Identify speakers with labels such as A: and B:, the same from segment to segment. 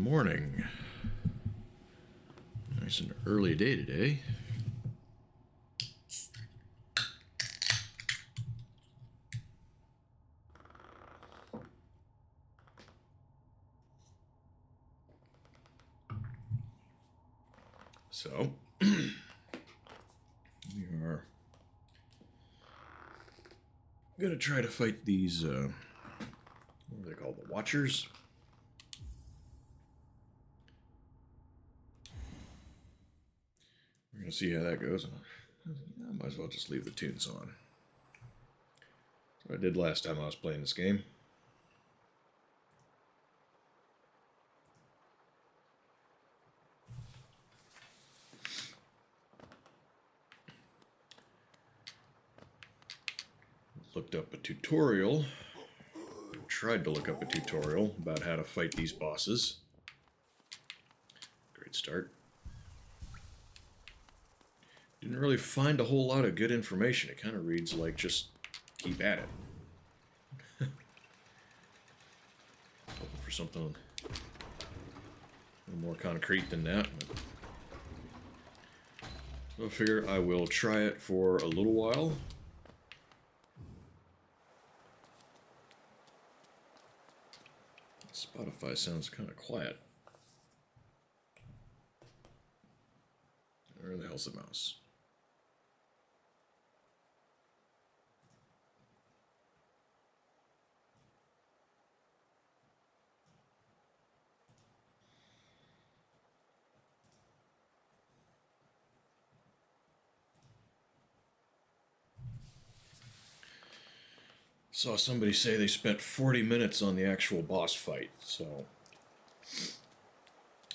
A: morning. Nice and early day today. So, we are going to try to fight these, what are they called, the Watchers? We're going to see how that goes. I might as well just leave the tunes on. That's what I did last time I was playing this game. Looked up a tutorial, tried to look up a tutorial about how to fight these bosses. Great start. Didn't really find a whole lot of good information. It kind of reads like just keep at it. Looking for something a little more concrete than that. So I figure I will try it for a little while. Spotify sounds kind of quiet. Where the hell's the mouse? Saw somebody say they spent 40 minutes on the actual boss fight, so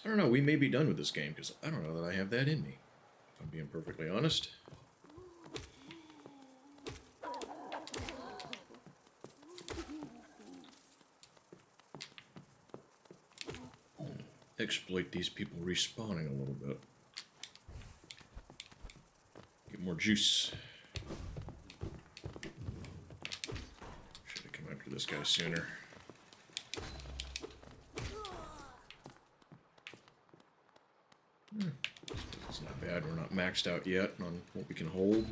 A: I don't know, we may be done with this game, because I don't know that I have that in me, if I'm being perfectly honest. Exploit these people respawning a little bit. Get more juice. Should have come after this guy sooner. It's not bad. We're not maxed out yet on what we can hold.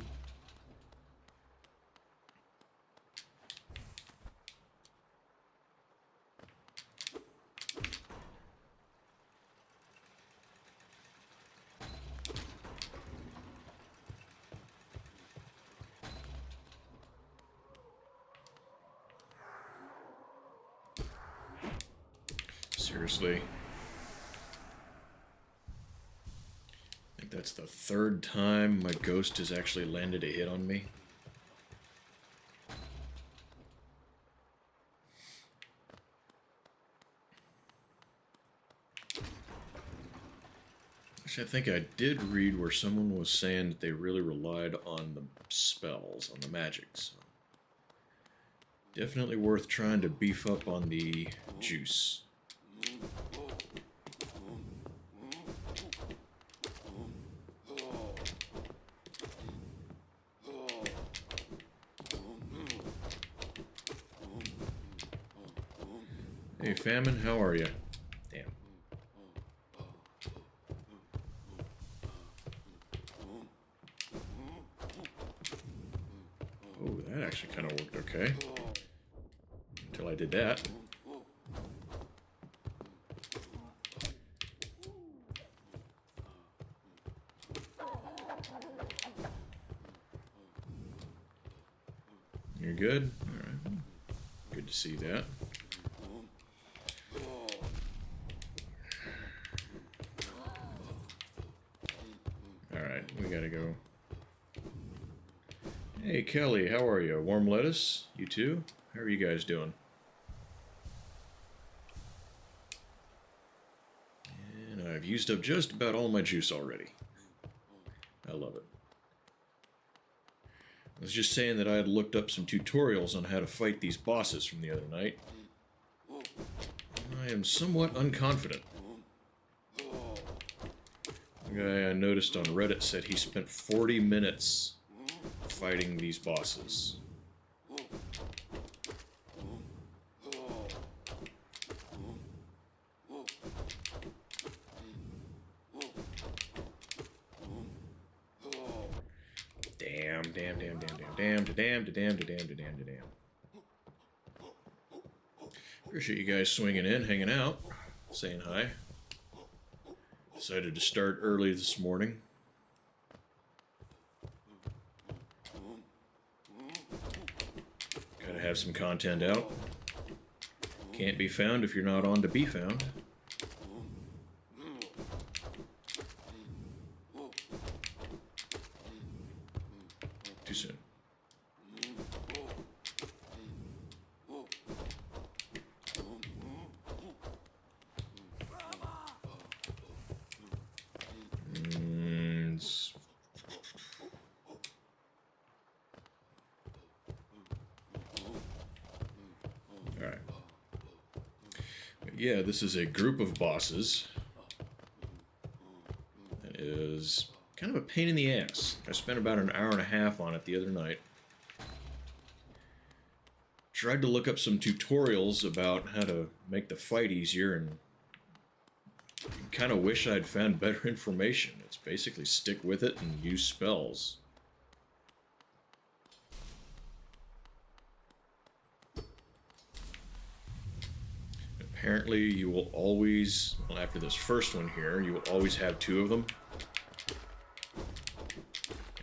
A: Seriously. I think that's the third time my ghost has actually landed a hit on me. Actually, I think I did read where someone was saying that they really relied on the spells, on the magic, so definitely worth trying to beef up on the juice. Hey, Famine, how are you? Damn. Oh, that actually kind of worked okay. Until I did that. You're good? Alright. Good to see that. Alright, we gotta go. Hey, Kelly, how are you? Warm lettuce? You too? How are you guys doing? And I've used up just about all my juice already. I love it. I was just saying that I had looked up some tutorials on how to fight these bosses from the other night. I am somewhat unconfident. The guy I noticed on Reddit said he spent 40 minutes fighting these bosses. Appreciate you guys swinging in, hanging out, saying hi. Decided to start early this morning. Gotta have some content out. Can't be found if you're not on to be found. Too soon. Alright. Yeah, this is a group of bosses. It is kind of a pain in the ass. I spent about an hour and a half on it the other night. Tried to look up some tutorials about how to make the fight easier, and kind of wish I'd found better information. It's basically stick with it and use spells. Apparently you will always, well, after this first one here, you will always have two of them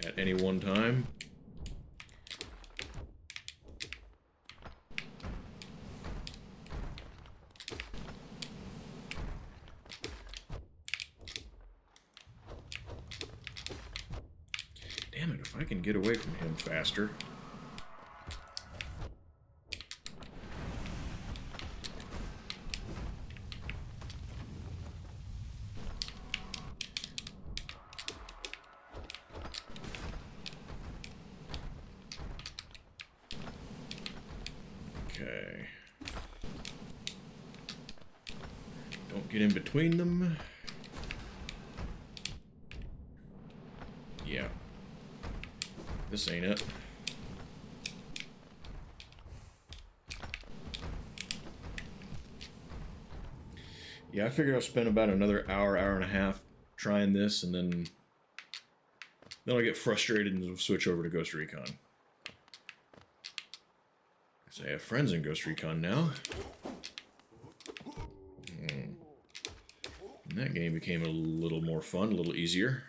A: at any one time. Damn it, if I can get away from him faster. Okay. Don't get in between them. Yeah. This ain't it. Yeah, I figured I'll spend about another hour, hour and a half trying this, and then I'll get frustrated and switch over to Ghost Recon. Because I have friends in Ghost Recon now. And that game became a little more fun, a little easier.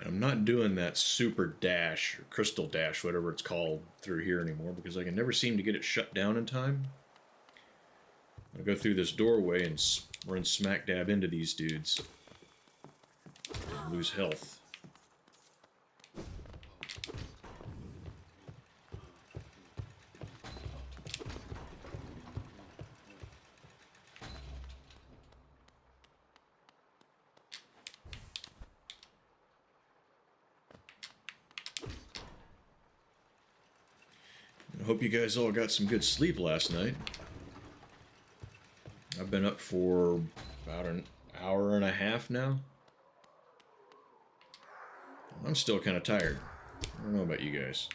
A: I'm not doing that super dash, or crystal dash, whatever it's called, through here anymore, because I can never seem to get it shut down in time. I go through this doorway and run smack dab into these dudes. And lose health. I hope you guys all got some good sleep last night. I've been up for about an hour and a half now. I'm still kind of tired. I don't know about you guys.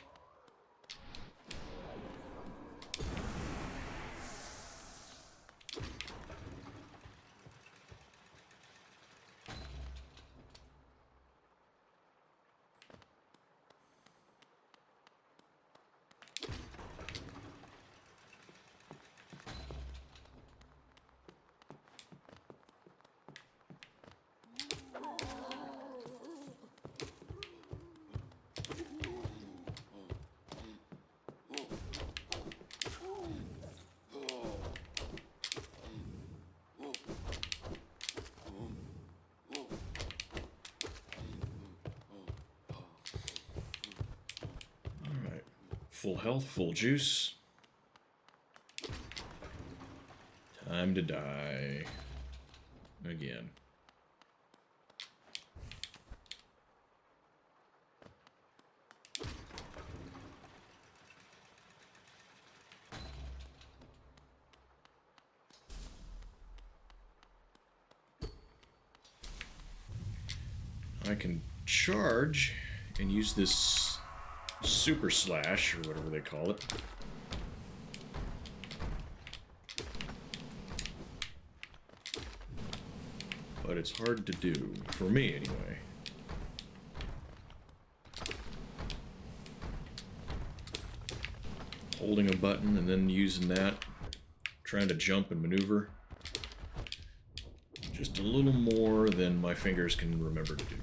A: Full health, full juice. Time to die. Again. I can charge and use this super slash, or whatever they call it. But it's hard to do, for me anyway. Holding a button and then using that, trying to jump and maneuver. Just a little more than my fingers can remember to do.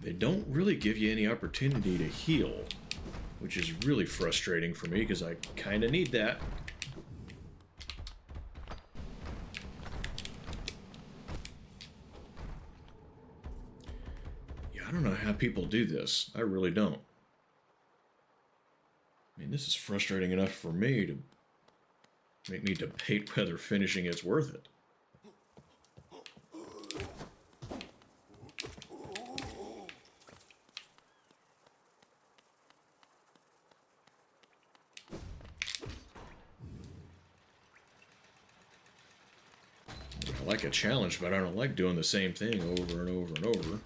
A: They don't really give you any opportunity to heal, which is really frustrating for me because I kind of need that. Yeah, I don't know how people do this. I really don't. I mean, this is frustrating enough for me to make me debate whether finishing it's worth it. I like a challenge, but I don't like doing the same thing over and over and over.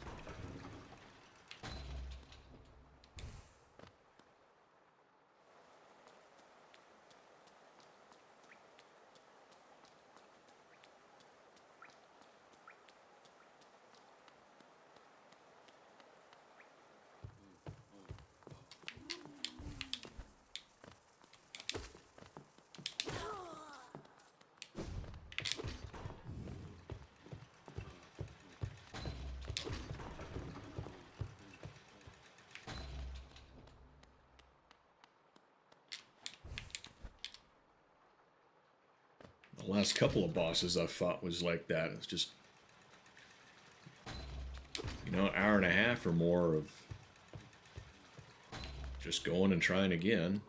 A: The last couple of bosses I've fought was like that. It's just, you know, an hour and a half or more of just going and trying again.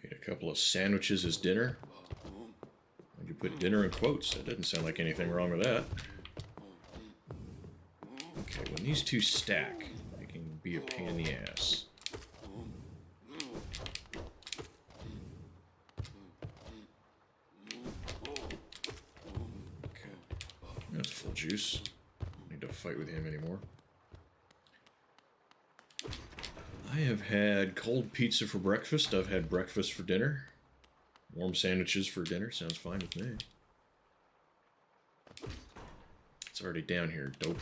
A: Made a couple of sandwiches as dinner. Why'd you put dinner in quotes? That doesn't sound like anything wrong with that. Okay, when these two stack, they can be a pain in the ass. Okay, that's full juice. Don't need to fight with him anymore. I have had cold pizza for breakfast. I've had breakfast for dinner. Warm sandwiches for dinner. Sounds fine with me. It's already down here, dope.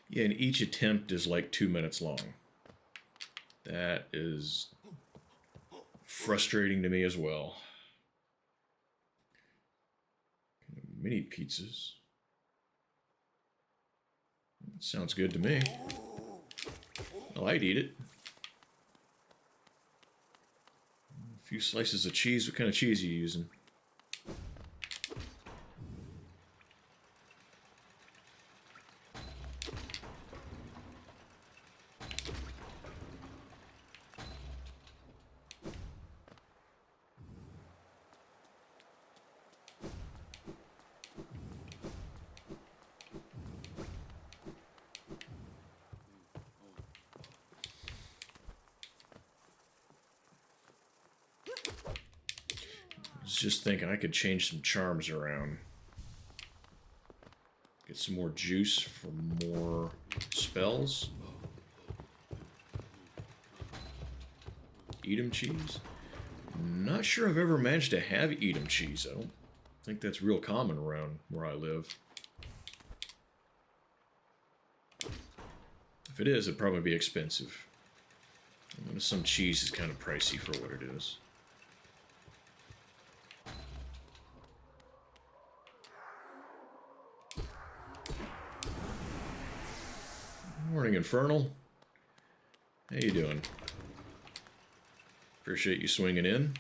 A: Yeah, and each attempt is like 2 minutes long. That is frustrating to me as well. Mini pizzas. Sounds good to me. Well, I'd eat it. few slices of cheese. What kind of cheese are you using? I was just thinking I could change some charms around. Get some more juice for more spells. Edam cheese? Not sure I've ever managed to have Edam cheese. I don't think that's real common around where I live. If it is, it'd probably be expensive. Some cheese is kind of pricey for what it is. Morning, Infernal. How you doing? Appreciate you swinging in.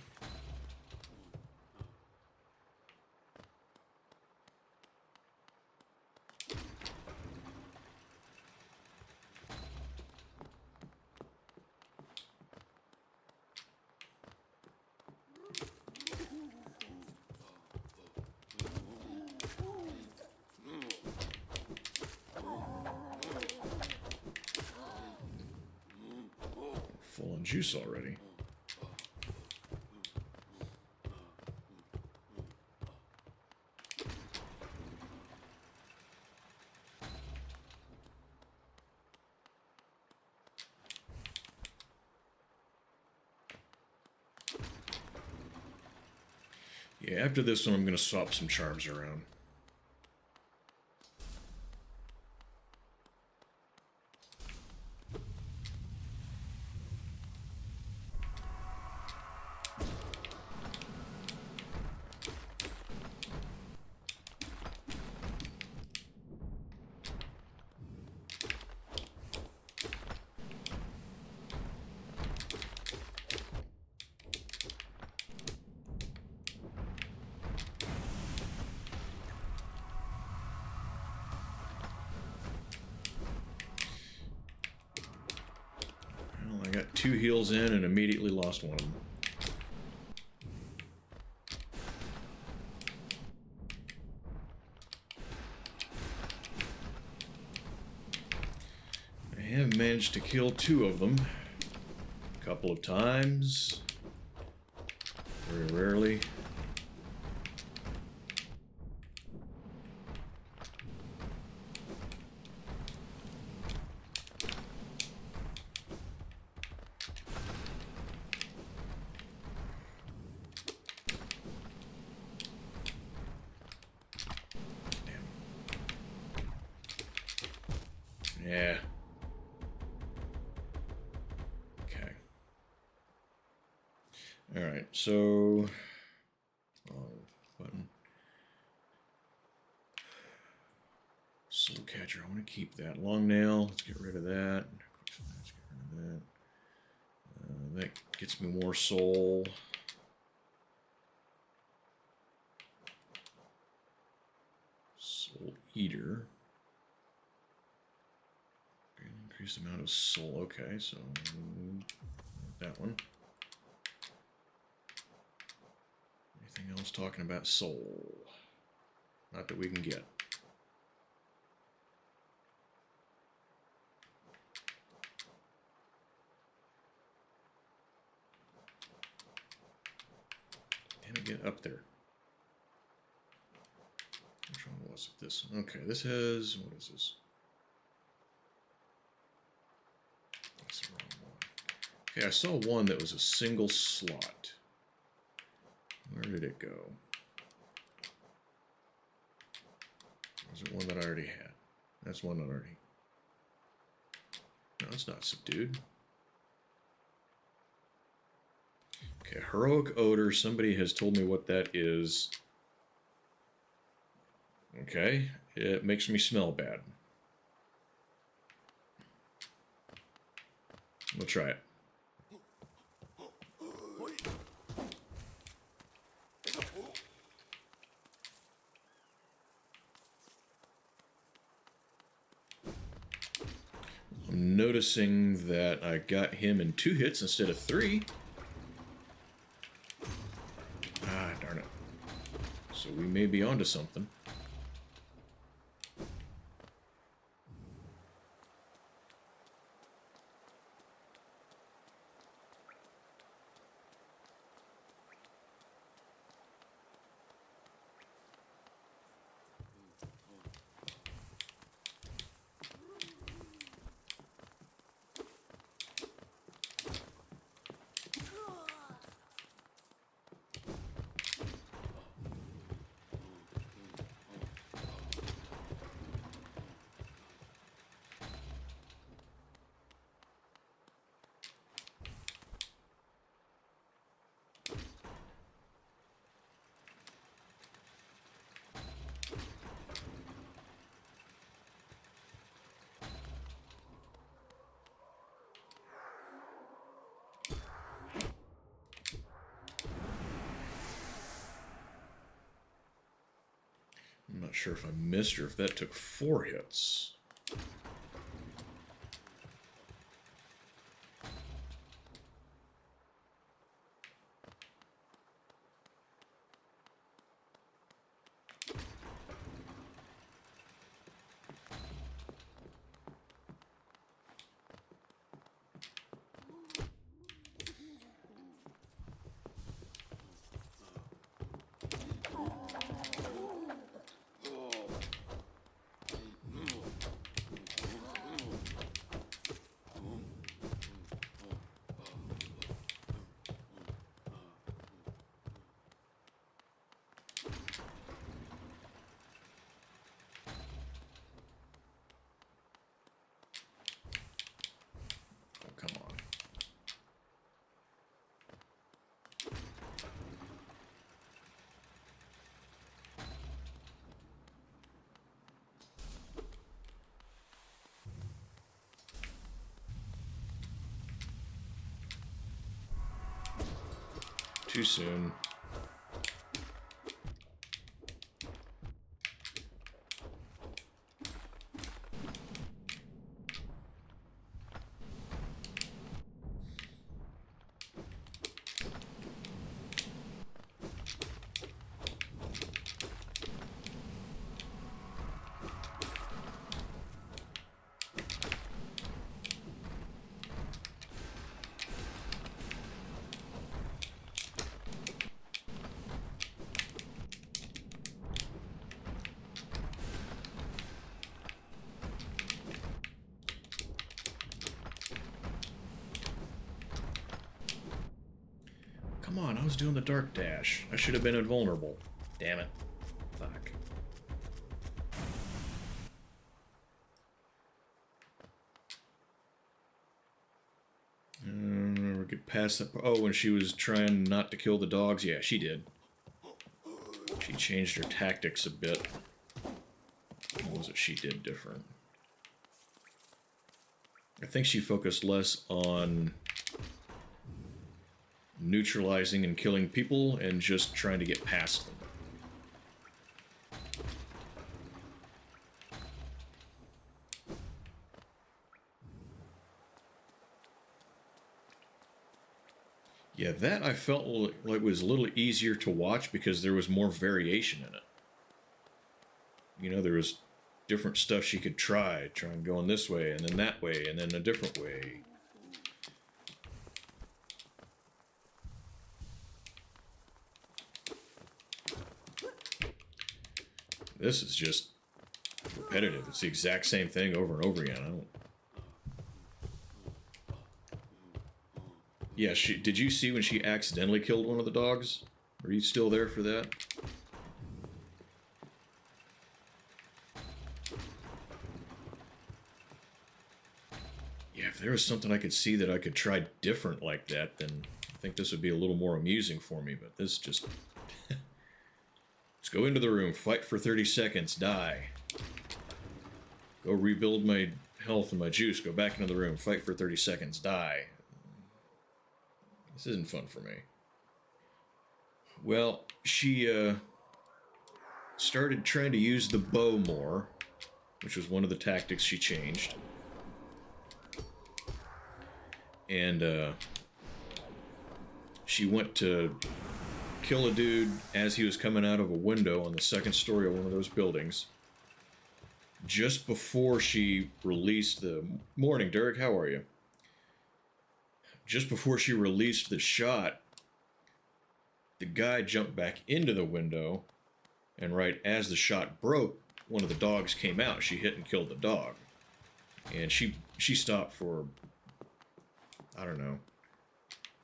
A: Full on juice already. Yeah, after this one, I'm going to swap some charms around. I got 2 heals in and immediately lost one. I have managed to kill 2 of them a couple of times. Very rarely. Yeah. Okay. Alright, so... button. Soul Catcher, I want to keep that. Long Nail, let's get rid of that. Let's get rid of that. That gets me more soul. Soul Eater. Increased amount of soul. Okay, so that one. Anything else talking about soul? Not that we can get. And get up there. Which one was it? This one. Okay, this has, what is this? That's the wrong one. Okay, I saw one that was a single slot. Where did it go? Was it one that I already had? That's one that I already... No, it's not subdued. Okay, Heroic Odor. Somebody has told me what that is. Okay, it makes me smell bad. We'll try it. I'm noticing that I got him in 2 hits instead of 3. Ah, darn it. So we may be onto something. I'm not sure if I missed or if that took 4 hits. Oh, come on. Too soon. Come on, I was doing the dark dash. I should have been invulnerable. Damn it. Fuck. We get past that. Oh, when she was trying not to kill the dogs? Yeah, she did. She changed her tactics a bit. What was it she did different? I think she focused less on neutralizing and killing people and just trying to get past them. Yeah, that I felt like was a little easier to watch because there was more variation in it. You know, there was different stuff she could try and going this way, and then that way, and then a different way. This is just repetitive. It's the exact same thing over and over again. I don't... Yeah, did you see when she accidentally killed one of the dogs? Are you still there for that? Yeah, if there was something I could see that I could try different like that, then I think this would be a little more amusing for me, but this just... Let's go into the room, fight for 30 seconds, die. Go rebuild my health and my juice, go back into the room, fight for 30 seconds, die. This isn't fun for me. Well, she started trying to use the bow more, which was one of the tactics she changed. And she went to kill a dude as he was coming out of a window on the second story of one of those buildings. Just before she released the... Morning, Derek, how are you? Just before she released the shot, the guy jumped back into the window, and right as the shot broke, one of the dogs came out. She hit and killed the dog. And she stopped for, I don't know,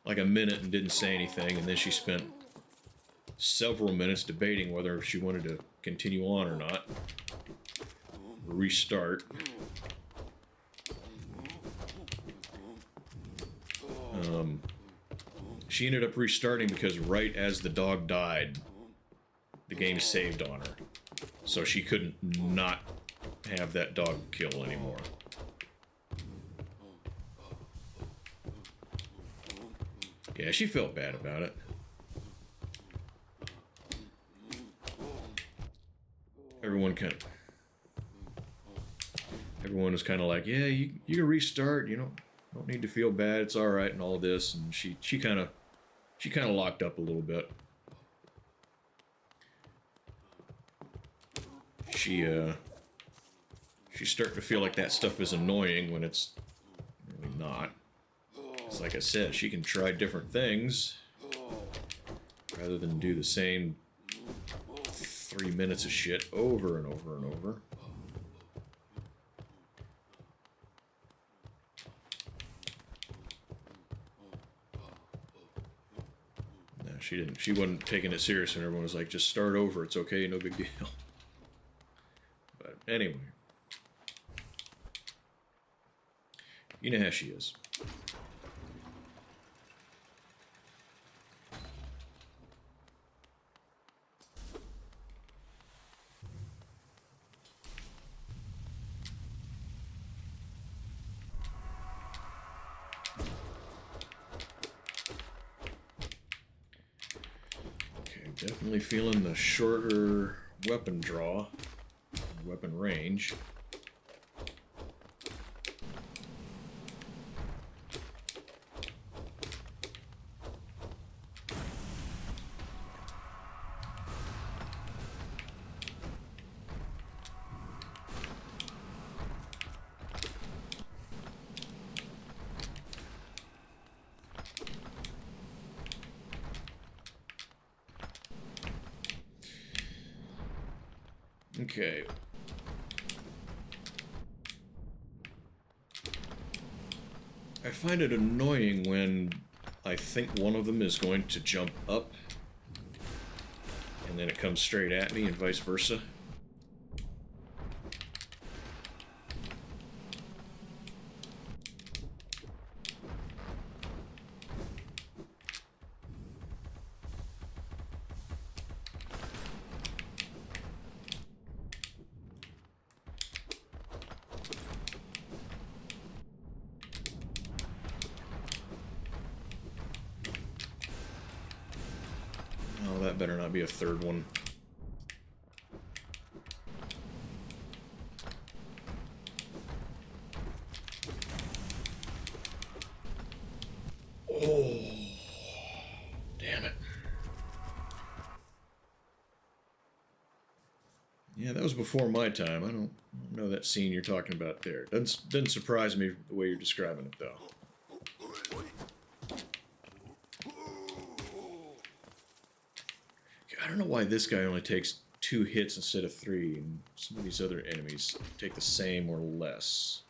A: like a minute and didn't say anything, and then she spent several minutes debating whether she wanted to continue on or not. Restart. She ended up restarting because right as the dog died, the game saved on her. So she couldn't not have that dog kill anymore. Yeah, she felt bad about it. Everyone was kind of like, yeah, you can restart, you know, don't need to feel bad, it's all right, and all this. And she kind of locked up a little bit. She's starting to feel like that stuff is annoying when it's really not. It's like I said, she can try different things rather than do the same 3 minutes of shit over and over and over. No, she didn't. She wasn't taking it serious, and everyone was like, just start over, it's okay, no big deal. But anyway. You know how she is. Definitely feeling the shorter weapon draw, weapon range. Okay. I find it annoying when I think one of them is going to jump up and then it comes straight at me and vice versa. That better not be a third one. Oh, damn it. Yeah, that was before my time. I don't know that scene you're talking about there. Doesn't surprise me the way you're describing it, though. I don't know why this guy only takes 2 hits instead of 3, and some of these other enemies take the same or less.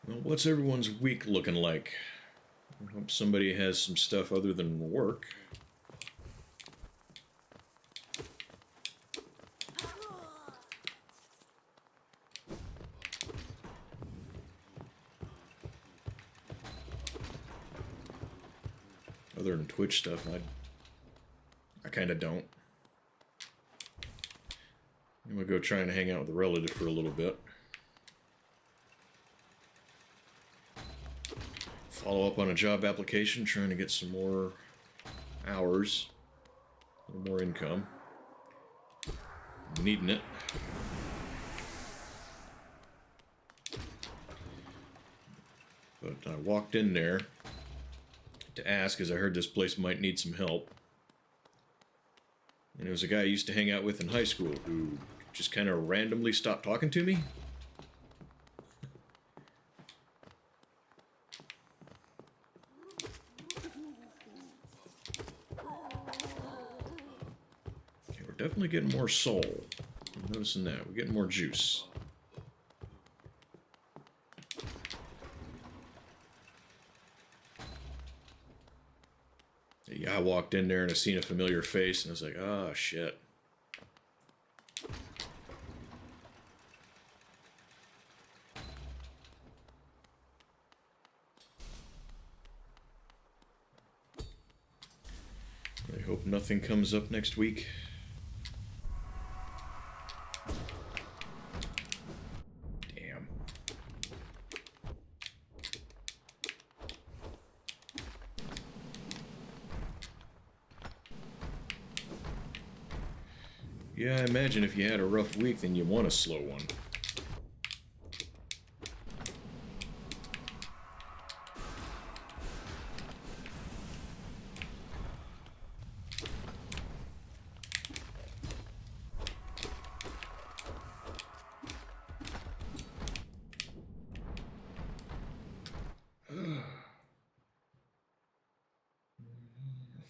A: Well, what's everyone's week looking like? I hope somebody has some stuff other than work. Other than Twitch stuff, I kind of don't. I'm gonna go try and hang out with a relative for a little bit. follow up on a job application, trying to get some more hours, a little more income. I'm needing it. But I walked in there to ask, as I heard this place might need some help. And it was a guy I used to hang out with in high school who just kind of randomly stopped talking to me. Okay, we're definitely getting more soul. I'm noticing that. We're getting more juice. Yeah, I walked in there and I seen a familiar face and I was like, oh, shit. I hope nothing comes up next week. Damn. Yeah, I imagine if you had a rough week, then you want a slow one.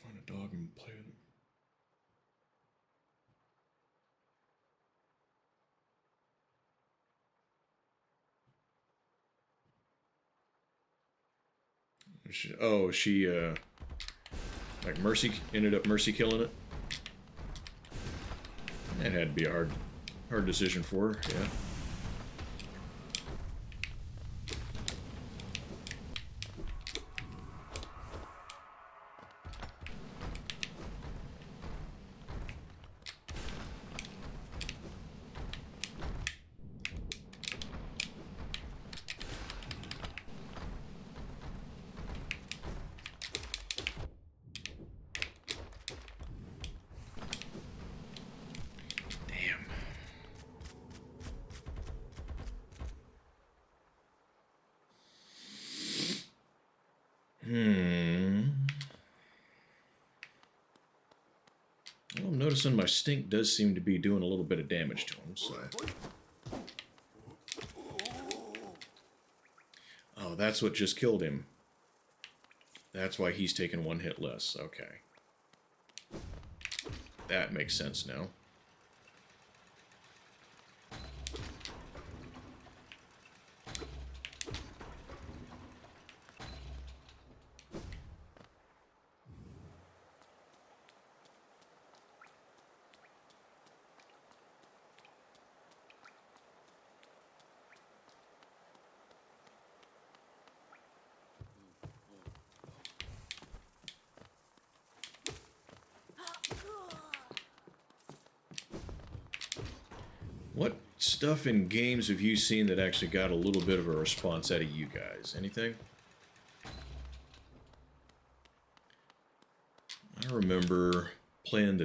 A: Find a dog and play with him. She like Mercy ended up Mercy killing it. That had to be a hard decision for her, yeah. Well, I'm noticing my stink does seem to be doing a little bit of damage to him, so... Oh, that's what just killed him. That's why he's taking one hit less. Okay. That makes sense now. What stuff in games have you seen that actually got a little bit of a response out of you guys? Anything? I remember playing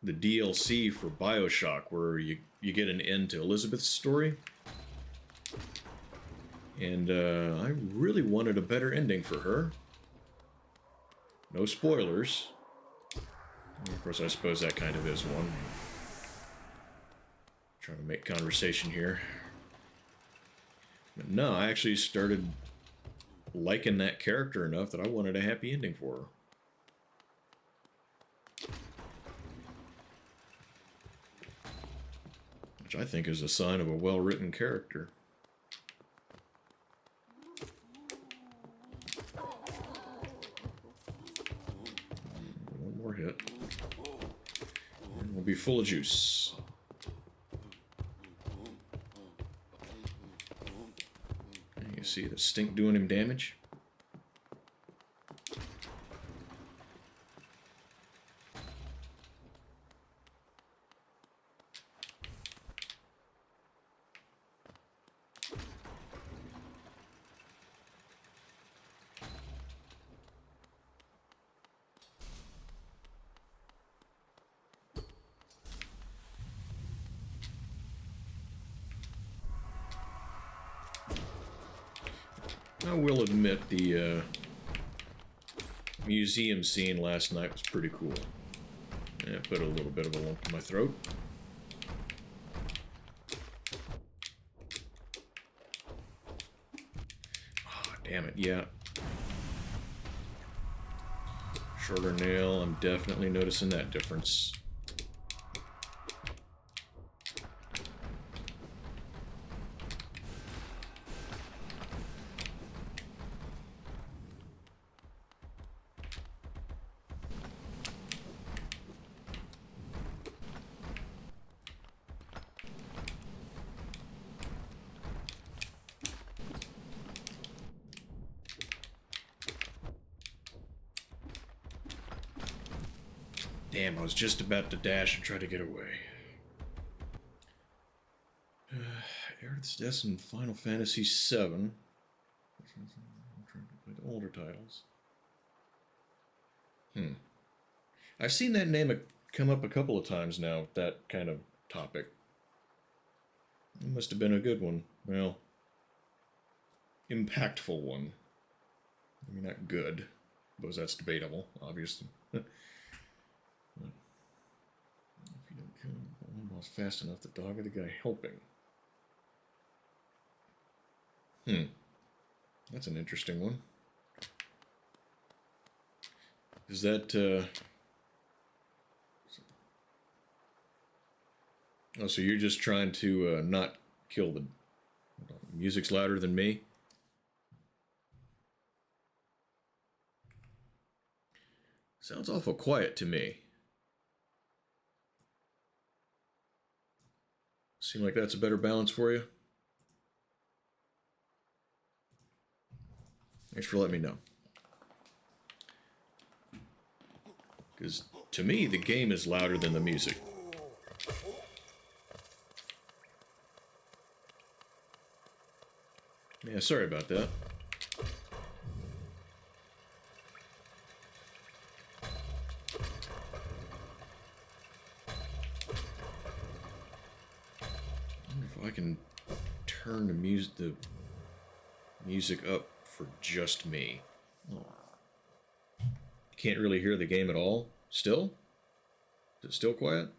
A: the DLC for BioShock where you get an end to Elizabeth's story. And I really wanted a better ending for her. No spoilers. And of course, I suppose that kind of is one. Trying to make conversation here. But no, I actually started liking that character enough that I wanted a happy ending for her. Which I think is a sign of a well-written character. One more hit. And we'll be full of juice. You see the stink doing him damage? I will admit the museum scene last night was pretty cool. Yeah, put a little bit of a lump in my throat. Ah, damn it, yeah. Shorter nail, I'm definitely noticing that difference. Damn, I was just about to dash and try to get away. Aerith's Death in Final Fantasy VII. I'm trying to play the older titles. I've seen that name come up a couple of times now, that kind of topic. It must have been a good one. Well, impactful one. I mean, not good. I suppose that's debatable, obviously. If you don't kill one boss fast enough, the dog or the guy helping. That's an interesting one. Is that, oh, so you're just trying to not kill the... Music's louder than me? Sounds awful quiet to me. Seem like that's a better balance for you? Thanks for letting me know. Because to me, the game is louder than the music. Yeah, sorry about that. I wonder if I can turn the music up for just me. Oh. Can't really hear the game at all? Still? Is it still quiet?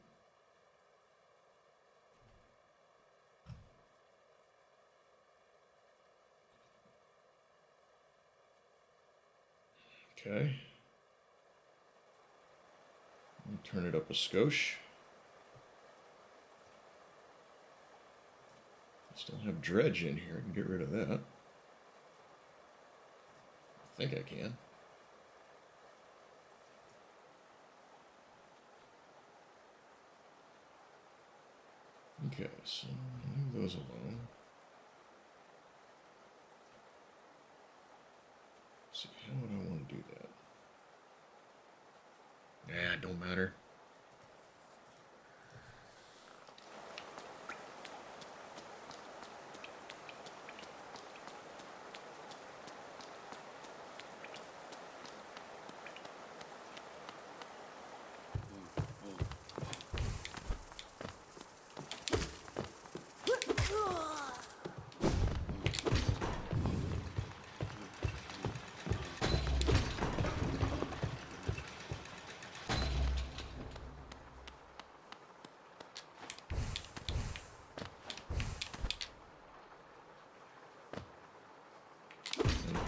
A: Okay. Let me turn it up a skosh. I still have dredge in here. I can get rid of that. I think I can. Okay, so leave those alone. Let's see, how would I want to do that? Nah, it don't matter.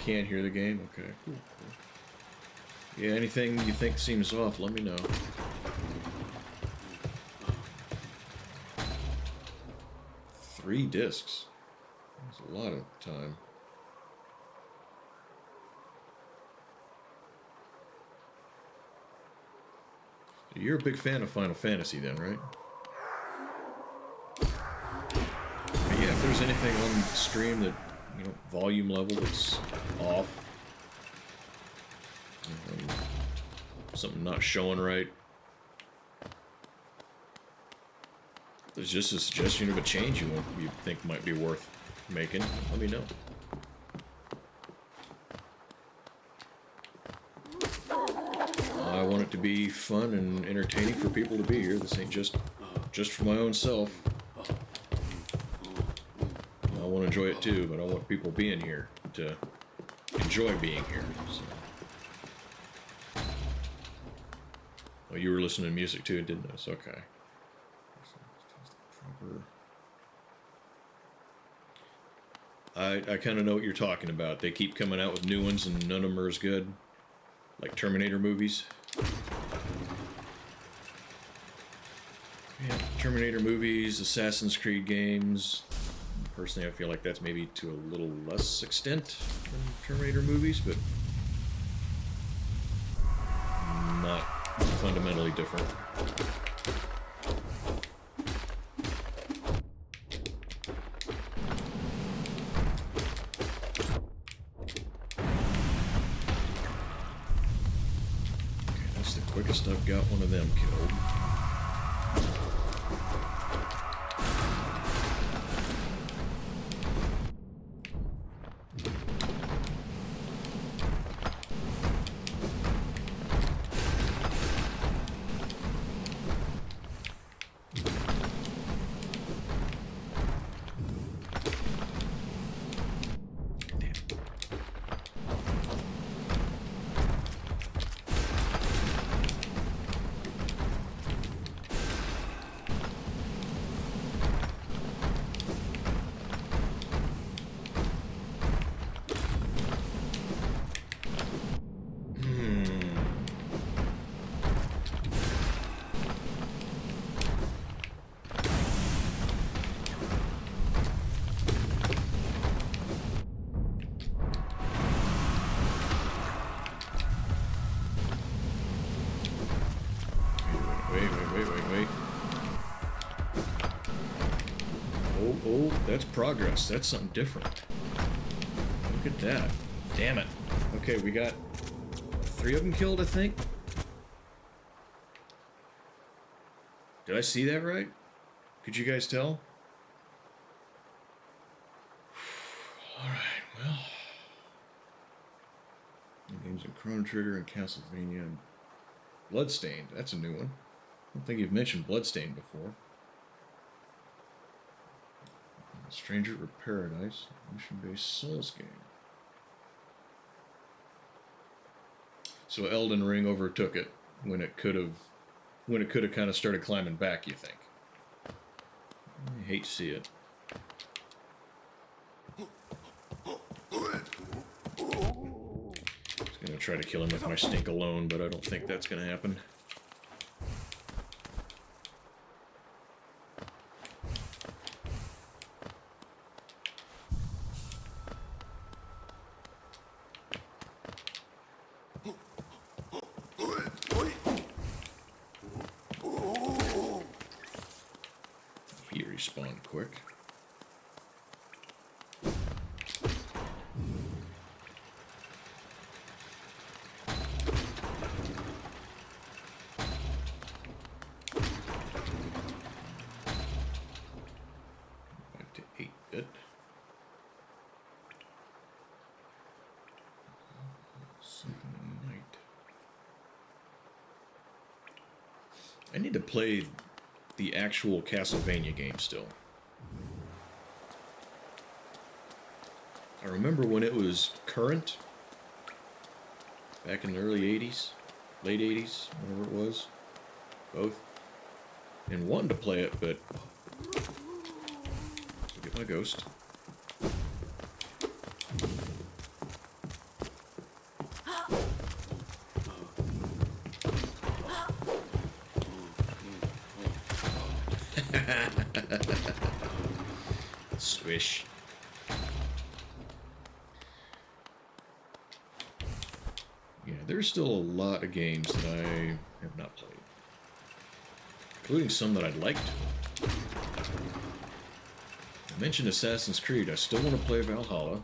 A: Can't hear the game? Okay, cool. Yeah, anything you think seems off, let me know. Three discs. That's a lot of time. You're a big fan of Final Fantasy then, right? Yeah, if there's anything on stream that, you know, volume level that's off, something not showing right, if there's just a suggestion of a change you think might be worth making, let me know. I want it to be fun and entertaining for people to be here. This ain't just for my own self. I want to enjoy it too, but I want people being here to enjoy being here. So. Oh, you were listening to music too, didn't you? Okay. I kind of know what you're talking about. They keep coming out with new ones and none of them are as good. Like Terminator movies. Yeah, Terminator movies, Assassin's Creed games. Personally, I feel like that's maybe to a little less extent than Terminator movies, but not fundamentally different. Okay, that's the quickest I've got one of them killed. Wait. Oh, that's progress. That's something different. Look at that. Damn it. Okay, we got 3 of them killed, I think. Did I see that right? Could you guys tell? Alright, well. Games in Chrono Trigger and Castlevania. Bloodstained. That's a new one. I don't think you've mentioned Bloodstained before. Stranger of Paradise. Mission-based Souls game. So Elden Ring overtook it when it could have kind of started climbing back, you think? I hate to see it. I was gonna try to kill him with my stink alone, but I don't think that's gonna happen. He respawned quick. Back to 8-bit. I need to play the actual Castlevania game still. I remember when it was current, back in the early 80s, late 80s, whatever it was, both, and wanted to play it, but get my ghost. Swish. Yeah, there's still a lot of games that I have not played, including some that I'd like to. I mentioned Assassin's Creed. I still want to play Valhalla.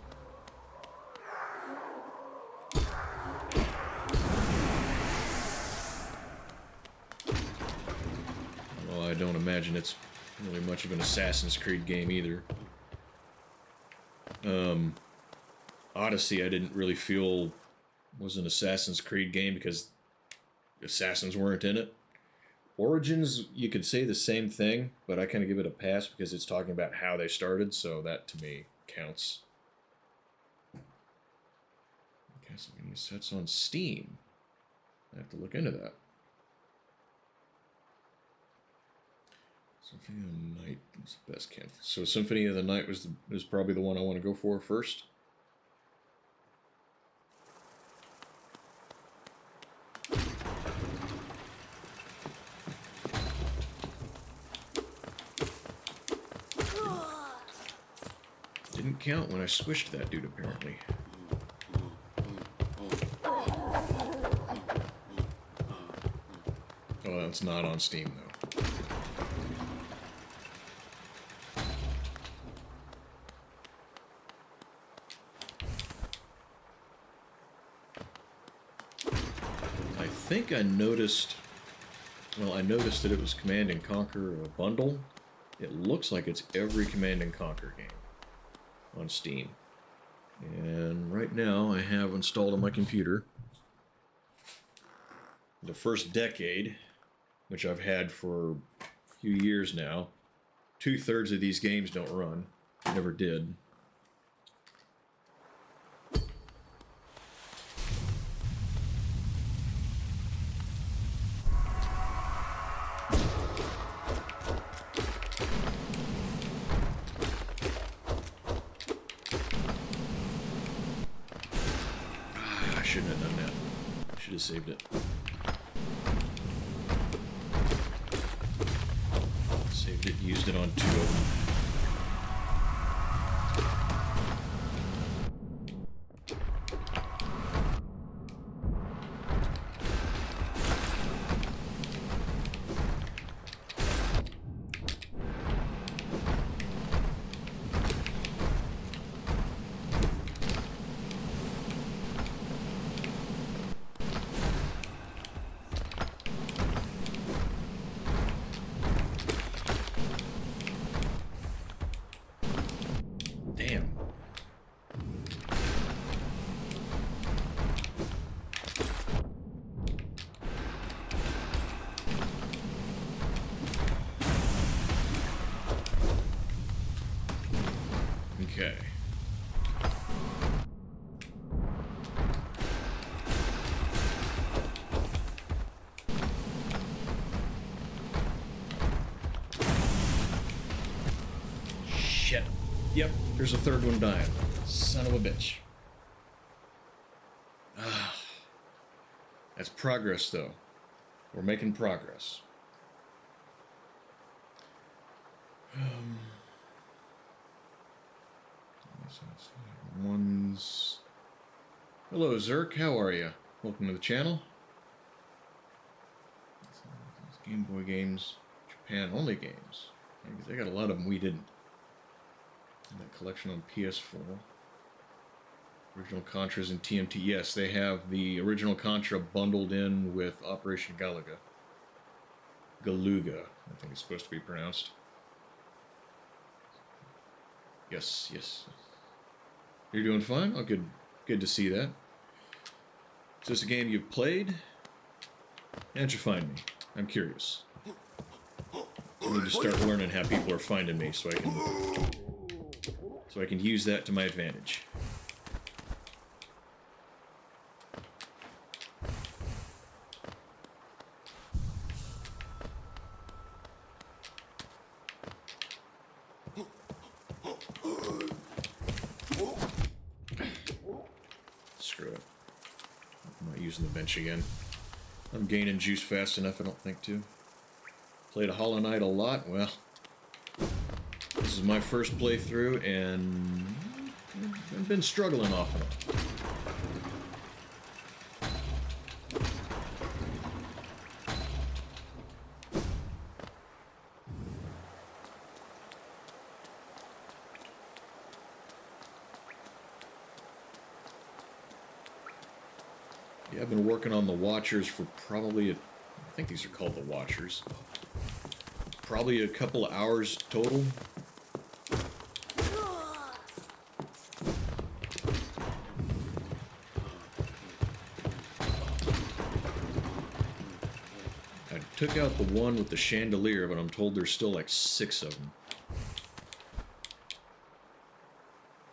A: Well, I don't imagine it's really much of an Assassin's Creed game either. Odyssey, I didn't really feel was an Assassin's Creed game because assassins weren't in it. Origins, you could say the same thing, but I kind of give it a pass because it's talking about how they started, so that to me counts. Castlevania sets on Steam. I have to look into that. Symphony of the Night is the best cancel. So Symphony of the Night is probably the one I want to go for first. Didn't count when I squished that dude, apparently. Oh, that's not on Steam, though. I think I noticed... Well, I noticed that it was Command & Conquer bundle. It looks like it's every Command & Conquer game on Steam. And right now I have installed on my computer the first Decade, which I've had for a few years now. 2/3 of these games don't run. Never did. I shouldn't have done that. I should have saved it. Saved it, used it on 2 of them. Damn. Okay. Shit. Yep, there's a third one dying. Son of a bitch. Ah. That's progress, though. We're making progress. One's... Hello, Zerk. How are you? Welcome to the channel. Game Boy games. Japan-only games. They got a lot of them we didn't. And that collection on PS4. Original Contras and TMT. Yes, they have the original Contra bundled in with Operation Galaga. Galuga, I think it's supposed to be pronounced. Yes, yes. You're doing fine? Oh, good. Good to see that. Is this a game you've played? How'd you find me? I'm curious. I need to start learning how people are finding me so I can use that to my advantage. Screw it. I'm not using the bench again. I'm gaining juice fast enough, I don't think, to. Played a Hollow Knight a lot. Well, this is my first playthrough, and I've been struggling off and on. Yeah, I've been working on the Watchers for probably, I think these are called the Watchers. Probably a couple of hours total. I took out the one with the chandelier, but I'm told there's still like 6 of them.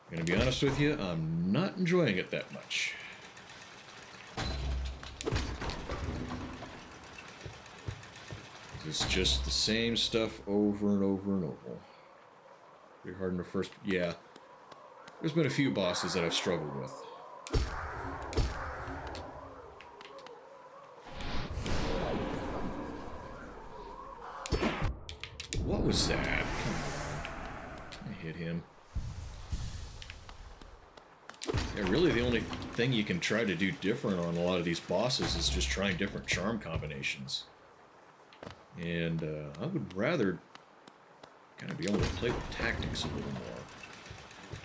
A: I'm gonna be honest with you, I'm not enjoying it that much. It's just the same stuff over and over and over. Pretty hard in the first... Yeah. There's been a few bosses that I've struggled with. What was that? Come on. I hit him. Yeah, really the only thing you can try to do different on a lot of these bosses is just trying different charm combinations. And I would rather kind of be able to play with tactics a little more.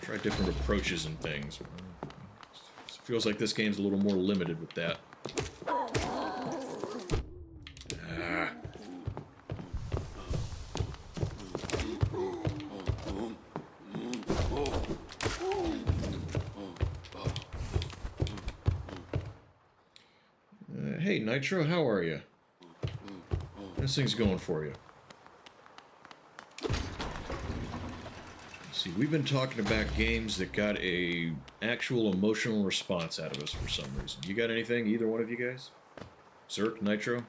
A: Try different approaches and things. It feels like this game's a little more limited with that. Hey, Nitro, how are you? This thing's going for you. See, we've been talking about games that got a actual emotional response out of us for some reason. You got anything, either one of you guys? Zerk, Nitro?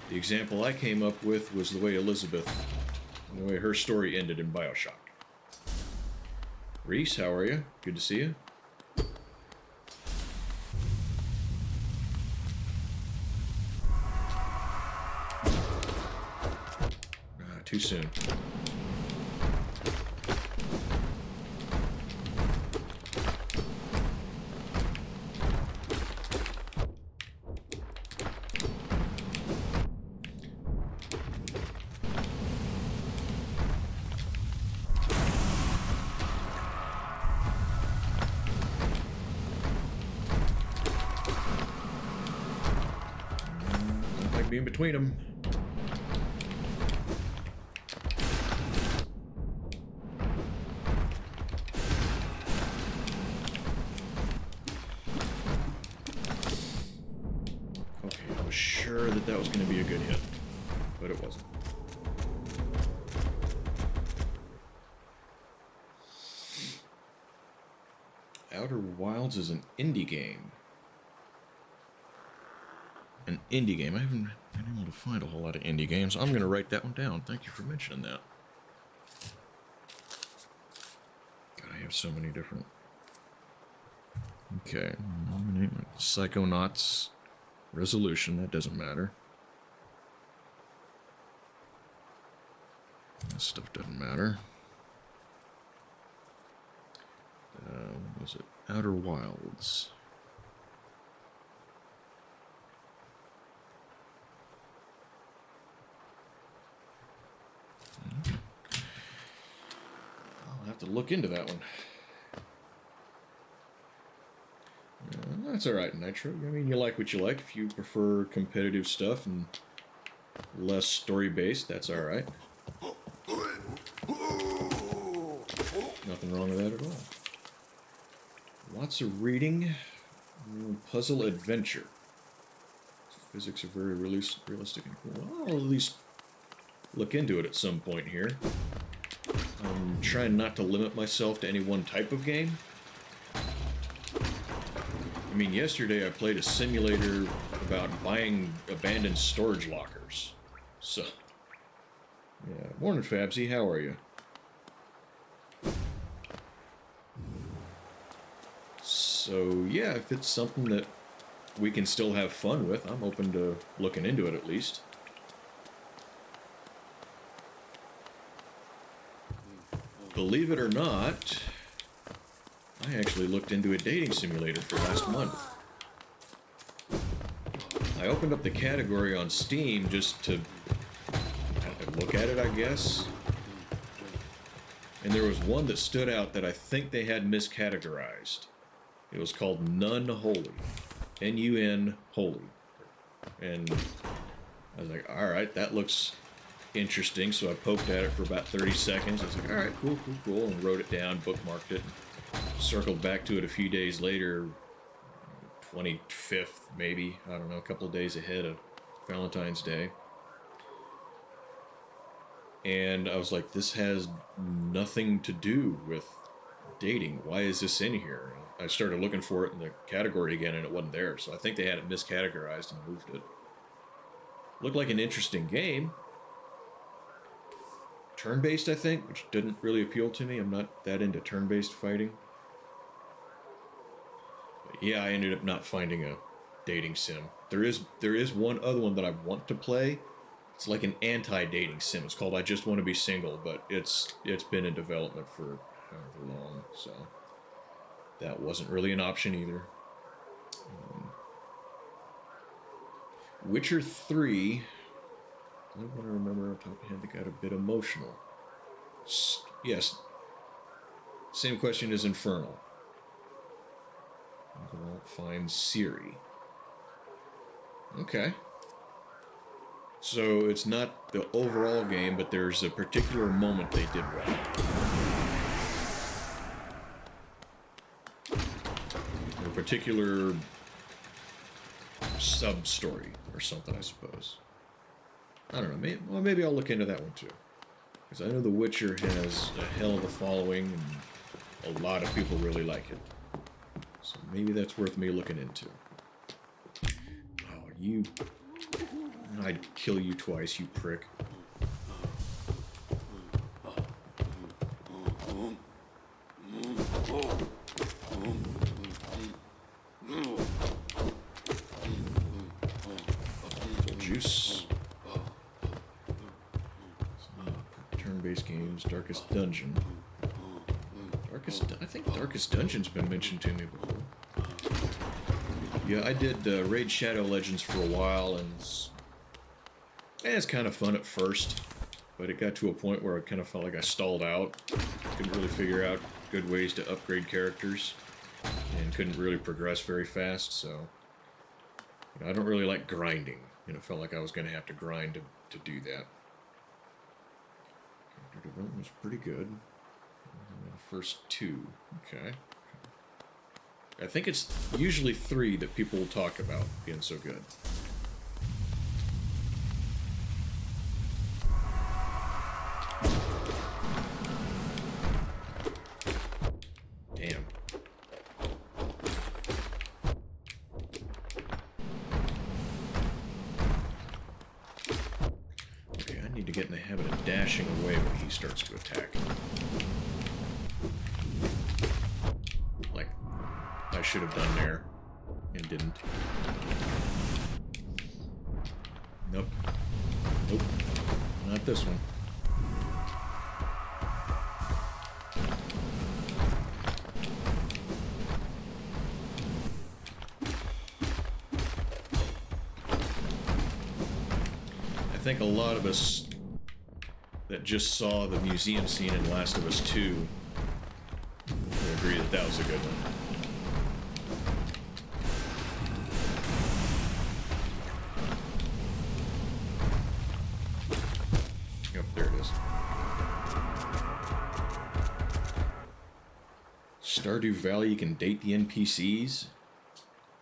A: The example I came up with was the way Elizabeth, the way her story ended in BioShock. Reese, how are you? Good to see you. Too soon. Don't like being between them. That was going to be a good hit, but it wasn't. Outer Wilds is an indie game. An indie game. I haven't been able to find a whole lot of indie games. I'm going to write that one down. Thank you for mentioning that. God, I have so many different... Okay. Nominate Psychonauts. Resolution, that doesn't matter. This stuff doesn't matter. What was it? Outer Wilds. I'll have to look into that one. That's alright, Nitro. I mean, you like what you like. If you prefer competitive stuff and less story-based, that's alright. Nothing wrong with that at all. Lots of reading. Puzzle adventure. Physics are very realistic and cool. I'll at least look into it at some point here. I'm trying not to limit myself to any one type of game. I mean, yesterday I played a simulator about buying abandoned storage lockers. So, yeah. Morning, Fabsy. How are you? So, yeah, if it's something that we can still have fun with, I'm open to looking into it at least. Believe it or not, I actually looked into a dating simulator for last month. I opened up the category on Steam just to look at it, I guess. And there was one that stood out that I think they had miscategorized. It was called Nun Holy. N-U-N Holy. And I was like, alright, that looks interesting. So I poked at it for about 30 seconds. I was like, alright, cool, cool, cool. And wrote it down, bookmarked it. Circled back to it a few days later, 25th maybe, I don't know, a couple of days ahead of Valentine's Day. And I was like, this has nothing to do with dating. Why is this in here? I started looking for it in the category again and it wasn't there. So I think they had it miscategorized and moved it. Looked like an interesting game. Turn-based, I think, which didn't really appeal to me. I'm not that into turn-based fighting. But yeah, I ended up not finding a dating sim. There is one other one that I want to play. It's like an anti-dating sim. It's called I Just Want to Be Single, but it's been in development for however long, so that wasn't really an option either. Witcher 3, I want to remember off the top of my head, that got a bit emotional. Yes, same question as Infernal. I'll find Siri. Okay. So it's not the overall game, but there's a particular moment they did well. A particular sub-story or something, I suppose. I don't know. Maybe I'll look into that one too. Because I know The Witcher has a hell of a following and a lot of people really like it. So maybe that's worth me looking into. Oh, you... I'd kill you twice, you prick. Juice. Turn-based games, Darkest Dungeon. I think Darkest Dungeon's been mentioned to me before. Yeah, I did Raid Shadow Legends for a while, and it's kind of fun at first, but it got to a point where I kind of felt like I stalled out. Couldn't really figure out good ways to upgrade characters, and couldn't really progress very fast, so... I don't really like grinding, and it felt like I was going to have to grind to do that. Character development was pretty good. The first two, okay. I think it's usually 3 that people will talk about being so good. Damn. Okay, I need to get in the habit of dashing away when he starts to attack. Like I should have done there and didn't. Nope. Nope. Not this one. I think a lot of us that just saw the museum scene in Last of Us 2 will agree that that was a good one. Yep, there it is. Stardew Valley, you can date the NPCs?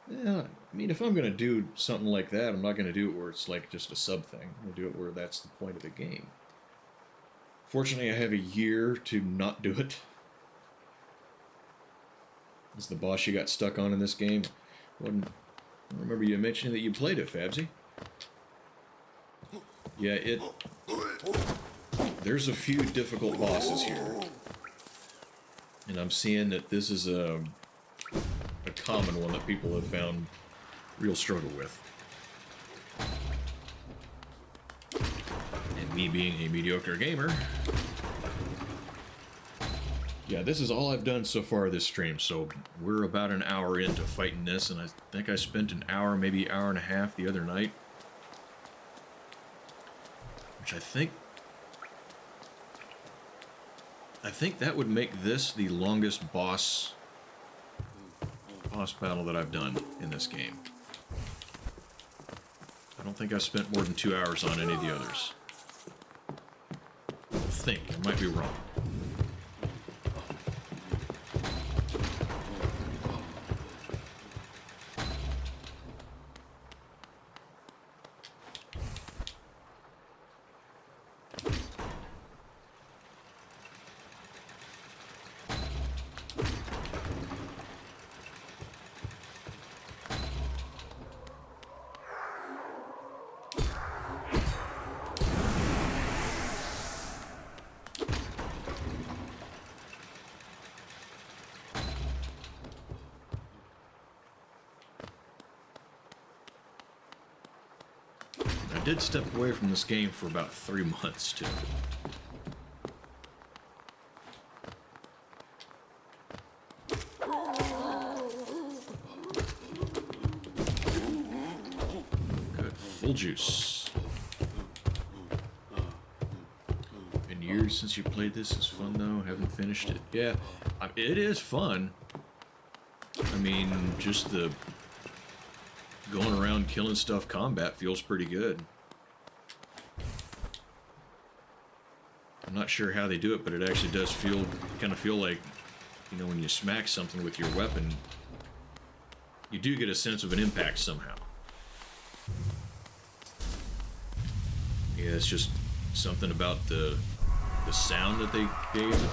A: Yeah, I mean, if I'm going to do something like that, I'm not going to do it where it's like just a sub thing. I'm going to do it where that's the point of the game. Fortunately, I have a year to not do it. This is the boss you got stuck on in this game. I remember you mentioning that you played it, Fabsy. Yeah, there's a few difficult bosses here. And I'm seeing that this is a common one that people have found real struggle with. And me being a mediocre gamer... Yeah, this is all I've done so far this stream, so we're about an hour into fighting this, and I think I spent an hour, maybe hour and a half the other night. Which I think that would make this the longest boss battle that I've done in this game. I don't think I've spent more than 2 hours on any of the others. I think. I might be wrong. did step away from this game for about 3 months, too. Good. Full juice. Been years since you played this. It's fun, though. Haven't finished it. Yeah, it is fun. I mean, just the going around killing stuff combat feels pretty good. I'm not sure how they do it, but it actually does kind of feel like, you know, when you smack something with your weapon, you do get a sense of an impact somehow. Yeah, it's just something about the sound that they gave it.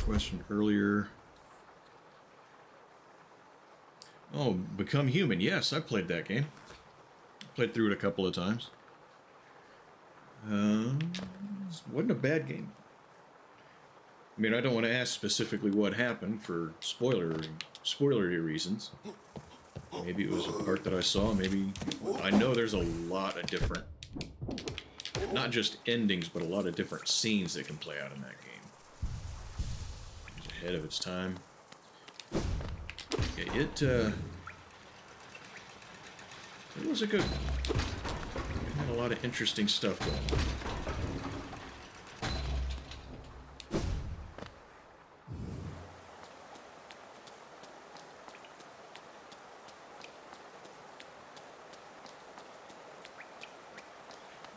A: Question earlier. Oh, Become Human. Yes, I played that game. Played through it a couple of times. Wasn't a bad game. I mean, I don't want to ask specifically what happened for spoilery reasons. Maybe it was a part that I saw. Maybe I know there's a lot of different, not just endings, but a lot of different scenes that can play out in that game. Ahead of its time. Yeah, it was a good. It had a lot of interesting stuff going on.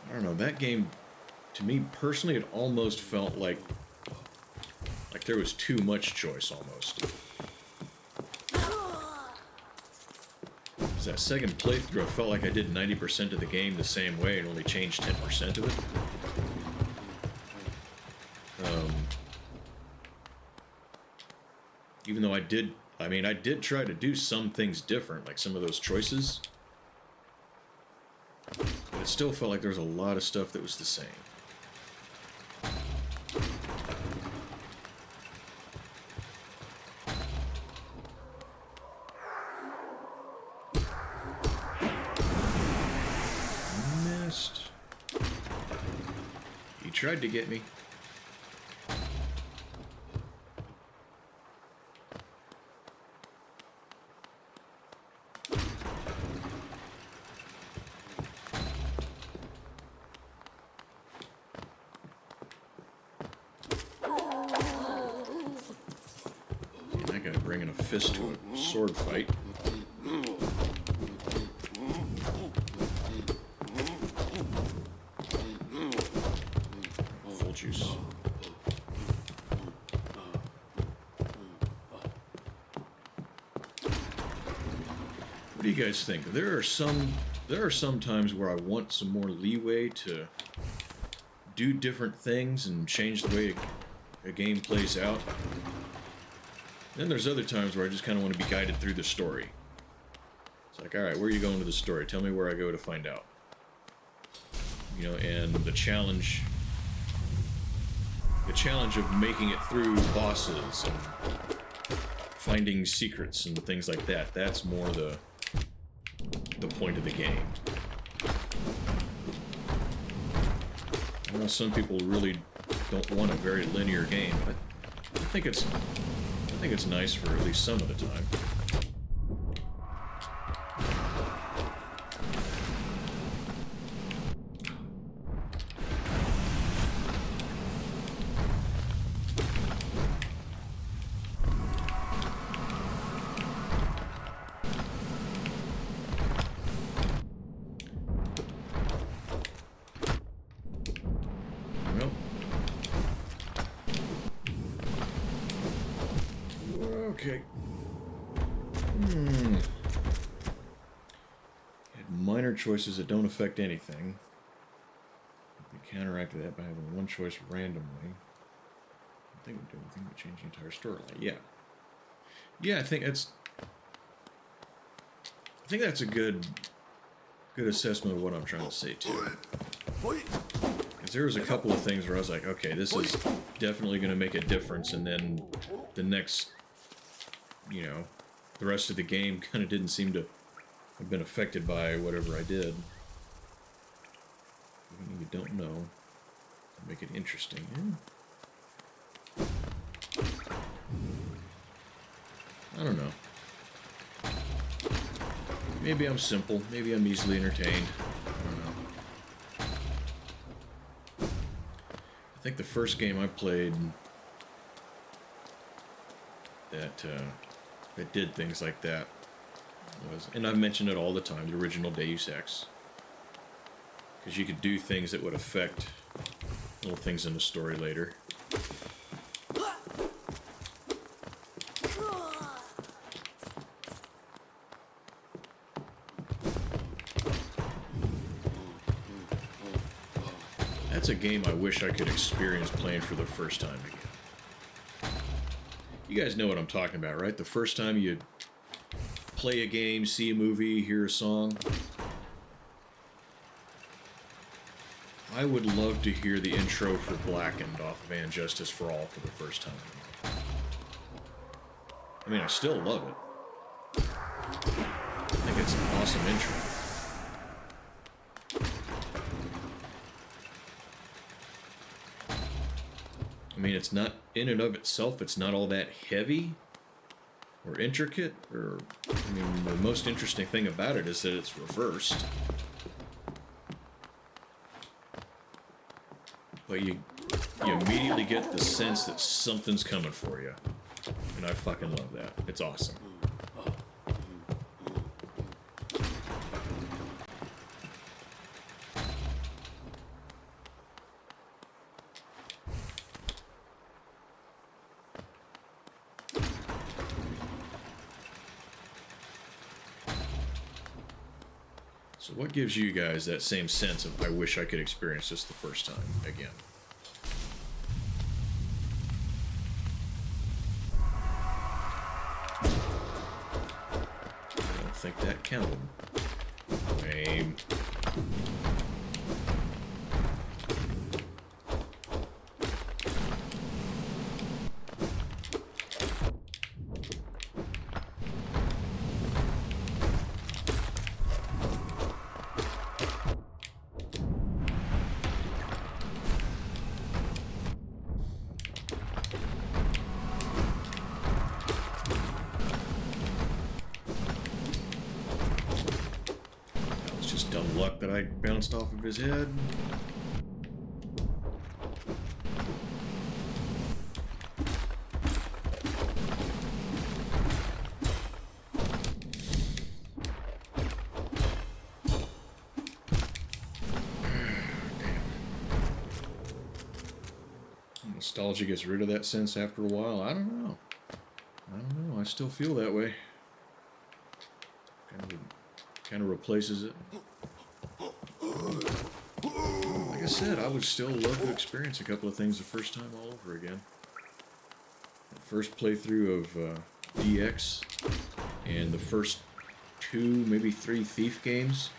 A: I don't know, that game, to me personally, it almost felt like there was too much choice, almost. That second playthrough, I felt like I did 90% of the game the same way and only changed 10% of it. Even though I did try to do some things different, like some of those choices. But it still felt like there was a lot of stuff that was the same. Tried to get me. I gotta bring in a fist to a sword fight. Juice. What do you guys think? There are some times where I want some more leeway to do different things and change the way a game plays out. Then there's other times where I just kind of want to be guided through the story. It's like, all right, where are you going to the story? Tell me where I go to find out. You know, and the challenge of making it through bosses and finding secrets and things like that. That's more the point of the game. I know some people really don't want a very linear game, but I think it's nice for at least some of the time. Okay. Had minor choices that don't affect anything. We counteracted that by having one choice randomly. I think we do anything but change the entire storyline. Yeah. Yeah, I think that's a good assessment of what I'm trying to say too. Because there was a couple of things where I was like, okay, this is definitely going to make a difference, and then the next, you know, the rest of the game kind of didn't seem to have been affected by whatever I did. You don't know. Make it interesting. Yeah. I don't know. Maybe I'm simple. Maybe I'm easily entertained. I don't know. I think the first game I played that did things like that was, and I've mentioned it all the time, the original Deus Ex. Because you could do things that would affect little things in the story later. That's a game I wish I could experience playing for the first time again. You guys know what I'm talking about, right? The first time you play a game, see a movie, hear a song. I would love to hear the intro for Blackened off of And Justice for All for the first time. I mean, I still love it. I think it's an awesome intro. I mean, it's not, in and of itself, it's not all that heavy or intricate, or, I mean, the most interesting thing about it is that it's reversed. But you immediately get the sense that something's coming for you. And I fucking love that. It's awesome. So what gives you guys that same sense of, I wish I could experience this the first time again? I don't think that counted. Lame. Luck that I bounced off of his head. Nostalgia gets rid of that sense after a while. I don't know. I still feel that way. Kind of replaces it. Like I said, I would still love to experience a couple of things the first time all over again. The first playthrough of DX and the first 2, maybe 3 Thief games.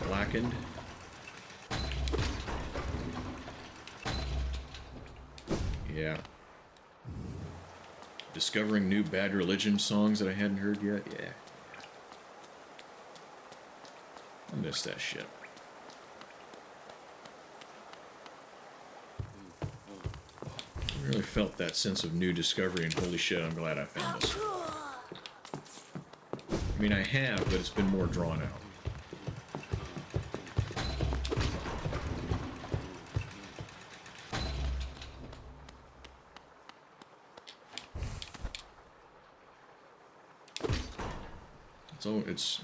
A: Blackened. Yeah. Discovering new Bad Religion songs that I hadn't heard yet. Yeah. I miss that shit. I really felt that sense of new discovery, and holy shit, I'm glad I found this. I mean, I have, but it's been more drawn out. It's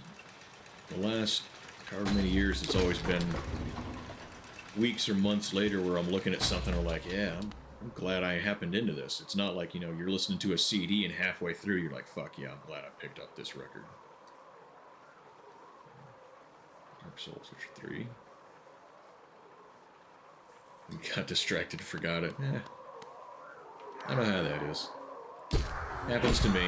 A: the last however many years, it's always been weeks or months later where I'm looking at something and I'm like, yeah, I'm I'm glad I happened into this. It's not like, you know, you're listening to a CD and halfway through you're like, fuck yeah, I'm glad I picked up this record. Dark Souls 3. We got distracted, forgot it. I know how that is. Happens to me.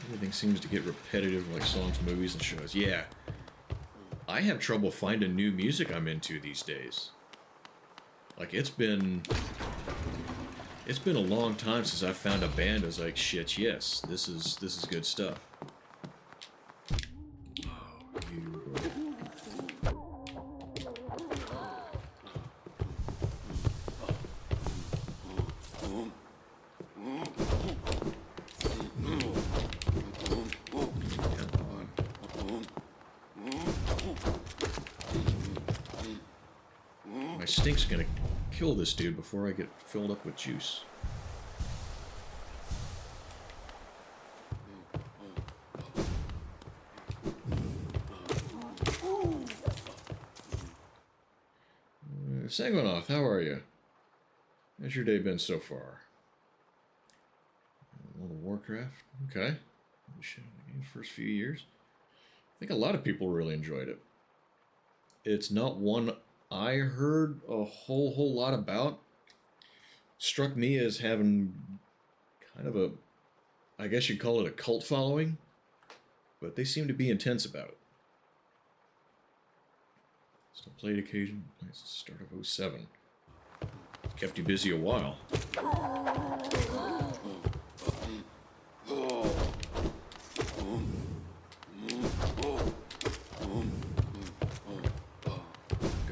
A: Everything seems to get repetitive, like songs, movies, and shows. Yeah. I have trouble finding new music I'm into these days. Like, it's been a long time since I found a band I was like, shit, yes, this is good stuff. Oh, you. My stink's gonna kill this dude before I get filled up with juice. Sanguinoth, how are you? How's your day been so far? World of Warcraft? Okay. First few years. I think a lot of people really enjoyed it. It's not one I heard a whole lot about. Struck me as having kind of a, I guess you'd call it a cult following, but they seem to be intense about it. Still played occasion. It's the start of 07. Kept you busy a while. Got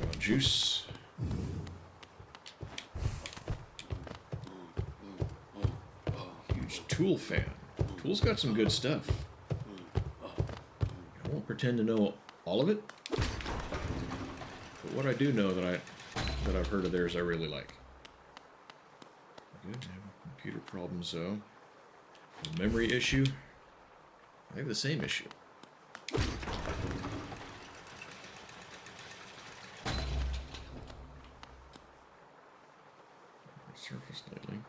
A: on juice. Huge Tool fan. Tool's got some good stuff. I won't pretend to know all of it, but what I do know that I've heard of theirs I really like. Good. I have a computer problems though. A memory issue. I have the same issue. Surfaced lately.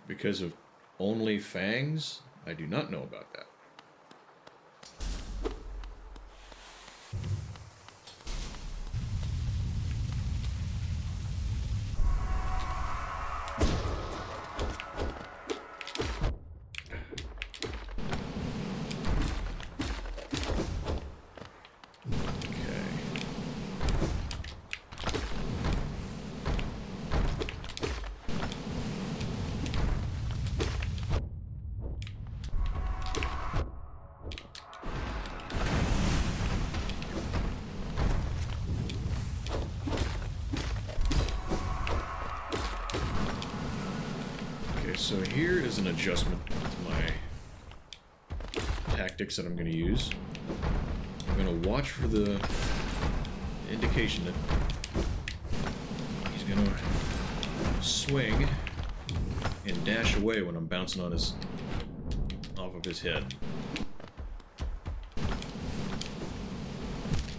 A: Because of only fangs? I do not know about that. So here is an adjustment to my tactics that I'm going to use. I'm going to watch for the indication that he's going to swing and dash away when I'm bouncing on his off of his head.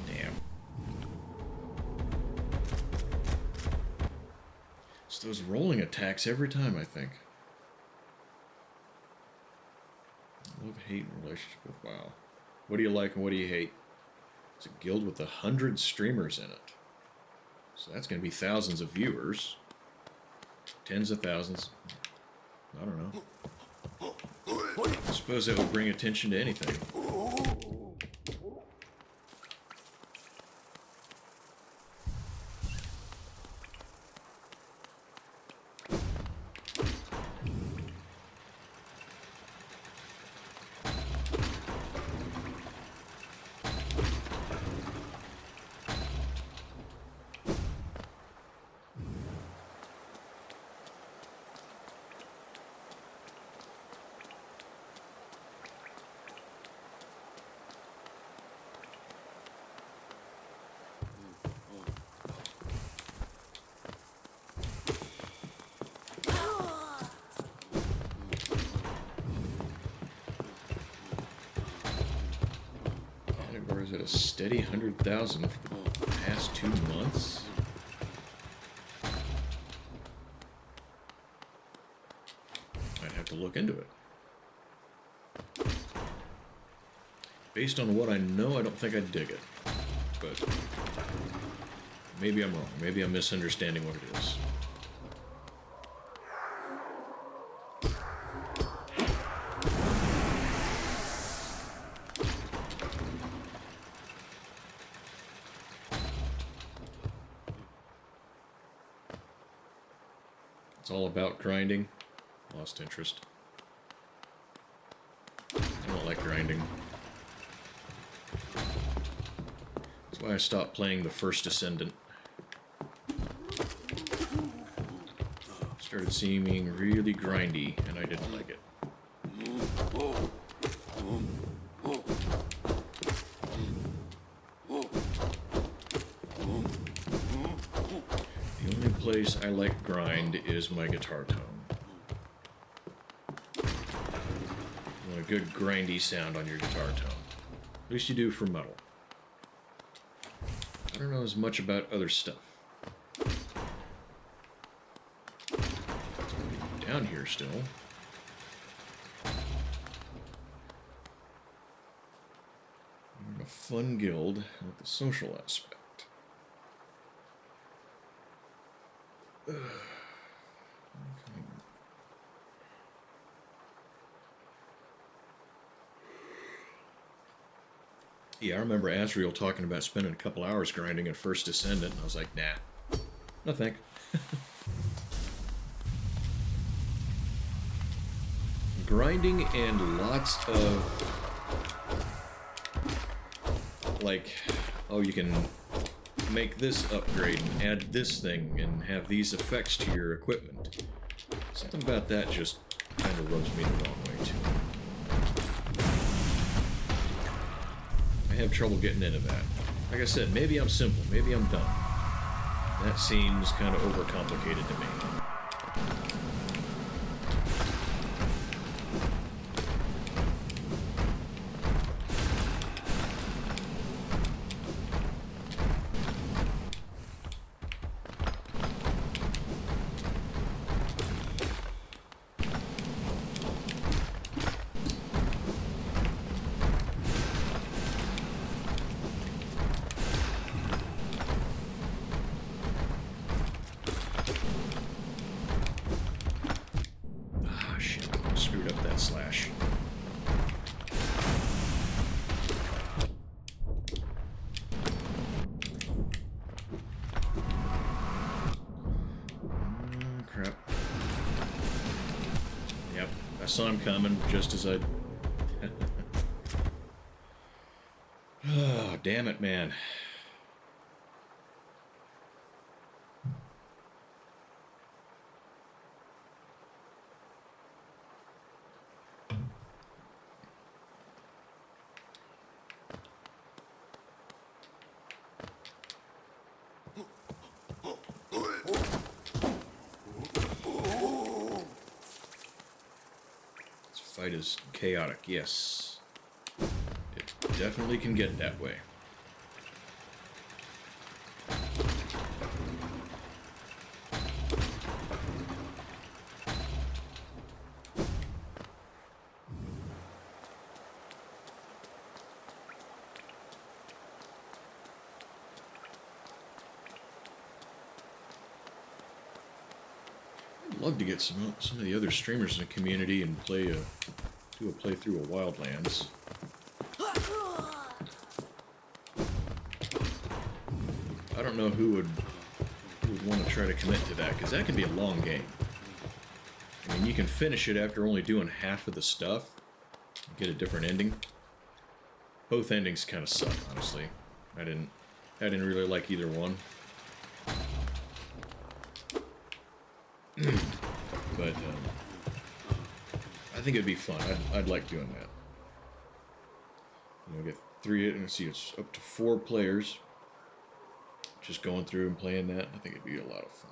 A: Damn. It's those rolling attacks every time, I think. Love-hate relationship with WoW. What do you like and what do you hate? It's a guild with 100 streamers in it. So that's going to be thousands of viewers. Tens of thousands. I don't know. I suppose that would bring attention to anything. a steady 100,000 for the past 2 months. I'd have to look into it. Based on what I know, I don't think I'd dig it. But maybe I'm wrong. Maybe I'm misunderstanding what it is. It's all about grinding. Lost interest. I don't like grinding. That's why I stopped playing the first Ascendant. Started seeming really grindy, and I didn't like it. The only place I like grind is my guitar tone. You want a good grindy sound on your guitar tone. At least you do for metal. I don't know as much about other stuff. Down here still. We're in a fun guild with the social aspect. Yeah, I remember Asriel talking about spending a couple hours grinding at First Descendant, and I was like, nah. No thank. Grinding and lots of, like, oh, you can make this upgrade and add this thing and have these effects to your equipment. Something about that just kind of rubs me the wrong way, too. I have trouble getting into that. Like I said, maybe I'm simple, maybe I'm dumb. That seems kind of overcomplicated to me. Slash. Crap. Yep, I saw him coming just as I... Oh, damn it, man. Fight is chaotic, yes. It definitely can get that way. I'd love to get some of the other streamers in the community and play do a playthrough of Wildlands. I don't know who would want to try to commit to that, because that can be a long game. I mean, you can finish it after only doing half of the stuff, get a different ending. Both endings kind of suck, honestly. I didn't really like either one. But I think it'd be fun. I'd like doing that. You know, get 3, and see, it's up to 4 players. Just going through and playing that, I think it'd be a lot of fun.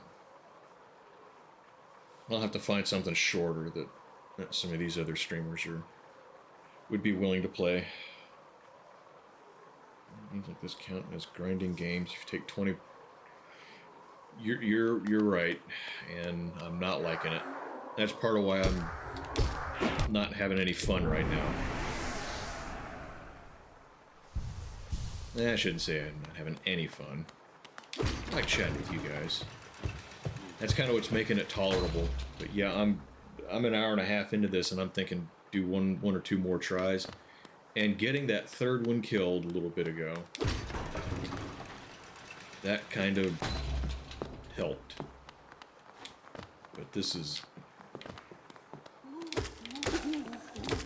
A: I'll have to find something shorter that some of these other streamers would be willing to play. Things like this count as grinding games. If you take 20, you're right, and I'm not liking it. That's part of why I'm not having any fun right now. I shouldn't say I'm not having any fun. I like chatting with you guys. That's kind of what's making it tolerable. But yeah, I'm an hour and a half into this, and I'm thinking do one or two more tries. And getting that third one killed a little bit ago, that kind of helped. But this is...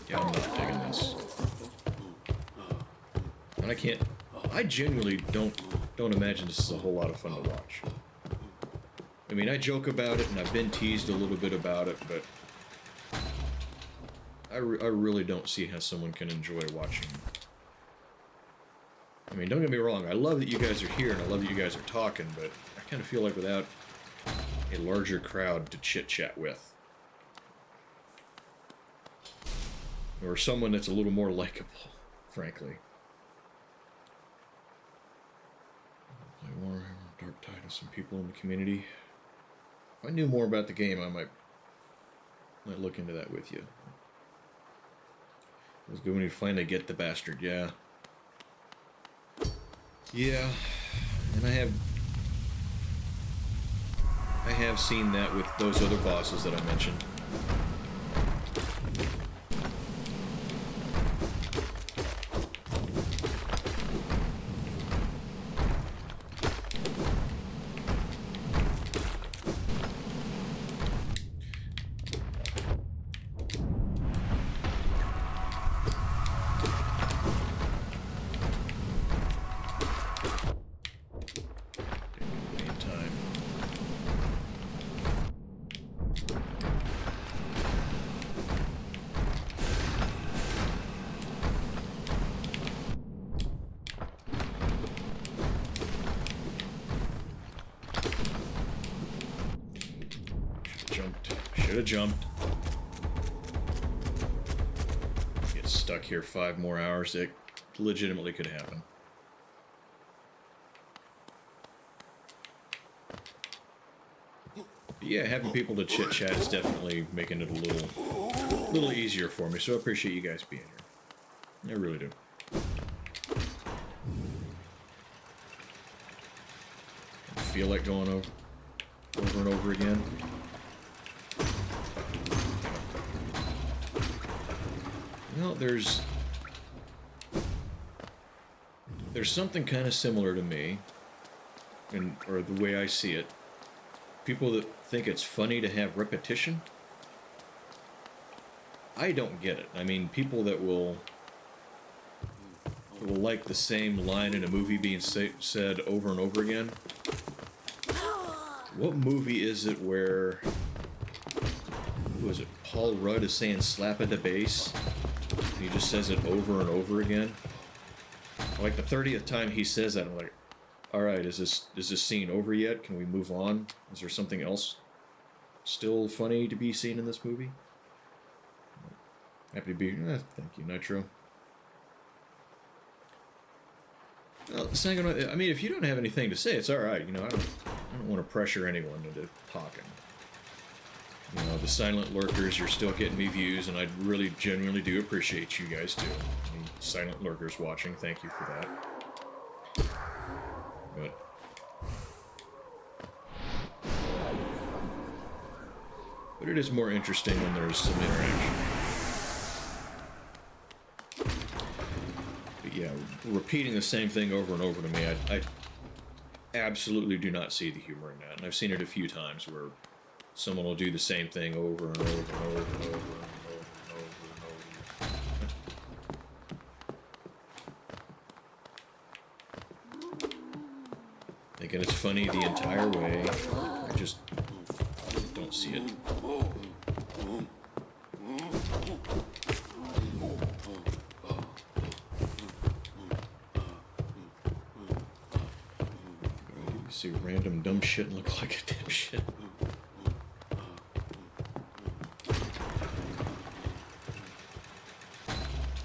A: yeah, I'm not digging this. And I can't... I genuinely don't imagine this is a whole lot of fun to watch. I mean, I joke about it, and I've been teased a little bit about it, but I really don't see how someone can enjoy watching. I mean, don't get me wrong, I love that you guys are here, and I love that you guys are talking, but I kind of feel like without a larger crowd to chit-chat with, or someone that's a little more likable, frankly. Warhammer, Dark Tide of some people in the community. If I knew more about the game, I might look into that with you. It was good when you finally get the bastard, yeah. Yeah, and I have seen that with those other bosses that I mentioned. Should have jumped. Get stuck here 5 more hours. It legitimately could happen. But yeah, having people to chit chat is definitely making it a little easier for me. So I appreciate you guys being here. I really do. I feel like going over and over again. Well, there's something kind of similar to me, or the way I see it. People that think it's funny to have repetition, I don't get it. I mean, people that will like the same line in a movie being said over and over again. What movie is it where, who is it, Paul Rudd is saying slap at the bass? He just says it over and over again. Like the 30th time he says that, I'm like, all right, is this scene over yet? Can we move on? Is there something else still funny to be seen in this movie? Happy to be here. Thank you, Nitro. Well, I mean, if you don't have anything to say, it's all right. You know, I don't want to pressure anyone into talking. You know, the silent lurkers, you're still getting me views, and I really genuinely do appreciate you guys too. I mean, silent lurkers watching, thank you for that. But it is more interesting when there's some interaction. But yeah, repeating the same thing over and over to me, I absolutely do not see the humor in that. And I've seen it a few times where someone will do the same thing over and over and over and over and over and over and over. Thinking it's funny the entire way. I just don't see it. You see random dumb shit and look like a dipshit.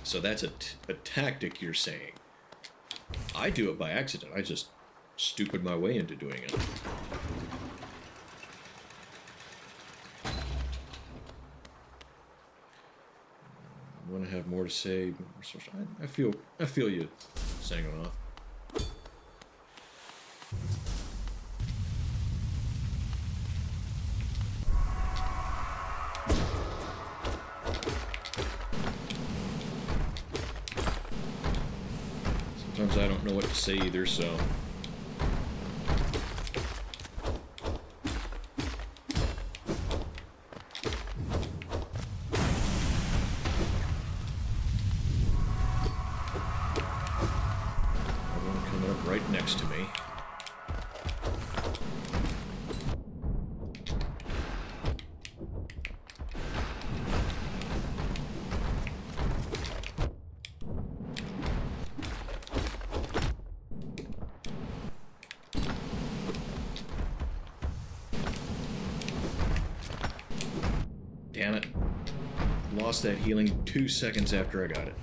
A: So that's a tactic you're saying. I do it by accident. I just stupid my way into doing it. I want to have more to say. I feel you saying it off. Sometimes I don't know what to say either, so. Everyone coming up right next to me. Damn it. Lost that healing 2 seconds after I got it.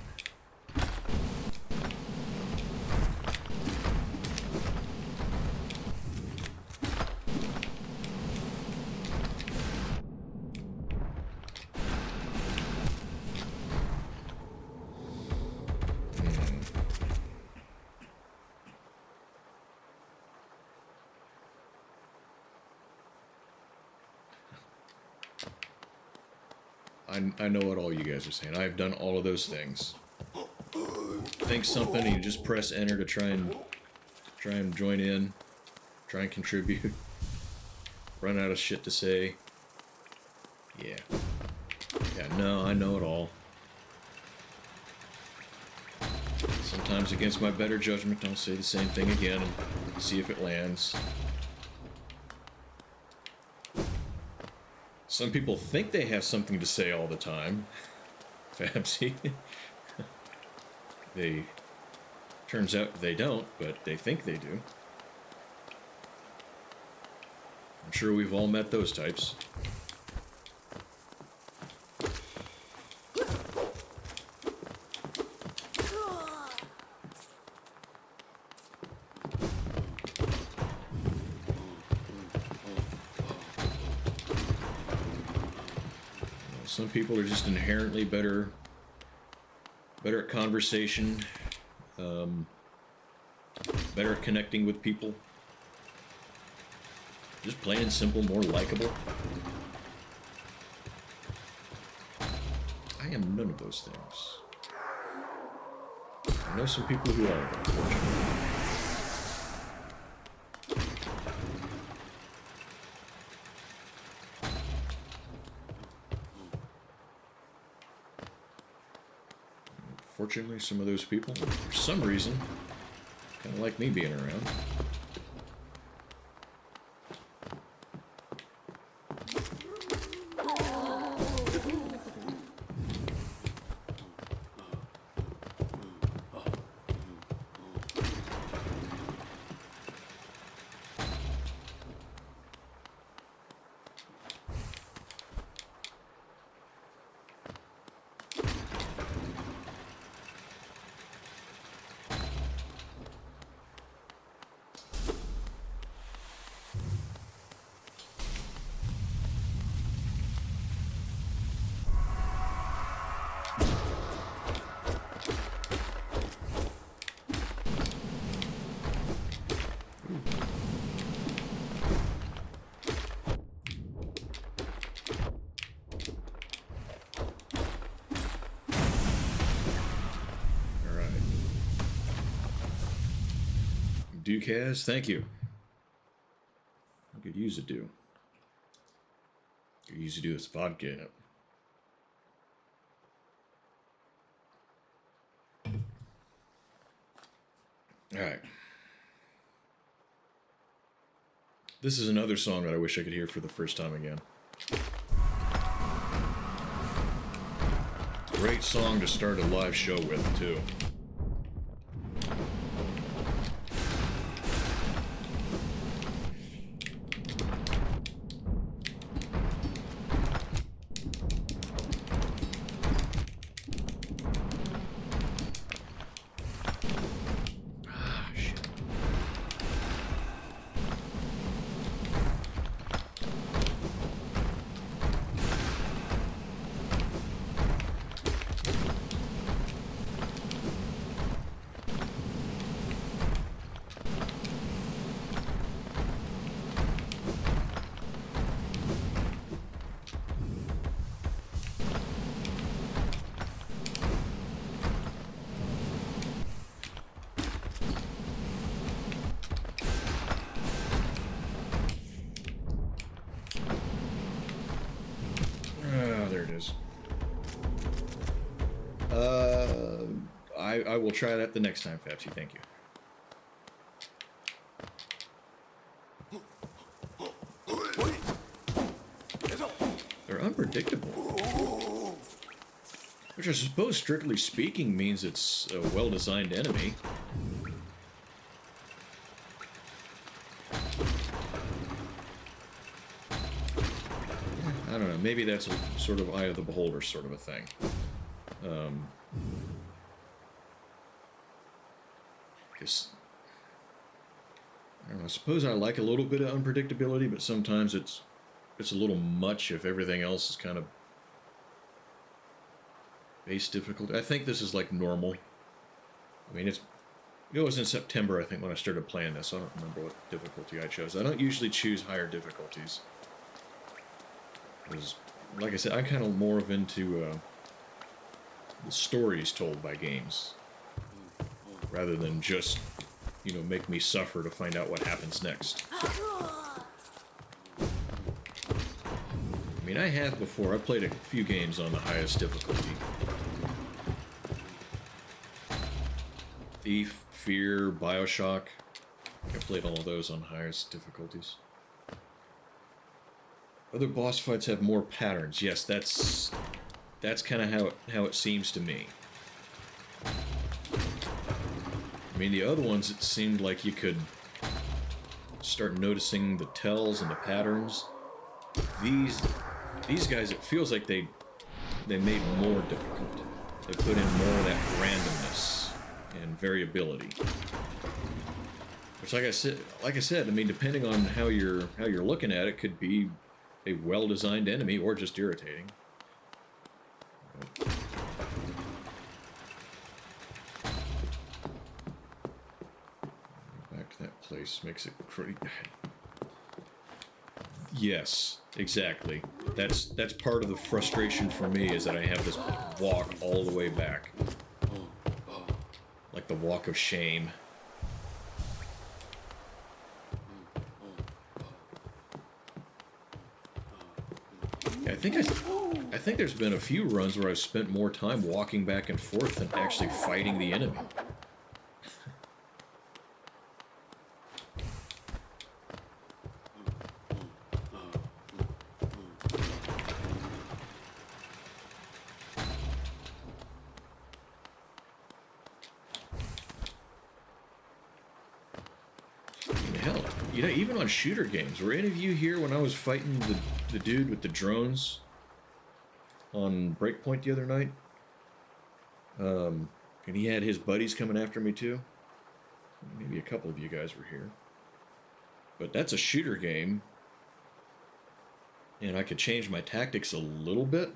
A: I know what all you guys are saying. I've done all of those things. Think something and you just press enter to try and join in, try and contribute. Run out of shit to say. Yeah. Yeah, no, I know it all. Sometimes against my better judgment, I'll say the same thing again and see if it lands. Some people think they have something to say all the time. Fabsy. Turns out they don't, but they think they do. I'm sure we've all met those types. Some people are just inherently better at conversation, better at connecting with people. Just plain and simple, more likable. I am none of those things. I know some people who are, unfortunately. Fortunately, some of those people, for some reason, kind of like me being around. Ducas, thank you. I could use a do. Could use a do with vodka in it. Alright. This is another song that I wish I could hear for the first time again. Great song to start a live show with, too. I will try that the next time, Fapsy. Thank you. They're unpredictable. Which I suppose, strictly speaking, means it's a well-designed enemy. I don't know, maybe that's a sort of eye of the beholder sort of a thing. Because, I don't know, I suppose I like a little bit of unpredictability, but sometimes it's a little much if everything else is kind of base difficulty. I think this is like normal. I mean, it was in September, I think, when I started playing this. I don't remember what difficulty I chose. I don't usually choose higher difficulties. Because, like I said, I'm kind of more of into the stories told by games, rather than just, you know, make me suffer to find out what happens next. I mean, I have before. I played a few games on the highest difficulty. Thief, Fear, Bioshock. I played all of those on highest difficulties. Other boss fights have more patterns. Yes, that's kind of how it seems to me. I mean, the other ones, it seemed like you could start noticing the tells and the patterns. These guys, it feels like they made more difficult. They put in more of that randomness and variability. Which, like I said, I mean, depending on how you're looking at it, could be a well-designed enemy or just irritating. Back to that place makes it crazy. Yes, exactly. That's part of the frustration for me, is that I have this walk all the way back. Like the walk of shame. Yeah, I think there's been a few runs where I've spent more time walking back and forth than actually fighting the enemy. Hell, you know, even on shooter games, were any of you here when I was fighting the dude with the drones on Breakpoint the other night? And he had his buddies coming after me too. Maybe a couple of you guys were here. But that's a shooter game, and I could change my tactics a little bit.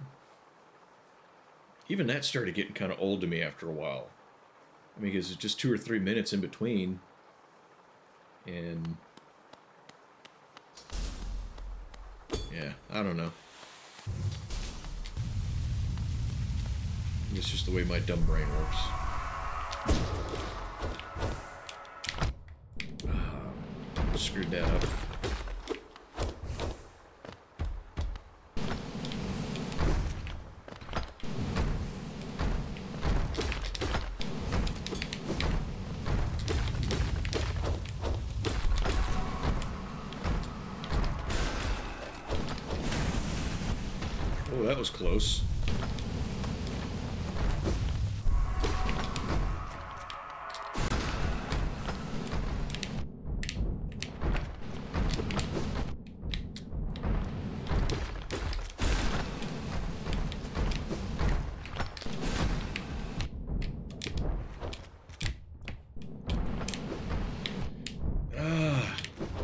A: Even that started getting kind of old to me after a while. I mean, because it's just 2 or 3 minutes in between. And yeah, I don't know. It's just the way my dumb brain works. Screwed that up. Oh, that was close.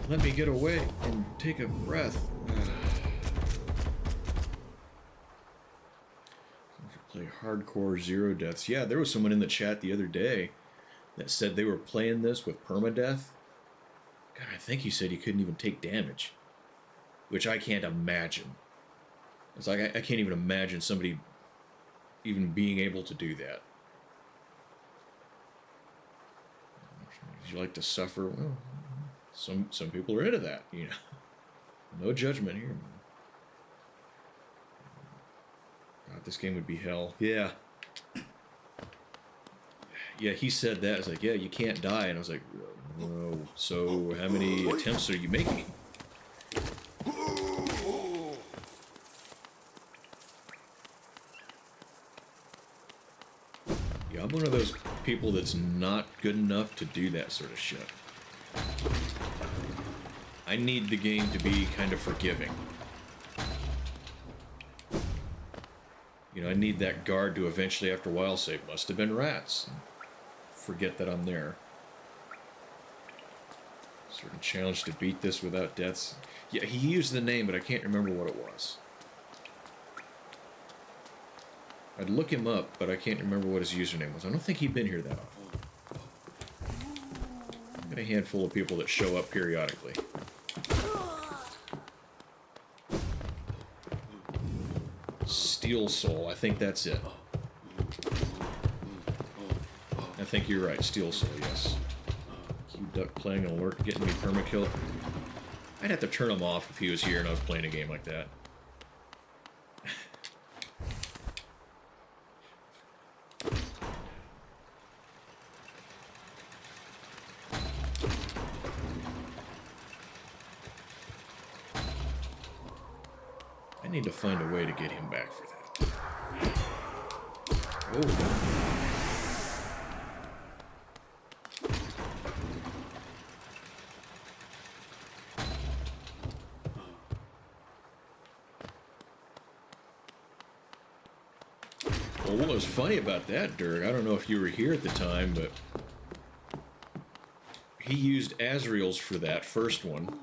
A: Let me get away and take a breath. Play hardcore 0 deaths. Yeah, there was someone in the chat the other day that said they were playing this with permadeath. God, I think he said he couldn't even take damage, which I can't imagine. It's like I can't even imagine somebody even being able to do that. Would you like to suffer? Well, some people are into that, you know. No judgment here, man. God, this game would be hell. Yeah. yeah, he said that. I was like, yeah, you can't die. And I was like, oh, so how many attempts are you making? Yeah, I'm one of those people that's not good enough to do that sort of shit. I need the game to be kind of forgiving. You know, I need that guard to eventually, after a while, say, must have been rats. Forget that I'm there. Certain challenge to beat this without deaths. Yeah, he used the name, but I can't remember what it was. I'd look him up, but I can't remember what his username was. I don't think he'd been here that often. I've got a handful of people that show up periodically. Steel Soul, I think that's it. I think you're right, Steel Soul, yes. Duck playing an alert, getting me permakill. I'd have to turn him off if he was here and I was playing a game like that. I need to find a way to get him back for that. Oh. Well, what was funny about that, Dirk, I don't know if you were here at the time, but he used Azrael's for that first one.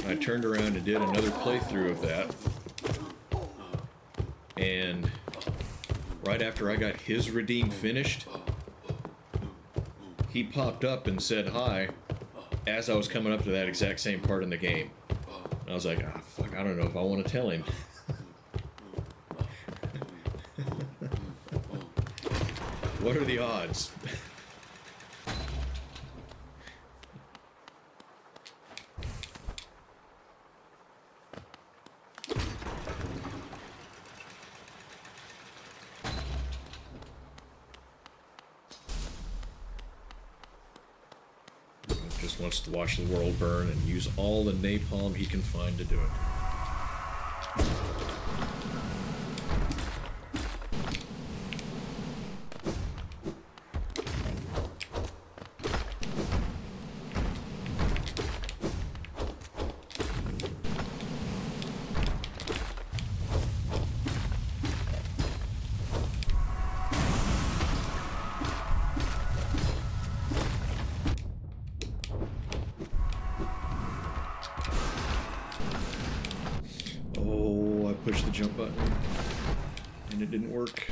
A: I turned around and did another playthrough of that. And right after I got his redeem finished, he popped up and said hi as I was coming up to that exact same part in the game. And I was like, ah, fuck, I don't know if I want to tell him. What are the odds? Just wants to watch the world burn and use all the napalm he can find to do it. Push the jump button, and it didn't work.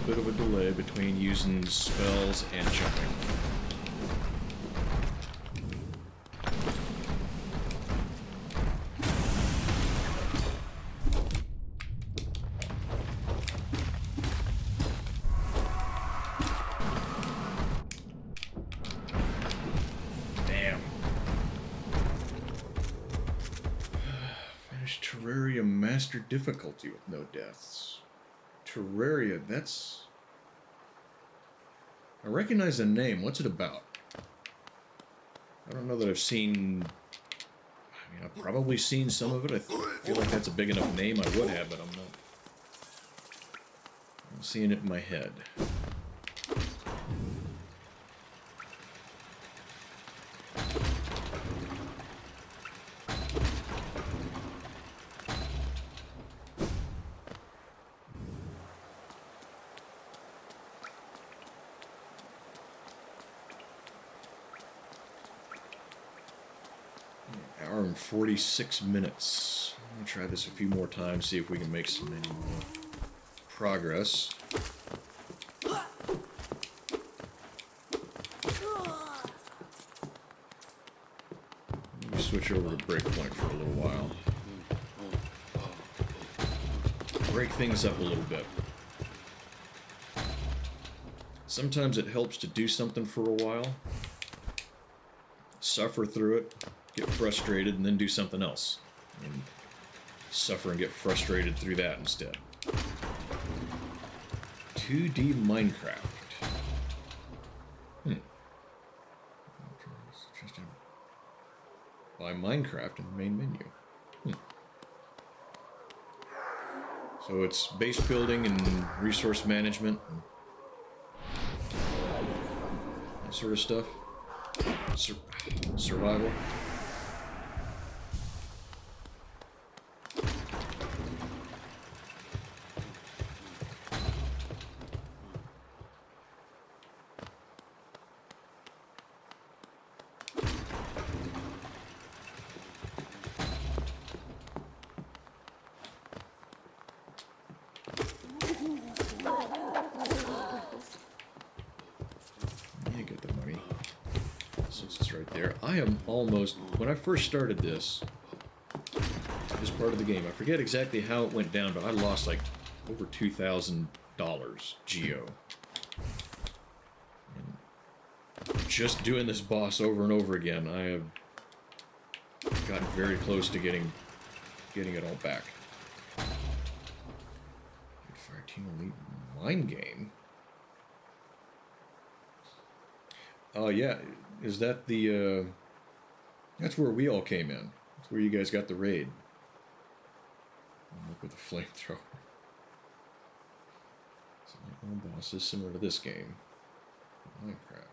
A: Bit of a delay between using spells and jumping. Damn. Finish Terraria Master difficulty with no deaths. Terraria, that's... I recognize the name. What's it about? I don't know that I've seen... I mean, I've probably seen some of it. I feel like that's a big enough name I would have, but I'm not seeing it in my head. Hour and 46 minutes. I'm going to try this a few more times, see if we can make some any more progress. switch over to Breakpoint for a little while. Break things up a little bit. Sometimes it helps to do something for a while, suffer through it, get frustrated, and then do something else. And suffer and get frustrated through that instead. 2D Minecraft. Buy Minecraft in the main menu. So it's base building and resource management and that sort of stuff. Survival. I am almost, when I first started this part of the game, I forget exactly how it went down, but I lost like over $2,000 geo. And just doing this boss over and over again, I have gotten very close to getting it all back. Fire Team Elite Mind Game. Oh yeah, is that the that's where we all came in. That's where you guys got the raid. Look with the flamethrower. So all bosses similar to this game. Minecraft.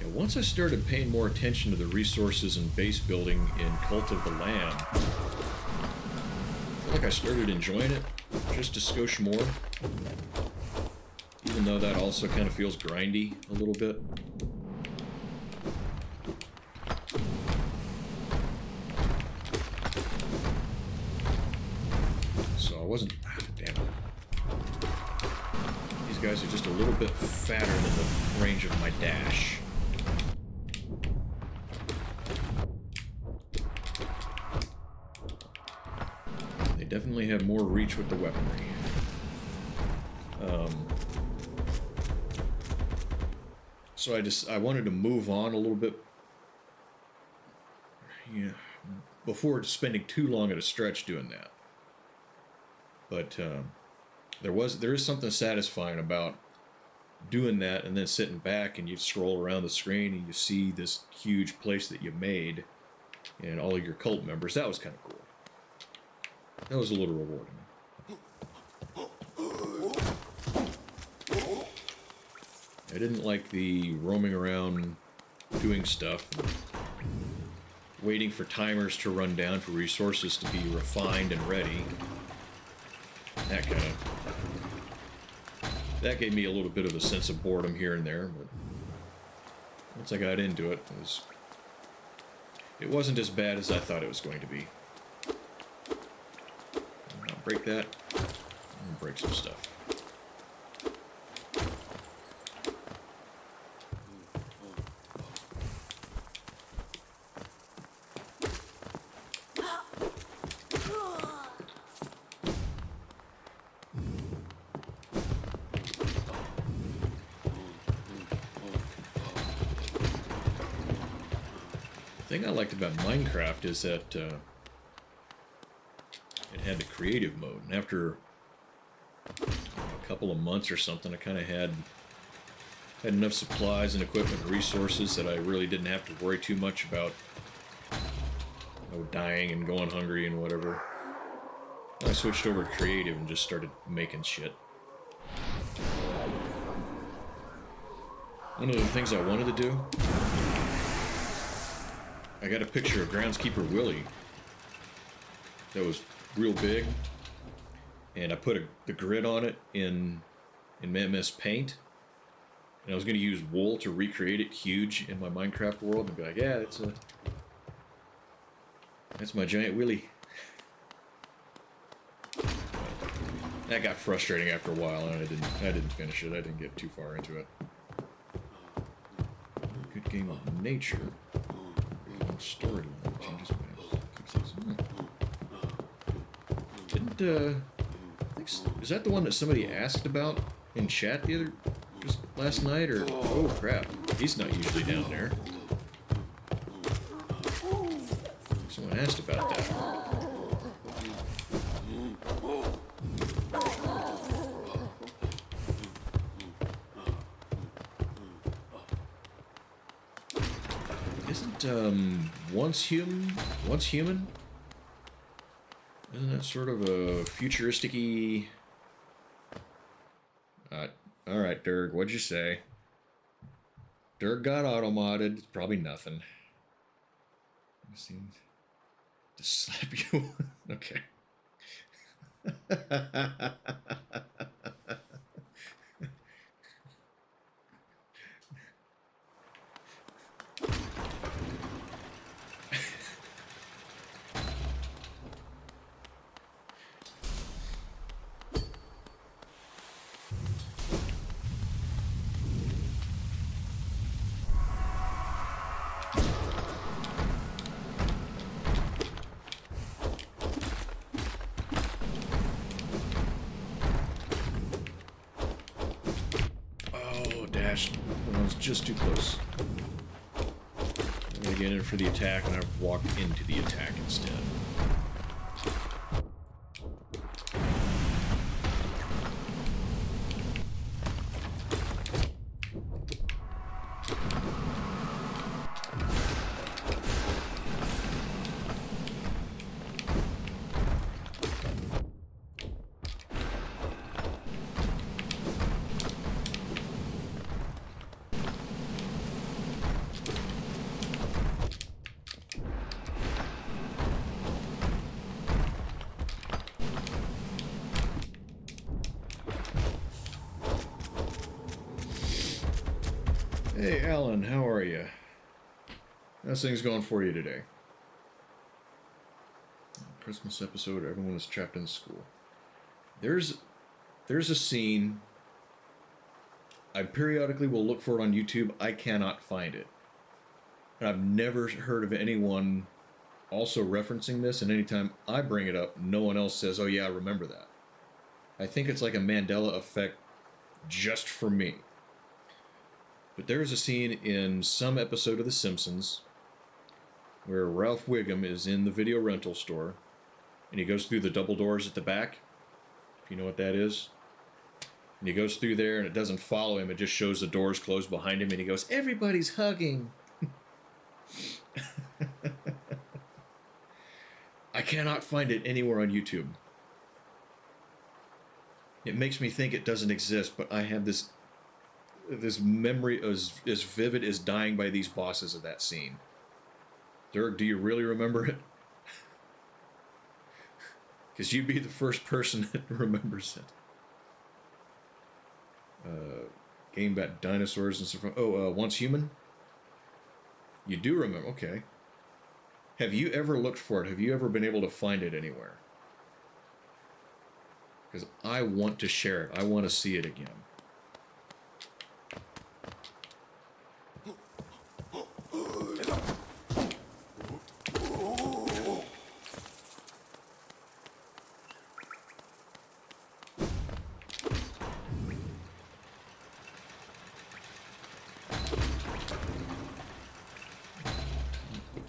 A: Yeah, once I started paying more attention to the resources and base building in Cult of the Lamb, I feel like I started enjoying it just a skosh more. Even though that also kind of feels grindy a little bit. So I wasn't... damn it. These guys are just a little bit fatter than the range of my dash. They definitely have more reach with the weaponry. So I wanted to move on a little bit, before spending too long at a stretch doing that. But there is something satisfying about doing that and then sitting back and you scroll around the screen and you see this huge place that you made and all of your cult members. That was kind of cool. That was a little rewarding. I didn't like the roaming around doing stuff, waiting for timers to run down for resources to be refined and ready. That gave me a little bit of a sense of boredom here and there, but once I got into it, it wasn't as bad as I thought it was going to be. I'll break that and break some stuff. The thing I liked about Minecraft is that it had the creative mode, and after a couple of months or something, I kind of had enough supplies and equipment and resources that I really didn't have to worry too much about dying and going hungry and whatever. I switched over to creative and just started making shit. One of the things I wanted to do, I got a picture of Groundskeeper Willie that was real big, and I put the grid on it in MS Paint, and I was going to use wool to recreate it huge in my Minecraft world and be like, yeah, that's my giant Willie. That got frustrating after a while, and I didn't finish it. I didn't get too far into it. Good game of nature. Storyline changes maps. Didn't I think, is that the one that somebody asked about in chat just last night? Or oh crap, he's not usually down there. Someone asked about that. Isn't Once Human? Isn't that sort of a futuristic-y... Alright, Dirk, what'd you say? Dirk got auto-modded. It's probably nothing. I seem to slap you. Okay. That one's just too close. I'm gonna get in for the attack, and I've walked into the attack instead. Hey, Alan, how are you? How's things going for you today? Christmas episode, everyone is trapped in school. There's a scene. I periodically will look for it on YouTube. I cannot find it. And I've never heard of anyone also referencing this, and anytime I bring it up, no one else says, oh yeah, I remember that. I think it's like a Mandela effect just for me. But there is a scene in some episode of The Simpsons where Ralph Wiggum is in the video rental store, and he goes through the double doors at the back, if you know what that is. And he goes through there, and it doesn't follow him. It just shows the doors closed behind him, and he goes, everybody's hugging. I cannot find it anywhere on YouTube. It makes me think it doesn't exist, but I have this memory as vivid as dying by these bosses of that scene. Dirk, do you really remember it? Because you'd be the first person that remembers it. Game about dinosaurs and stuff. Oh, Once Human? You do remember, okay. Have you ever looked for it? Have you ever been able to find it anywhere? Because I want to share it. I want to see it again.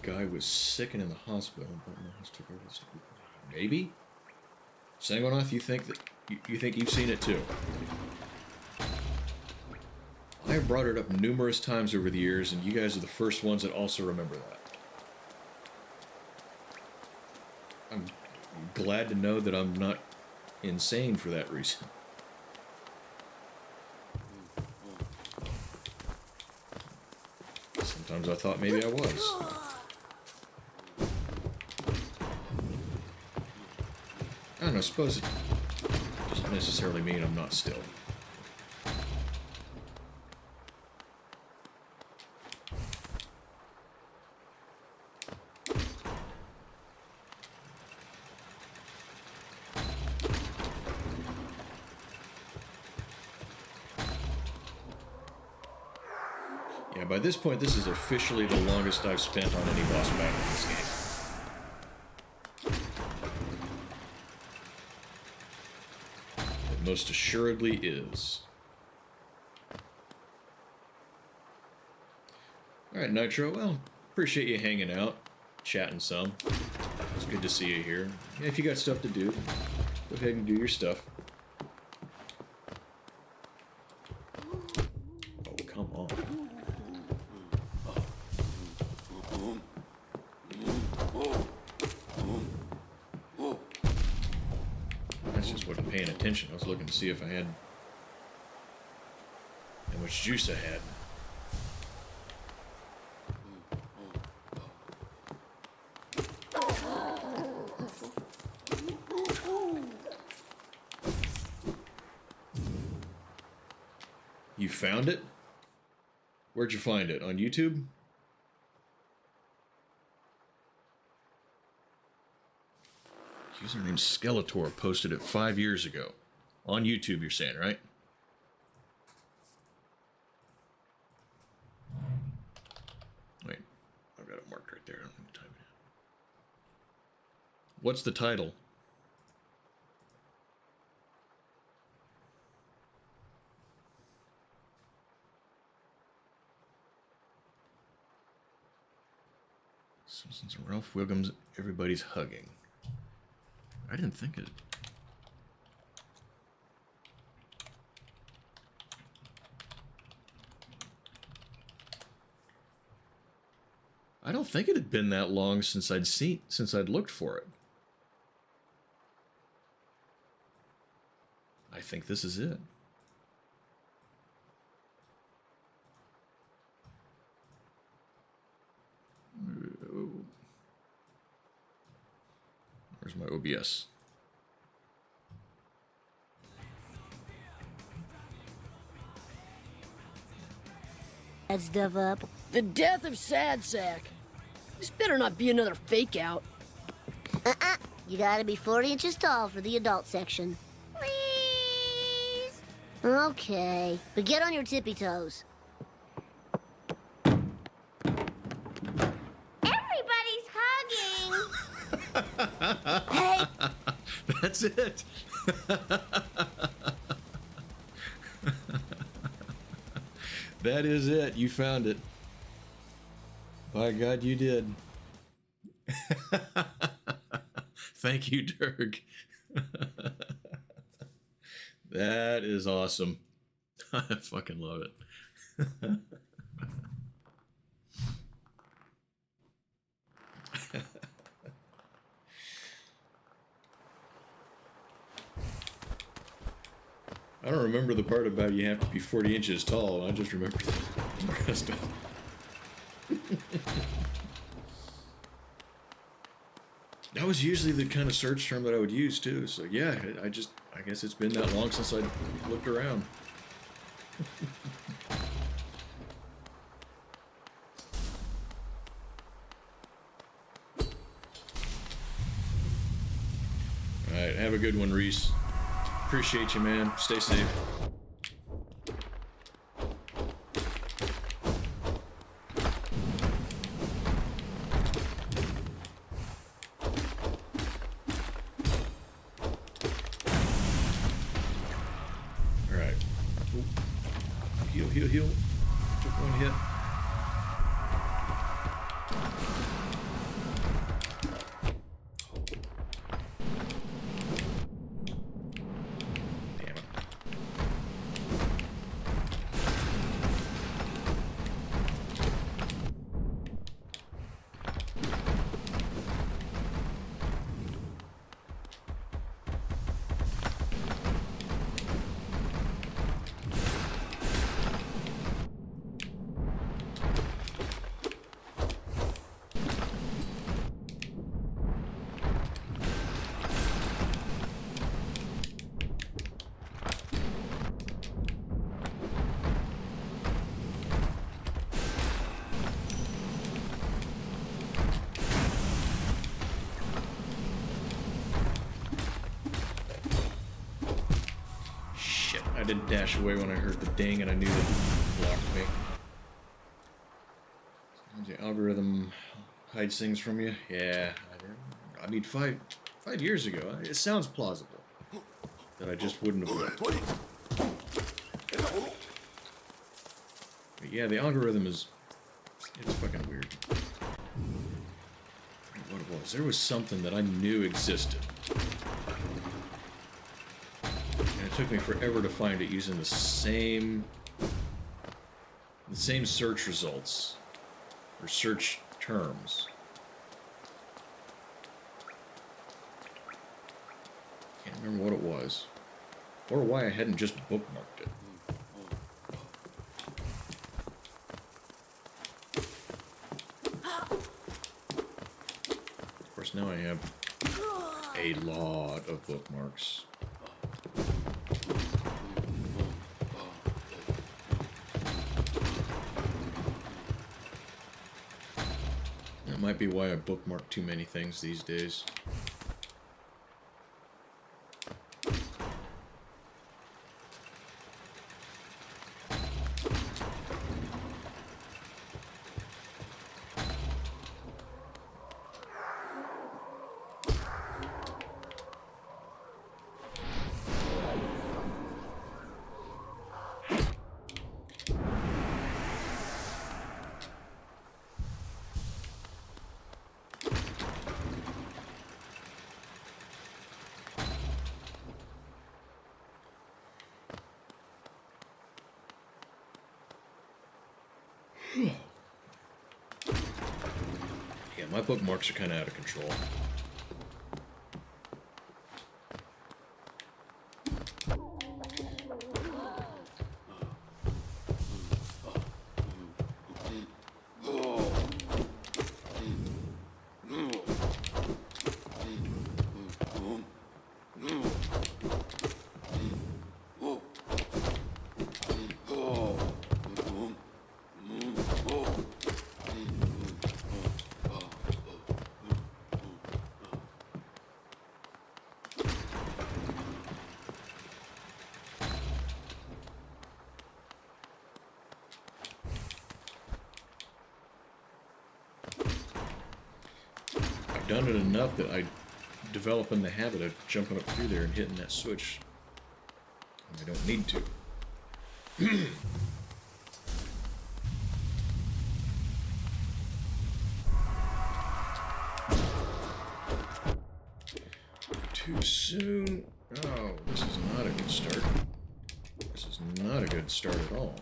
A: Guy was sick and in the hospital. Maybe? Sangonoth, you think that you think you've seen it too? I have brought it up numerous times over the years, and you guys are the first ones that also remember that. I'm glad to know that I'm not insane for that reason. Sometimes I thought maybe I was. I don't know, I suppose it doesn't necessarily mean I'm not still. By this point, this is officially the longest I've spent on any boss battle in this game. It most assuredly is. Alright, Nitro, well, appreciate you hanging out, chatting some. It's good to see you here. If you got stuff to do, go ahead and do your stuff. Oh, come on. I just wasn't paying attention. I was looking to see if I had how much juice I had. You found it? Where'd you find it? On YouTube? Username Skeletor posted it 5 years ago. On YouTube, you're saying, right? Wait, I've got it marked right there. I don't need to type it in. What's the title? Simpsons and Ralph Wiggum's Everybody's Hugging. I didn't think it. I don't think it had been that long since I'd looked for it. I think this is it. Where's my OBS?
B: That stuff up.
C: The death of Sad Sack. This better not be another fake out.
B: You gotta be 40 inches tall for the adult section. Please. Okay, but get on your tippy toes. Everybody's hugging. Hey.
A: That's it. That is it. You found it. By God, you did. Thank you, Dirk. That is awesome. I fucking love it. I don't remember the part about you have to be 40 inches tall. I just remember the rest of it. That was usually the kind of search term that I would use too. So yeah, I guess it's been that long since I looked around. All right, have a good one, Reese. Appreciate you, man. Stay safe. Alright. Heal, heal, heal. Took one hit. I didn't dash away when I heard the ding and I knew that it blocked me. The algorithm hides things from you. Yeah, I mean, five years ago, it sounds plausible that I just wouldn't have looked. But yeah, the algorithm it's fucking weird. What it was? There was something that I knew existed, and it took me forever to find it using the same search results or search terms. Can't remember what it was, or why I hadn't just bookmarked it. Of course, now I have a lot of bookmarks. That might be why I bookmark too many things these days. Yeah, my bookmarks are kind of out of control. Done it enough that I develop in the habit of jumping up through there and hitting that switch when I don't need to. Too soon. Oh, this is not a good start. This is not a good start at all.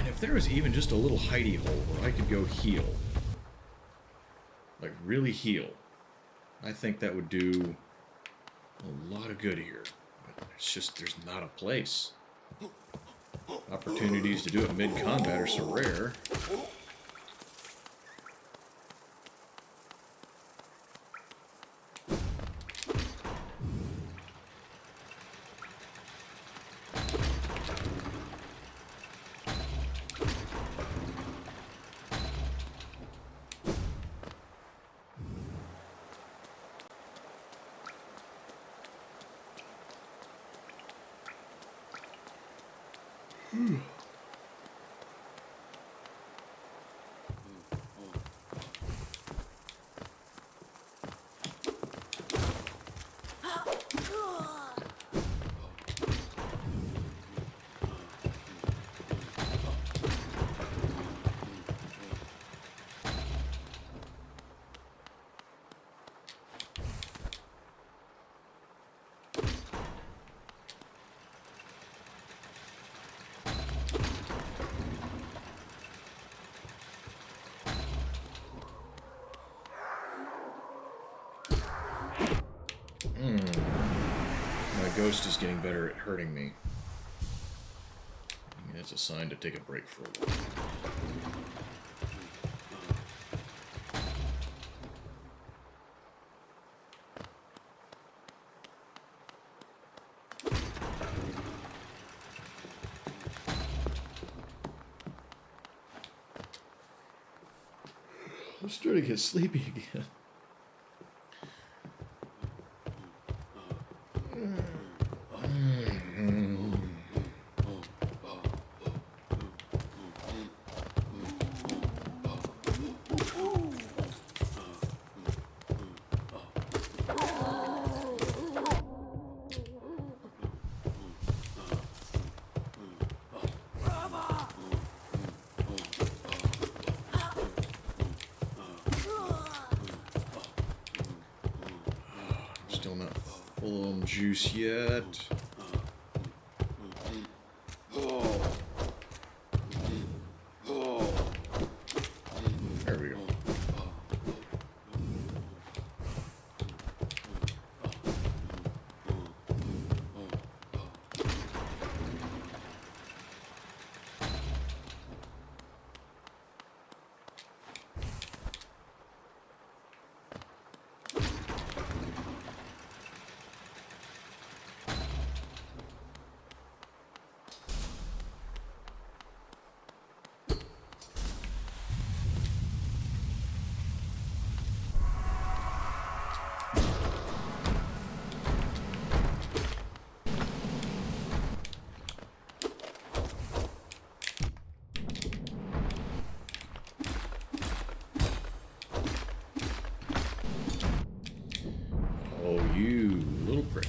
A: If there was even just a little hidey hole where I could go heal, like really heal, I think that would do a lot of good here. But it's just, there's not a place. Opportunities to do it mid-combat are so rare. ghost is getting better at hurting me. I mean, that's a sign to take a break for a while. I'm starting to get sleepy again. Still not full on juice yet. There we go. Oh, you little prick.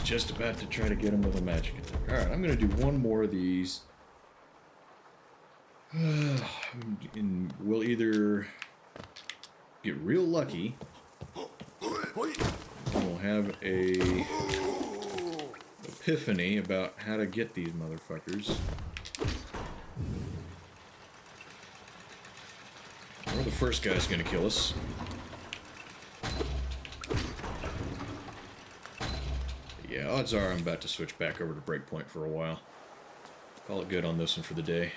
A: Just about to try to get him with a magic attack. Alright, I'm going to do one more of these. And we'll either get real lucky, and we'll have a epiphany about how to get these motherfuckers, or the first guy's going to kill us. Yeah, odds are I'm about to switch back over to Breakpoint for a while. Call it good on this one for the day.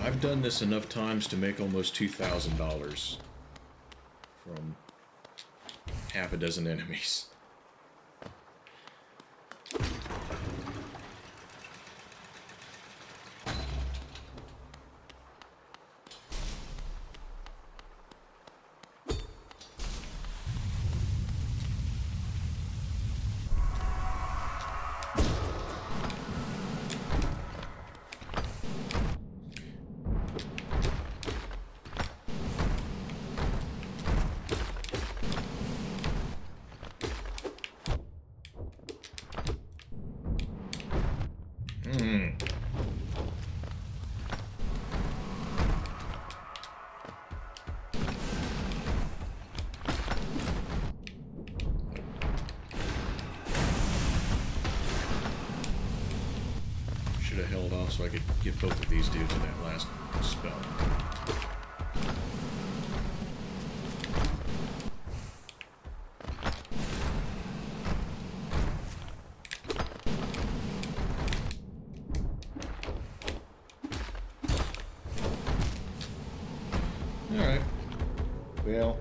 A: I've done this enough times to make almost $2,000 from half a dozen enemies. should have held off so I could get both of these dudes in that last spell. Alright. Well.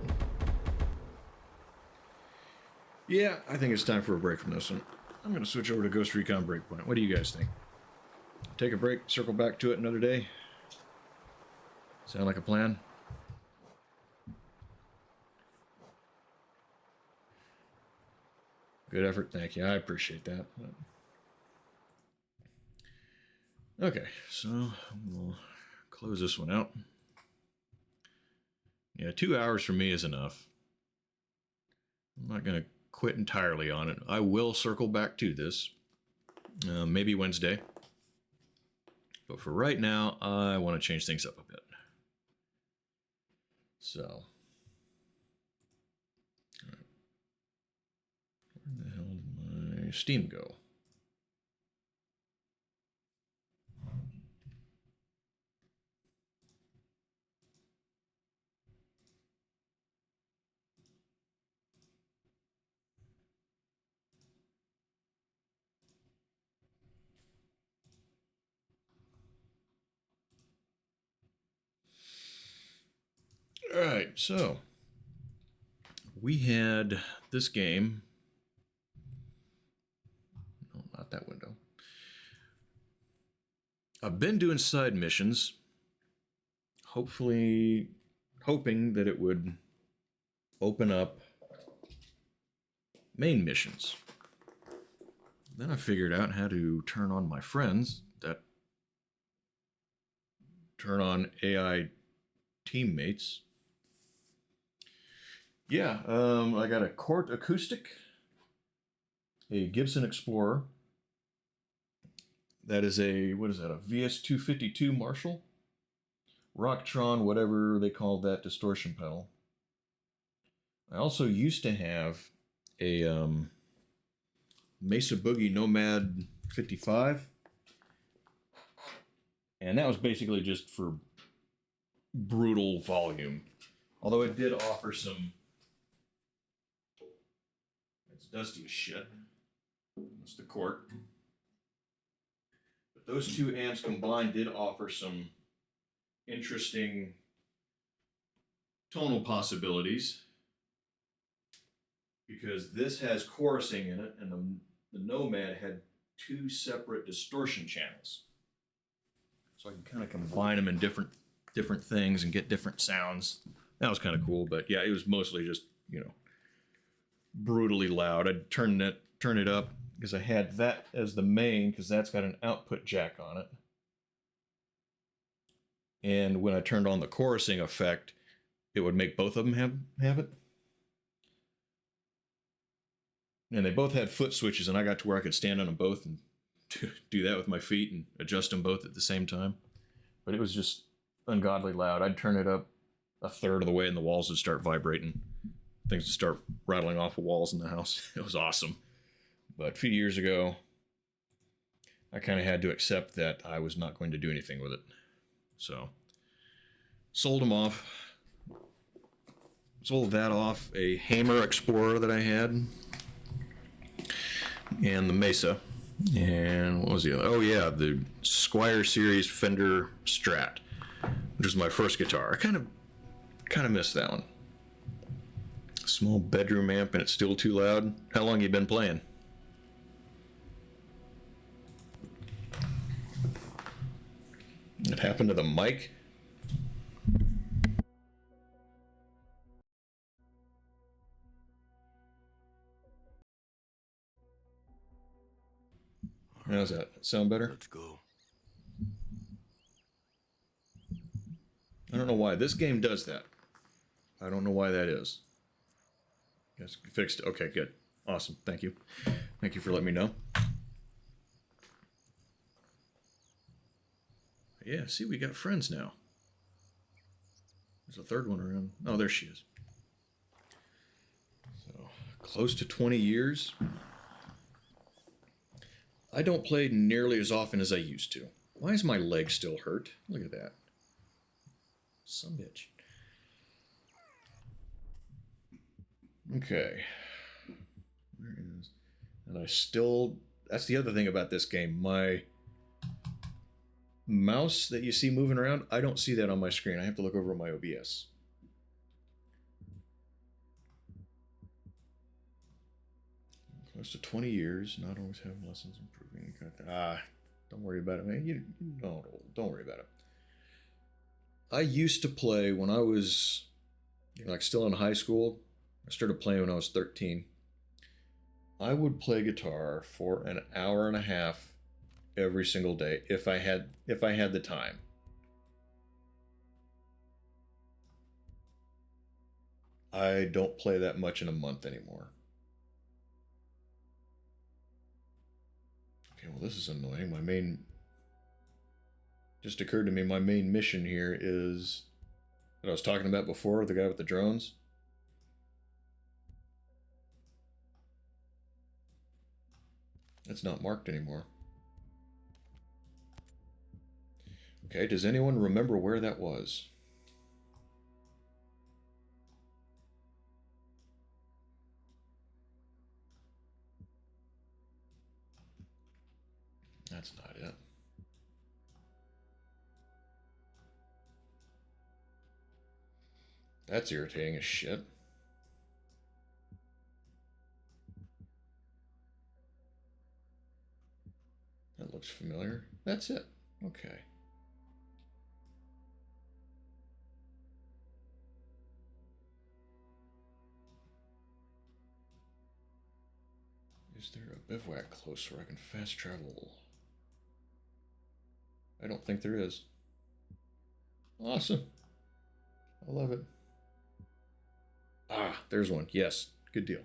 A: Yeah, I think it's time for a break from this one. I'm going to switch over to Ghost Recon Breakpoint. What do you guys think? Take a break, circle back to it another day? Sound like a plan? Good effort, thank you. I appreciate that. Okay, so we'll close this one out. Yeah, 2 hours for me is enough. I'm not going to quit entirely on it. I will circle back to this, maybe Wednesday. But for right now, I want to change things up a bit. So, all right. Where the hell did my Steam go? All right, so we had this game. No, not that window. I've been doing side missions, hoping that it would open up main missions. Then I figured out how to turn on my friends, that turn on AI teammates. Yeah, I got a Court Acoustic, a Gibson Explorer. That is a, what is that, a VS252 Marshall? Rocktron, whatever they called that distortion pedal. I also used to have a Mesa Boogie Nomad 55. And that was basically just for brutal volume. Although it did offer some... It's dusty as shit. That's the Court. But those two amps combined did offer some interesting tonal possibilities. Because this has chorusing in it, and the Nomad had two separate distortion channels. So I can kind of combine them in different things and get different sounds. That was kind of cool, but yeah, it was mostly just, you know, brutally loud. I'd turn it up because I had that as the main, because that's got an output jack on it. And when I turned on the chorusing effect, it would make both of them have it. And they both had foot switches, and I got to where I could stand on them both and do that with my feet and adjust them both at the same time. But it was just ungodly loud. I'd turn it up a third of the way and the walls would start vibrating. Things would start rattling off the walls in the house. It was awesome. But a few years ago, I kind of had to accept that I was not going to do anything with it. So, sold them off. Sold that off. A Hammer Explorer that I had. And the Mesa. And what was the other? Oh yeah, the Squier Series Fender Strat, which was my first guitar. I kind of missed that one. Small bedroom amp, and it's still too loud. How long you been playing? What happened to the mic? How's that? Sound better?
D: Let's go.
A: I don't know why. This game does that. I don't know why that is. Yes, fixed it. Okay, good. Awesome. Thank you. Thank you for letting me know. Yeah, see, we got friends now. There's a third one around. Oh, there she is. So, close to 20 years. I don't play nearly as often as I used to. Why is my leg still hurt? Look at that. Some bitch. Okay. Where is... And I still... That's the other thing about this game. My mouse that you see moving around, I don't see that on my screen. I have to look over at my OBS. Close to 20 years, not always having lessons improving. Don't worry about it, man. You don't worry about it. I used to play when I was like still in high school. I started playing when I was 13. I would play guitar for an hour and a half every single day if I had the time. I don't play that much in a month anymore. Okay, well, this is annoying. My main... Just occurred to me, my main mission here is... That I was talking about before, the guy with the drones. It's not marked anymore. Okay, does anyone remember where that was? That's not it. That's irritating as shit. That looks familiar. That's it. Okay. Is there a bivouac close where I can fast travel? I don't think there is. Awesome. I love it. Ah, there's one. Yes. Good deal.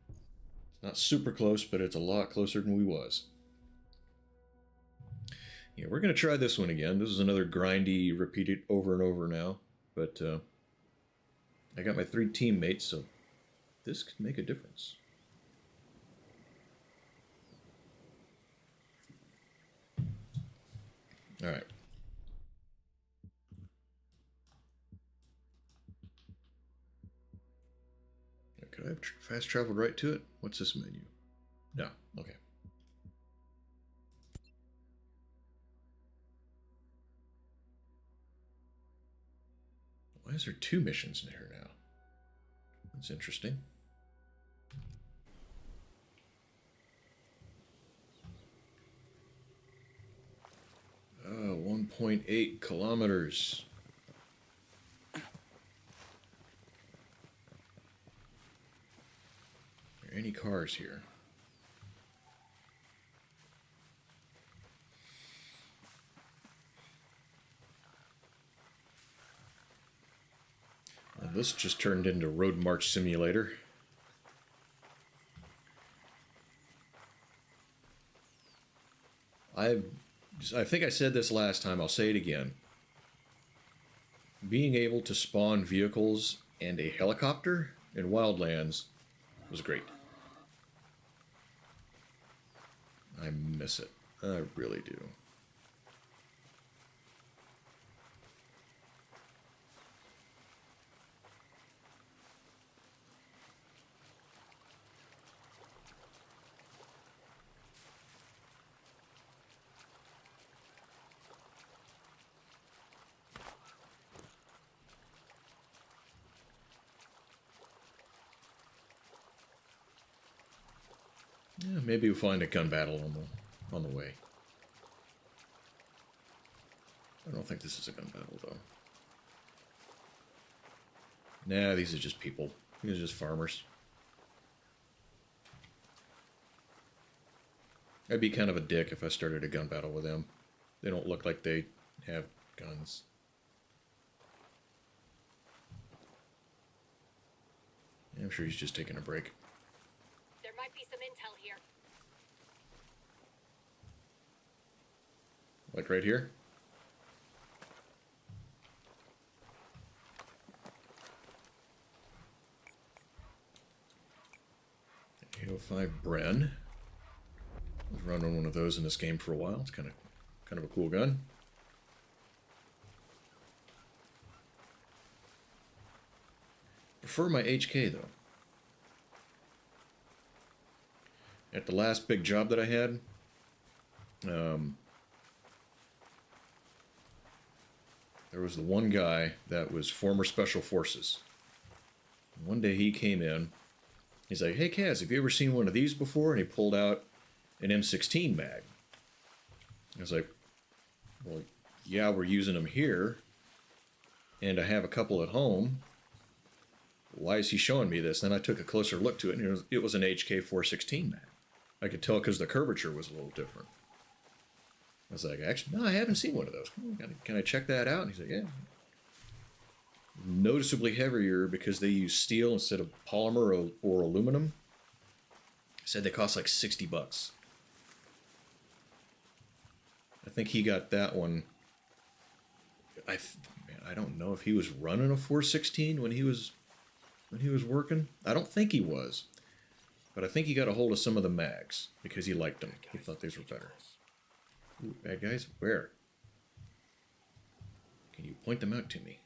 A: It's not super close, but it's a lot closer than we was. Yeah, we're going to try this one again. This is another grindy, repeat it over and over now. But I got my 3 teammates, so this could make a difference. All right. Could I have fast traveled right to it? What's this menu? No. Okay. Why is there 2 missions in here now? That's interesting. Oh, 1.8 kilometers. Are there any cars here? Well, this just turned into Road March Simulator. I think I said this last time, I'll say it again. Being able to spawn vehicles and a helicopter in Wildlands was great. I miss it. I really do. Yeah, maybe we'll find a gun battle on the way. I don't think this is a gun battle, though. Nah, these are just people. These are just farmers. I'd be kind of a dick if I started a gun battle with them. They don't look like they have guns. Yeah, I'm sure he's just taking a break.
D: There might be some intel here.
A: Like right here? 805 Bren. was running one of those in this game for a while. It's kind of a cool gun. Prefer my HK though. At the last big job that I had, there was the one guy that was former Special Forces. One day he came in. He's like, "Hey, Kaz, have you ever seen one of these before?" And he pulled out an M16 mag. I was like, "Well, yeah, we're using them here. And I have a couple at home. Why is he showing me this?" Then I took a closer look to it, and it was an HK416 mag. I could tell because the curvature was a little different. I was like, "Actually, no, I haven't seen one of those. Can I check that out?" And he's like, "Yeah." Noticeably heavier because they use steel instead of polymer or aluminum. He said they cost like $60. I think he got that one. I don't know if he was running a 416 when he was working. I don't think he was, but I think he got a hold of some of the mags because he liked them. He thought these were better. Ooh, bad guys? Where? Can you point them out to me?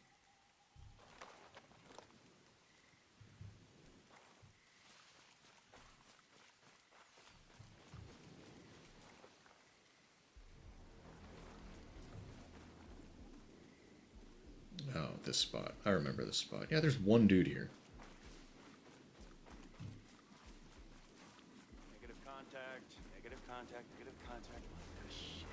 A: Oh, this spot. I remember this spot. Yeah, there's one dude here.
E: Negative contact, negative contact, negative contact. Oh, shit.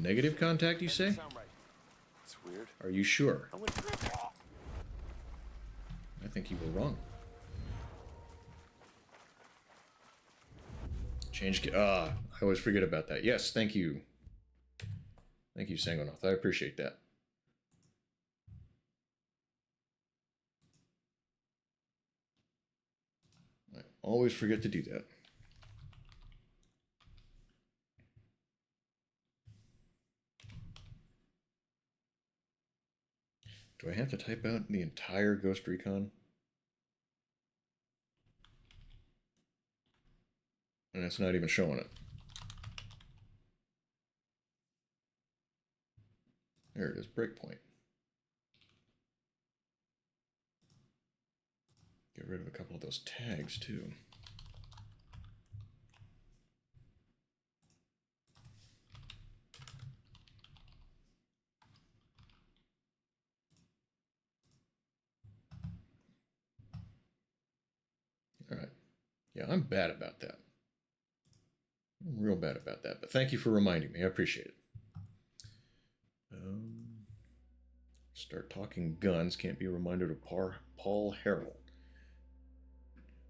A: Negative contact, you say?
E: Doesn't sound right. It's weird.
A: Are you sure?
E: I went.
A: I think you were wrong. Change. I always forget about that. Yes, thank you. Thank you, Sangonoth. I appreciate that. I always forget to do that. Do I have to type out the entire Ghost Recon? And it's not even showing it. There it is, Breakpoint. Get rid of a couple of those tags too. All right. Yeah, I'm bad about that. I'm real bad about that, but thank you for reminding me. I appreciate it. Start talking guns. Can't be reminded of Paul Harrell.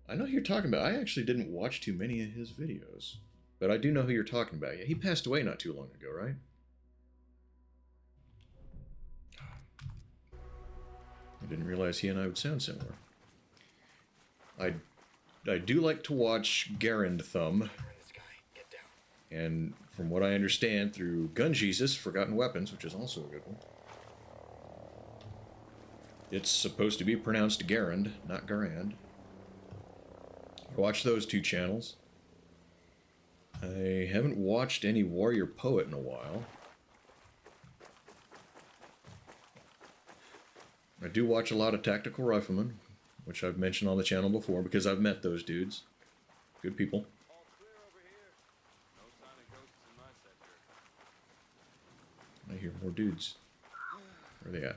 A: I know who you're talking about. I actually didn't watch too many of his videos, but I do know who you're talking about. Yeah, he passed away not too long ago, right? I didn't realize he and I would sound similar. I do like to watch Garand Thumb. And from what I understand, through Gun Jesus, Forgotten Weapons, which is also a good one, it's supposed to be pronounced Garand, not Garand. Watch those two channels. I haven't watched any Warrior Poet in a while. I do watch a lot of Tactical Riflemen, which I've mentioned on the channel before because I've met those dudes. Good people.
E: All clear over here. No sign of ghosts in my sector.
A: I hear more dudes. Where are they at?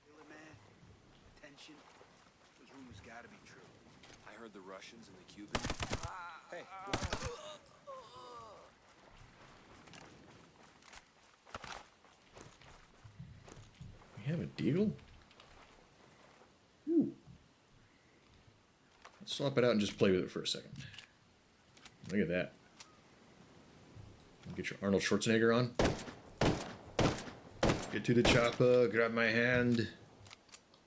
F: Feel it, man? Attention. Those rumors gotta be true.
E: I heard the Russians and the Cubans. Hey.
A: We have a deagle? Ooh. Let's swap it out and just play with it for a second. Look at that. Get your Arnold Schwarzenegger on. Get to the chopper, grab my hand.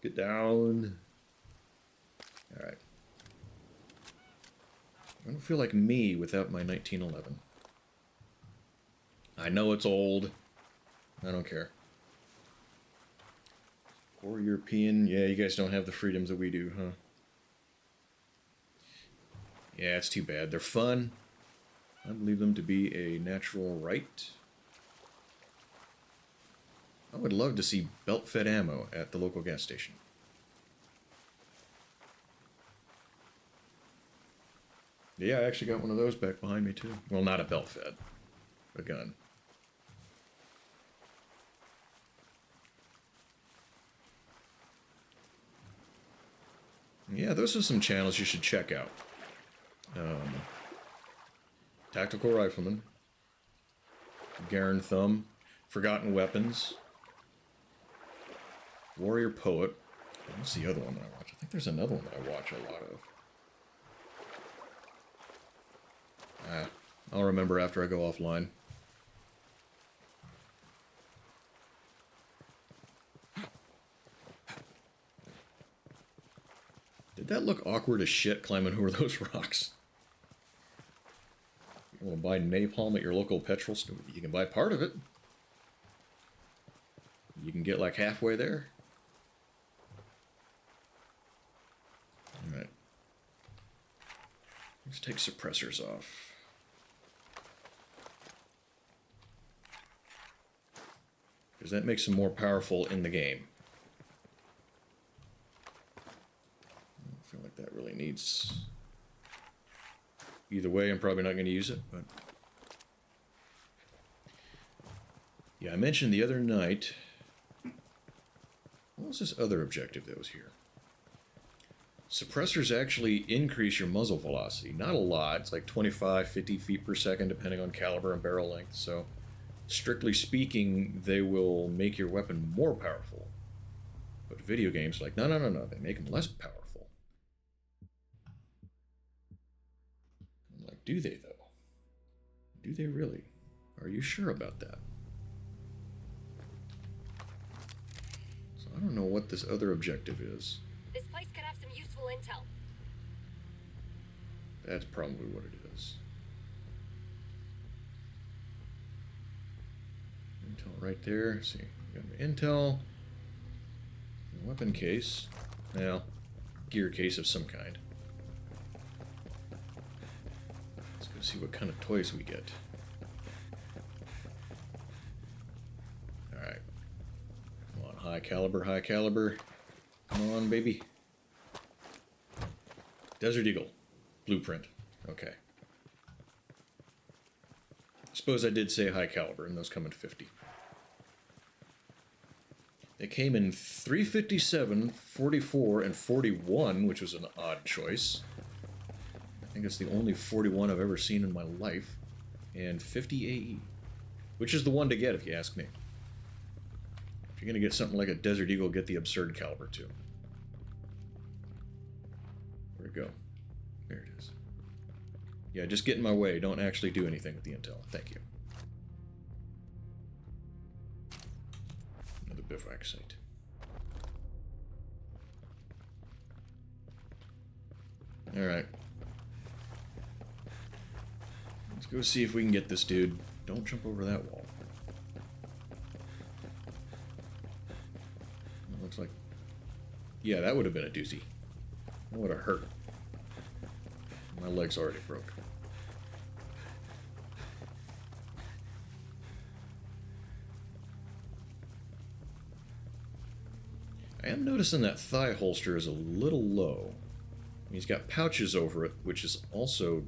A: Get down. Alright. I don't feel like me without my 1911. I know it's old. I don't care. Or European. Yeah, you guys don't have the freedoms that we do, huh? Yeah, it's too bad. They're fun. I believe them to be a natural right. I would love to see belt-fed ammo at the local gas station. Yeah, I actually got one of those back behind me, too. Well, not a belt-fed. A gun. Yeah, those are some channels you should check out. Tactical Rifleman. Garen Thumb. Forgotten Weapons. Warrior Poet. What's the other one that I watch? I think there's another one that I watch a lot of. I'll remember after I go offline. Did that look awkward as shit climbing over those rocks? You want to buy napalm at your local petrol store? You can buy part of it. You can get like halfway there. Alright. Let's take suppressors off. Because that makes them more powerful in the game. I don't feel like that really needs... Either way, I'm probably not going to use it, but... Yeah, I mentioned the other night... What was this other objective that was here? Suppressors actually increase your muzzle velocity. Not a lot. It's like 25, 50 feet per second, depending on caliber and barrel length. So, strictly speaking, they will make your weapon more powerful. But video games are like, no. They make them less powerful. I'm like, do they, though? Do they really? Are you sure about that? So, I don't know what this other objective is.
D: This place could have some useful intel.
A: That's probably what it is. Intel right there. Let's see, we got an intel, a weapon case, well, gear case of some kind. Let's go see what kind of toys we get. All right, come on, high caliber, high caliber. Come on, baby. Desert Eagle. Blueprint. Okay. Suppose I did say high caliber, and those come in 50. They came in 357, 44, and 41, which was an odd choice. I think it's the only 41 I've ever seen in my life. And 50 AE. Which is the one to get, if you ask me. If you're going to get something like a Desert Eagle, get the absurd caliber, too. Where'd it go? There it is. Yeah, just get in my way. Don't actually do anything with the intel. Thank you. Another bivouac site. Alright. Let's go see if we can get this dude. Don't jump over that wall. It looks like... Yeah, that would have been a doozy. That would have hurt. My leg's already broke. I am noticing that thigh holster is a little low. He's got pouches over it, which is also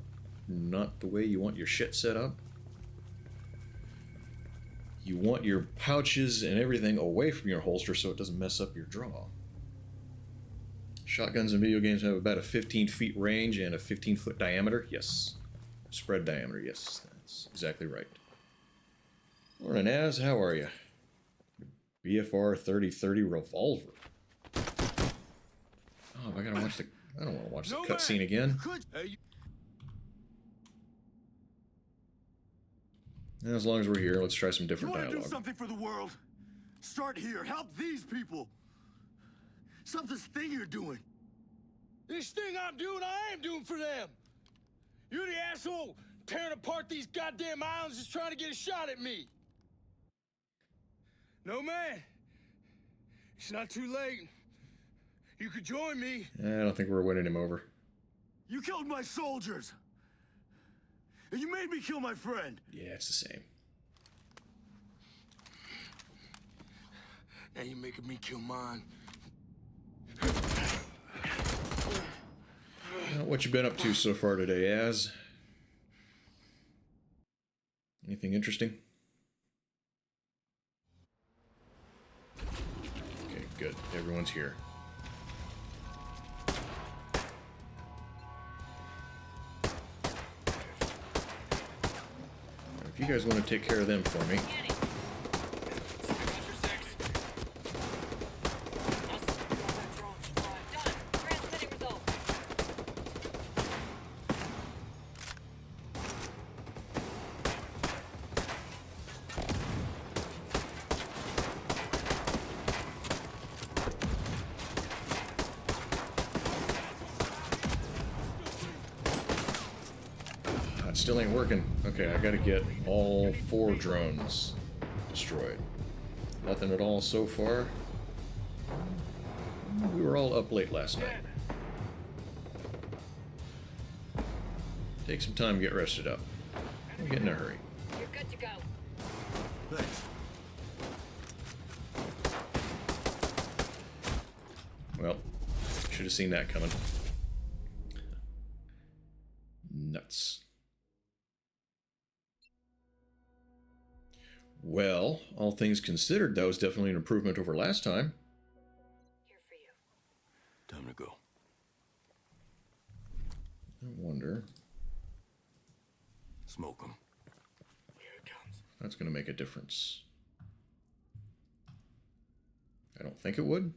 A: not the way you want your shit set up. You want your pouches and everything away from your holster so it doesn't mess up your draw. Shotguns in video games have about a 15 feet range and a 15-foot diameter. Yes. Spread diameter. Yes, that's exactly right. Morning, Az. How are you? BFR 3030 revolver. Oh, I gotta watch the... I don't want to watch the cutscene again. And as long as we're here, let's try some different dialogue.
G: Do something for the world. Start here. Help these people. Stop this thing you're doing.
H: This thing I'm doing, I am doing for them. You're the asshole tearing apart these goddamn islands just trying to get a shot at me. No, man. It's not too late. You could join me.
A: I don't think we're winning him over.
G: You killed my soldiers! And you made me kill my friend!
A: Yeah, it's the same.
H: Now you're making me kill mine.
A: What you been up to so far today, Az? Anything interesting? Okay, good. Everyone's here. If you guys want to take care of them for me. Still ain't working. Okay, I gotta get all 4 drones destroyed. Nothing at all so far. We were all up late last night. Take some time, get rested up. Don't get in a hurry.
D: You're good to go.
G: Thanks.
A: Well, should have seen that coming. Nuts. Well, all things considered, that was definitely an improvement over last time.
D: Here for you.
H: Time to go.
A: I wonder.
H: Smoke him. Here it comes.
A: That's going to make a difference. I don't think it would.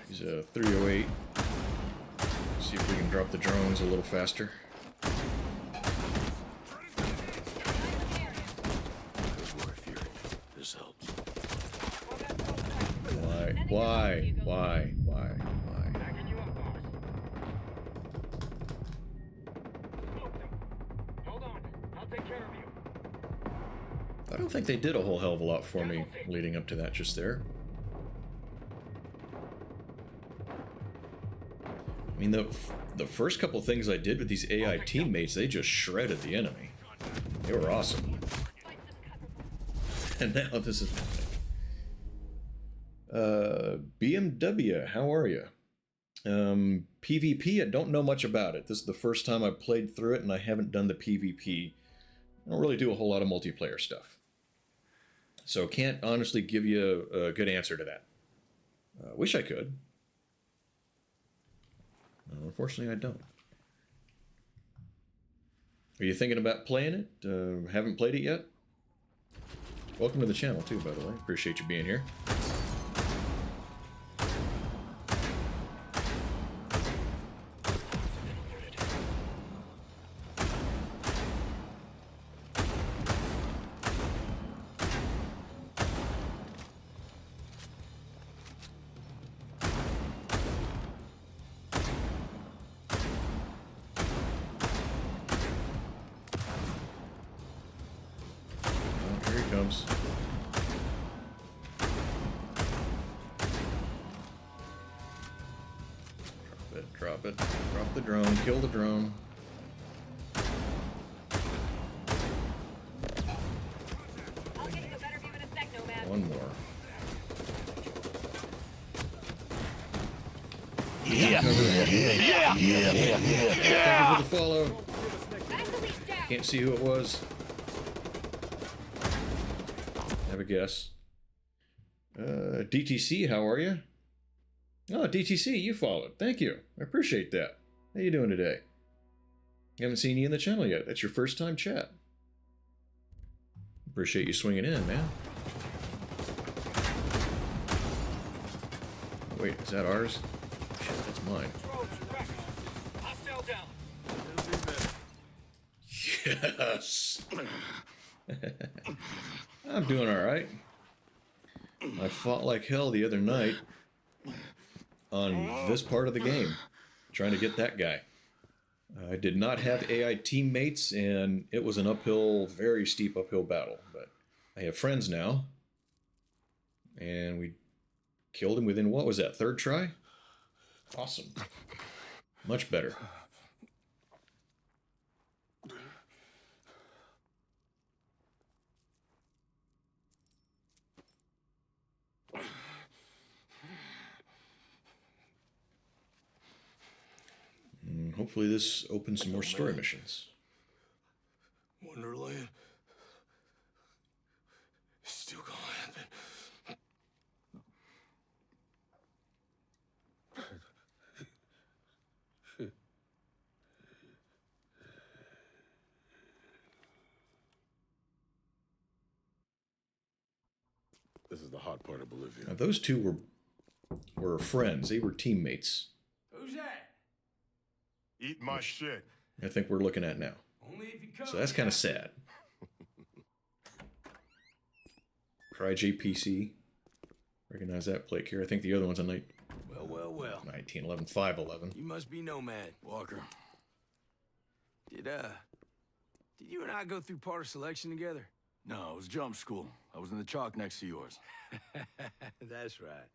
A: He's a 308. See if we can drop the drones a little faster.
H: This helps.
A: Why?
E: Backing you up, boss. Smoke them. Hold on. I'll take care of you.
A: I don't think they did a whole hell of a lot for me leading up to that just there. I mean, the first couple things I did with these AI teammates, they just shredded the enemy. They were awesome. And now this is BMW, how are you? PvP, I don't know much about it. This is the first time I've played through it, and I haven't done the PvP. I don't really do a whole lot of multiplayer stuff. So can't honestly give you a good answer to that. Wish I could. Unfortunately, I don't. Are you thinking about playing it? Haven't played it yet? Welcome to the channel, too, by the way. Appreciate you being here. Here he comes. Drop it. Drop the drone. Kill the drone.
D: I'll get you a better view in a sec, Nomad.
A: One more. Thank you for the follow.
D: Actually, stack.
A: Can't see who it was. Have a guess. DTC, how are you? Oh, DTC, you followed. Thank you. I appreciate that. How you doing today? Haven't seen you in the channel yet. That's your first time chat. Appreciate you swinging in, man. Wait, is that ours? Shit, that's mine.
E: Hostile down.
A: Yes! I'm doing alright. I fought like hell the other night on this part of the game, trying to get that guy. I did not have AI teammates, and it was an uphill, very steep uphill battle. But I have friends now, and we killed him within, what was that, third try? Awesome. Much better. And hopefully this opens some more story missions.
H: Wonderland. It's still gonna happen.
I: This is the hot part of Bolivia.
A: Now those two were friends. They were teammates.
H: Who's that?
I: Eat my shit.
A: I think we're looking at now.
H: Only if you come.
A: So that's kind of sad. Cry JPC. Recognize that plate here. I think the other one's a night
H: Well.
A: 1911 511.
H: You must be Nomad, Walker. Did you and I go through part of selection together?
G: No, it was jump school. I was in the chalk next to yours.
H: That's right.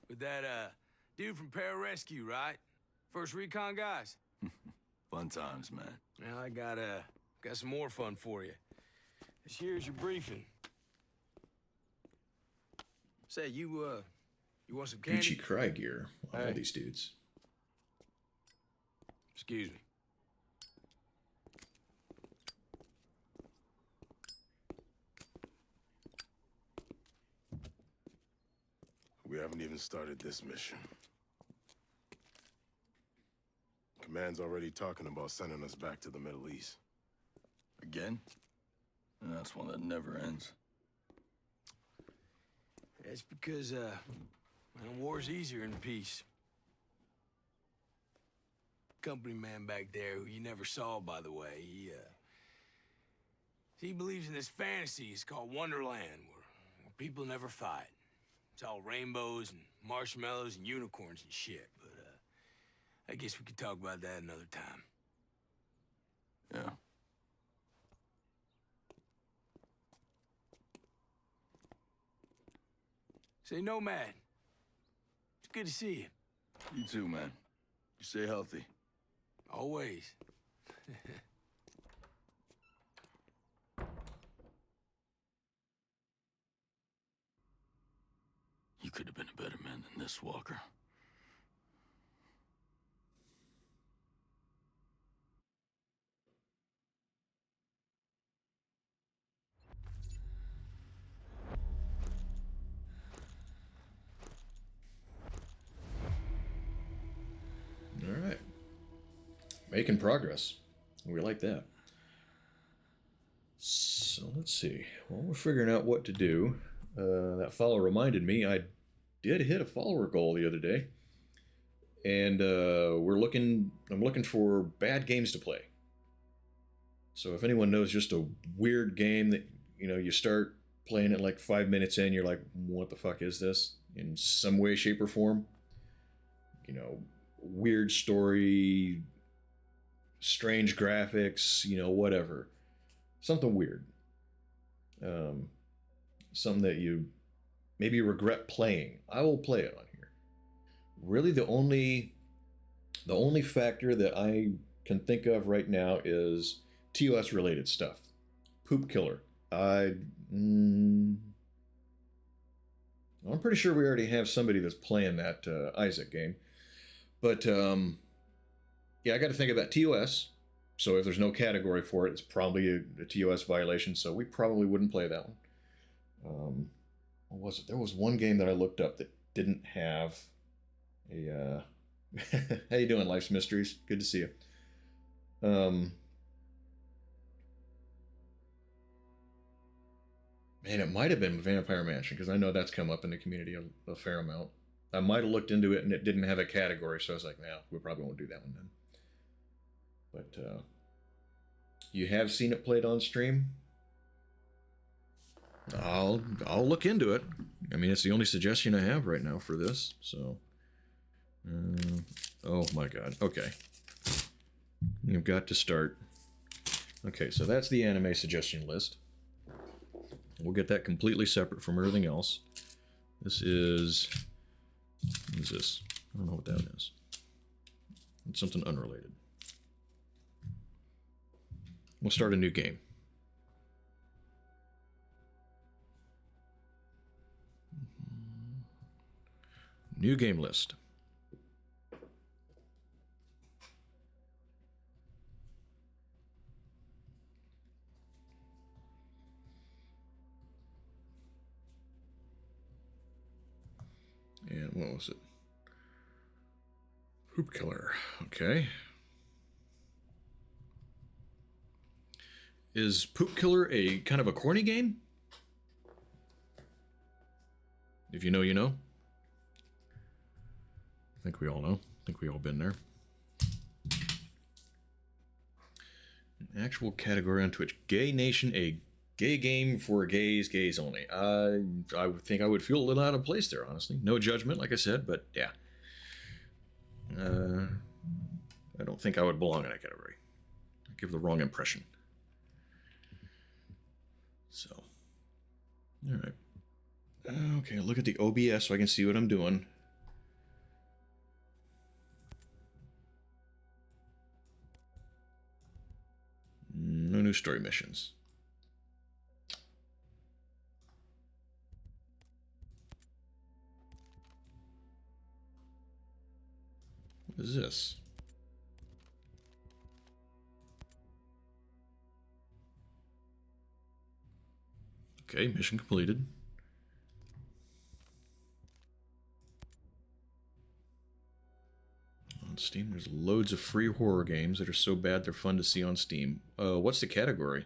H: With that, dude from Pararescue, right? First recon guys?
G: Fun times, man.
H: Now I got some more fun for you. This here's your briefing. Say, you want some candy?
A: Gucci Cry gear on all
H: Hey.
A: these dudes.
H: Excuse me.
I: We haven't even started this mission. Command's already talking about sending us back to the Middle East.
G: Again? And that's one that never ends.
H: That's because, war's easier in peace. Company man back there, who you never saw, by the way, he believes in this fantasy. It's called Wonderland, where people never fight. It's all rainbows and marshmallows and unicorns and shit, but, I guess we could talk about that another time.
G: Yeah.
H: Say, Nomad, it's good to see you.
G: You too, man. You stay healthy.
H: Always.
G: You could have been a better man than this, Walker.
A: All right. Making progress. We like that. So let's see. Well, we're figuring out what to do. That follow reminded me I did hit a follower goal the other day. And I'm looking for bad games to play. So if anyone knows just a weird game that, you start playing it like 5 minutes in, you're like, what the fuck is this? In some way, shape, or form. Weird story, strange graphics, whatever. Something weird. Something that you maybe regret playing. I will play it on here. Really the only factor that I can think of right now is TOS related stuff. Poop Killer. I'm pretty sure we already have somebody that's playing that Isaac game. But, yeah, I got to think about TOS. So if there's no category for it, it's probably a TOS violation. So we probably wouldn't play that one. What was it? There was one game that I looked up that didn't have a... How you doing, Life's Mysteries? Good to see you. Man, it might have been Vampire Mansion, because I know that's come up in the community a fair amount. I might have looked into it and it didn't have a category, so I was like, nah, we probably won't do that one then. But you have seen it played on stream? I'll look into it. I mean, it's the only suggestion I have right now for this, so... oh my god, okay. You've got to start. Okay, so that's the anime suggestion list. We'll get that completely separate from everything else. This is... What is this? I don't know what that is. It's something unrelated. We'll start a new game. New game list. And what was it? Poop Killer. Okay. Is Poop Killer a kind of a corny game? If you know, you know. I think we all know. I think we all been there. An actual category on Twitch. Gay Nation, a gay game for gays, gays only. I would think I would feel a little out of place there, honestly. No judgment, like I said, but yeah. I don't think I would belong in that category. I give the wrong impression. So, all right. Okay, look at the OBS so I can see what I'm doing. No new story missions. What is this? Okay, mission completed. On Steam, there's loads of free horror games that are so bad they're fun to see on Steam. What's the category?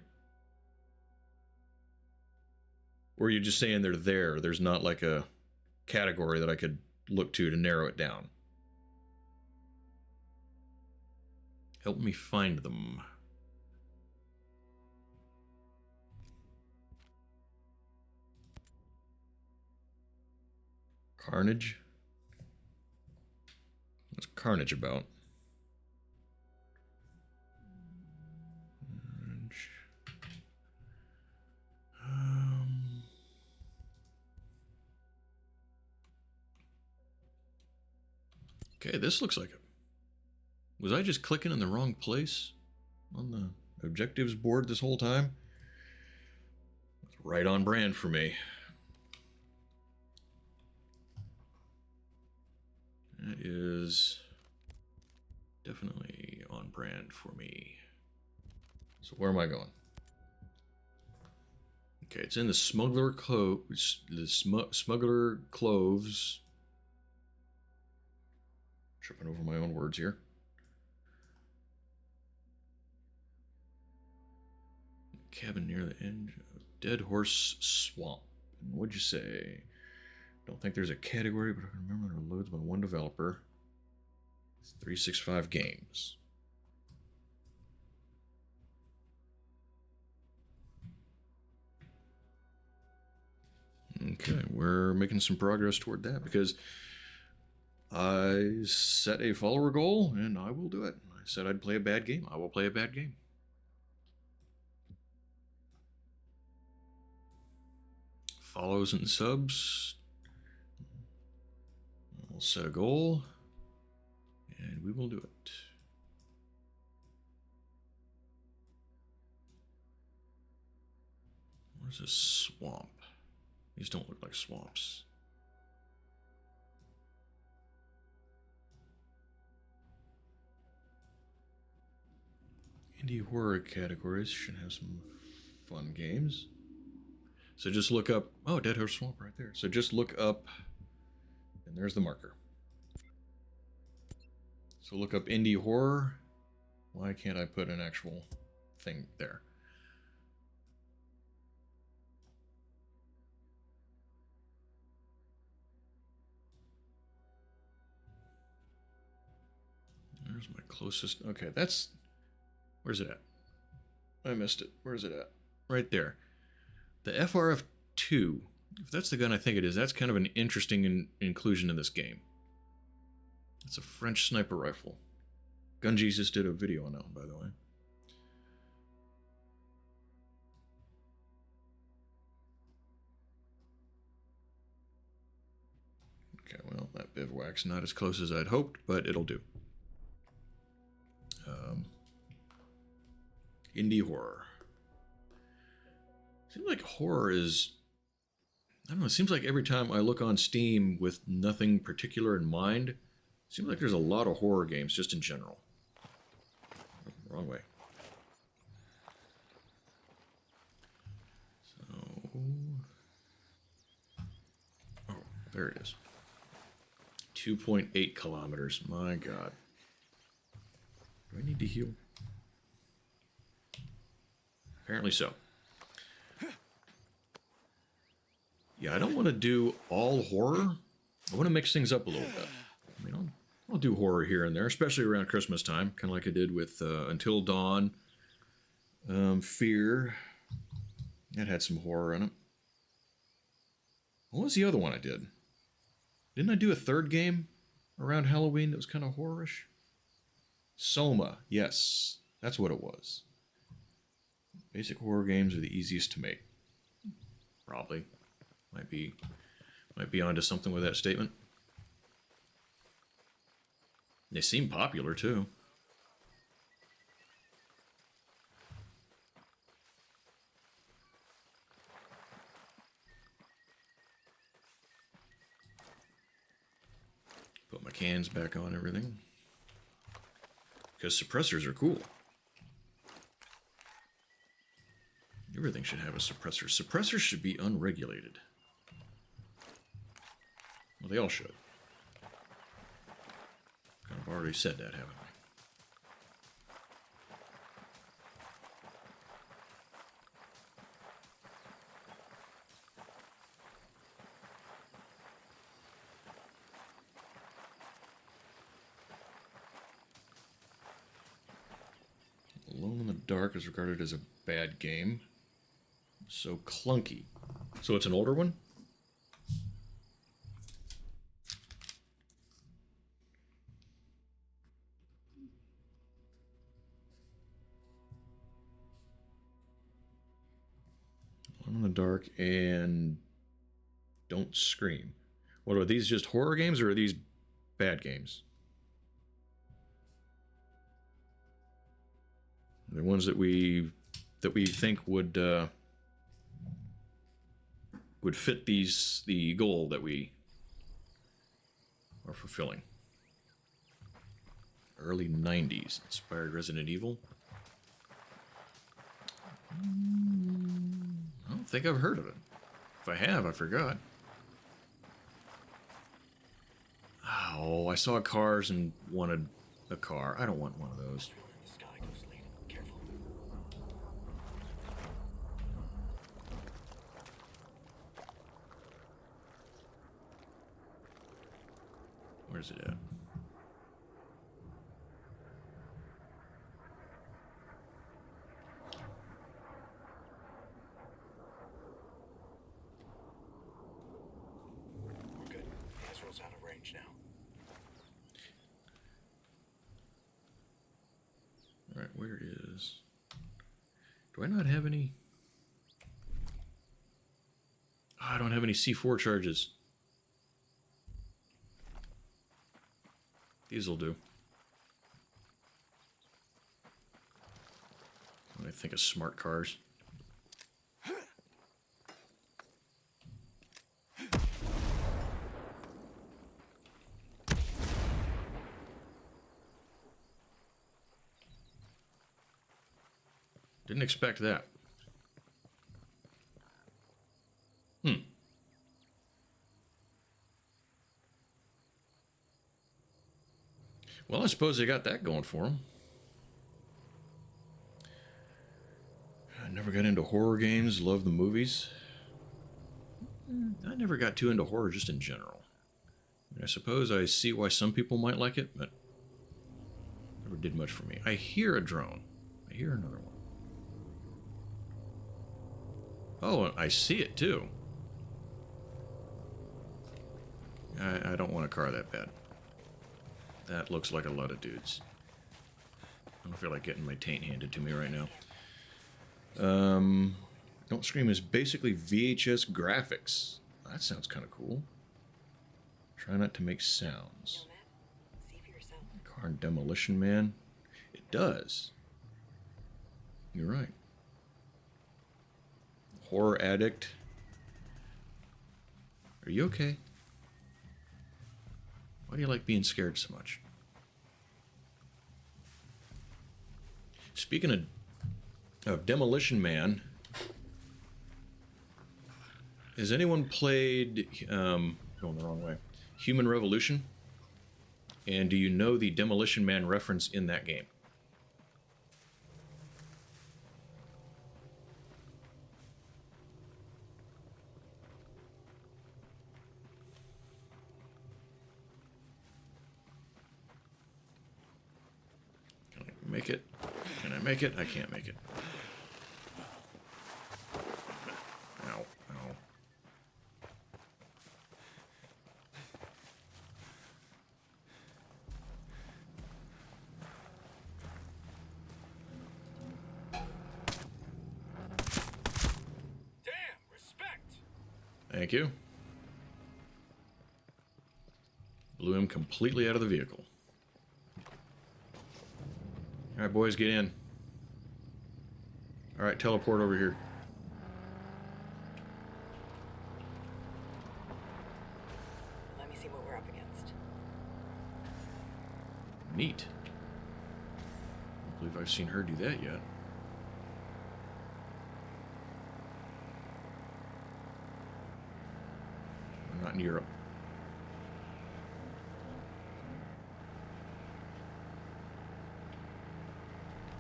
A: Or are you just saying they're there? There's not like a category that I could look to narrow it down. Help me find them. Carnage? What's Carnage about? Carnage. Okay, this looks like it. Was I just clicking in the wrong place on the objectives board this whole time? That's right on brand for me. That is definitely on brand for me. So where am I going? Okay, it's in the Smuggler Smuggler Cloves. Tripping over my own words here. Cabin near the edge of Dead Horse Swamp. And what'd you say? Don't think there's a category, but I can remember there are loads by one developer. 365 games. Okay, we're making some progress toward that because I set a follower goal and I will do it. I said I'd play a bad game. I will play a bad game. Follows and subs. We'll set a goal and we will do it. Where's this swamp? These don't look like swamps. Indie horror categories should have some fun games. So just look up, oh, Dead Horse Swamp right there. So just look up, and there's the marker. So look up indie horror. Why can't I put an actual thing there? There's my closest, okay, that's, where's it at? I missed it, where's it at? Right there. The FRF2, if that's the gun I think it is, that's kind of an interesting inclusion in this game. It's a French sniper rifle. Gungees just did a video on that one, by the way. Okay, well, that bivouac's not as close as I'd hoped, but it'll do. Indie horror. Seems like horror is... I don't know, it seems like every time I look on Steam with nothing particular in mind, it seems like there's a lot of horror games just in general. Wrong way. So... Oh, there it is. 2.8 kilometers. My God. Do I need to heal? Apparently so. Yeah, I don't want to do all horror. I want to mix things up a little bit. I mean, I'll do horror here and there, especially around Christmas time, kind of like I did with Until Dawn. Fear. That had some horror in it. What was the other one I did? Didn't I do a third game around Halloween that was kind of horror-ish? Soma. Yes, that's what it was. Basic horror games are the easiest to make. Probably. Might be onto something with that statement. They seem popular, too. Put my cans back on everything. Because suppressors are cool. Everything should have a suppressor. Suppressors should be unregulated. Well, they all should. Kind of already said that, haven't I? Alone in the Dark is regarded as a bad game. So clunky. So it's an older one? Alone in the Dark and Don't Scream. What are these, just horror games or are these bad games? The ones that we think would fit the goal that we are fulfilling. Early 90s inspired Resident Evil. I don't think I've heard of it. If I have, I forgot. Oh, I saw cars and wanted a car. I don't want one of those. Where's it at?
F: We're good. Astro's out of range now.
A: Alright, where is... Do I not have any... Oh, I don't have any C4 charges. These will do. When I think of smart cars. Didn't expect that. Well, I suppose they got that going for them. I never got into horror games, loved the movies. I never got too into horror just in general. I suppose I see why some people might like it, but never did much for me. I hear a drone. I hear another one. Oh, I see it too. I don't want a car that bad. That looks like a lot of dudes. I don't feel like getting my taint handed to me right now. Don't Scream is basically VHS graphics. That sounds kind of cool. Try not to make sounds.
D: See for yourself.
A: Car and Demolition Man. It does. You're right. Horror Addict. Are you okay? Why do you like being scared so much? Speaking of Demolition Man, has anyone played, going the wrong way, Human Revolution? And do you know the Demolition Man reference in that game? Can I make it? Can I make it? I can't make it. Ow, ow.
E: Damn, respect.
A: Thank you. Blew him completely out of the vehicle. All right, boys, get in. All right, teleport over here.
D: Let me see what we're up against.
A: Neat. I don't believe I've seen her do that yet. We're not in Europe.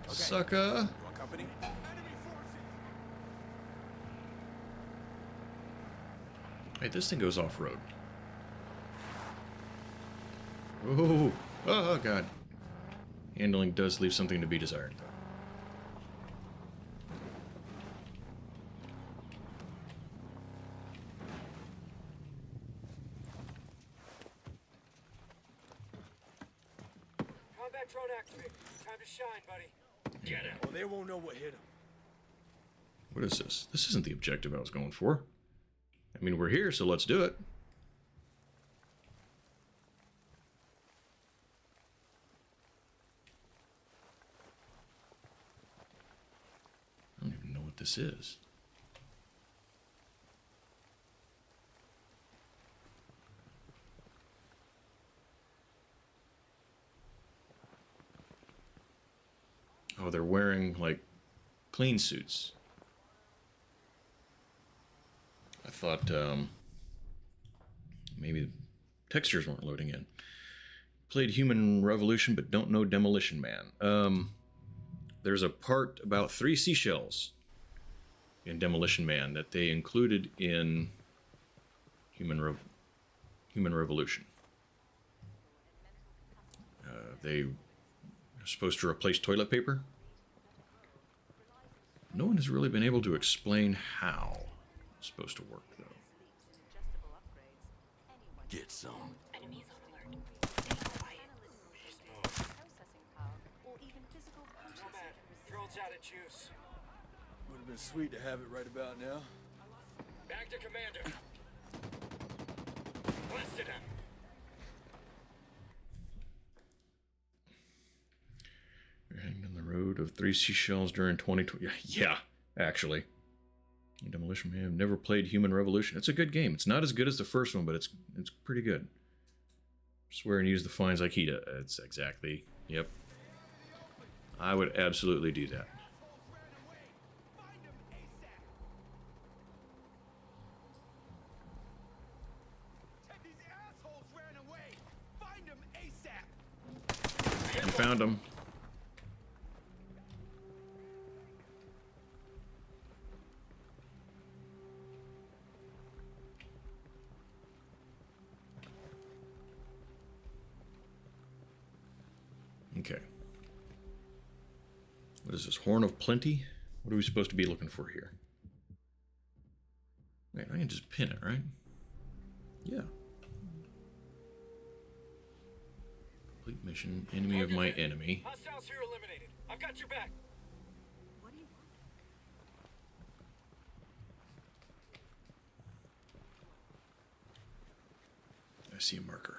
A: Sucker.
F: Want company?
A: Hey, this thing goes off-road. Oh, oh, God. Handling does leave something to be desired, though.
E: Combat drone activated. Time to shine, buddy. Get him.
F: Well, they won't know what hit them.
A: What is this? This isn't the objective I was going for. I mean, we're here, so let's do it. I don't even know what this is. Oh, they're wearing, like, clean suits. I thought, maybe textures weren't loading in. Played Human Revolution, but don't know Demolition Man. There's a part about 3 seashells in Demolition Man that they included in Human Revolution. They are supposed to replace toilet paper. No one has really been able to explain how it's supposed to work, though.
F: Get some.
D: Enemies on alert. Stay quiet.
E: Nomad, drone's out of juice.
F: Would have been sweet to have it right about now.
E: Back to commander. Blasted him.
A: You're heading down the road of 3 seashells during 2020. Yeah, actually. Demolition Man. I've never played Human Revolution. It's a good game. It's not as good as the first one, but it's pretty good. Swear and use the fines like he does. It's exactly. Yep. I would absolutely do that. I found him. Okay. What is this? Horn of Plenty? What are we supposed to be looking for here? Wait, I can just pin it, right? Yeah. Complete mission. Enemy of my enemy.
E: Hostiles here eliminated. Got your back.
D: What do you want?
A: I see a marker.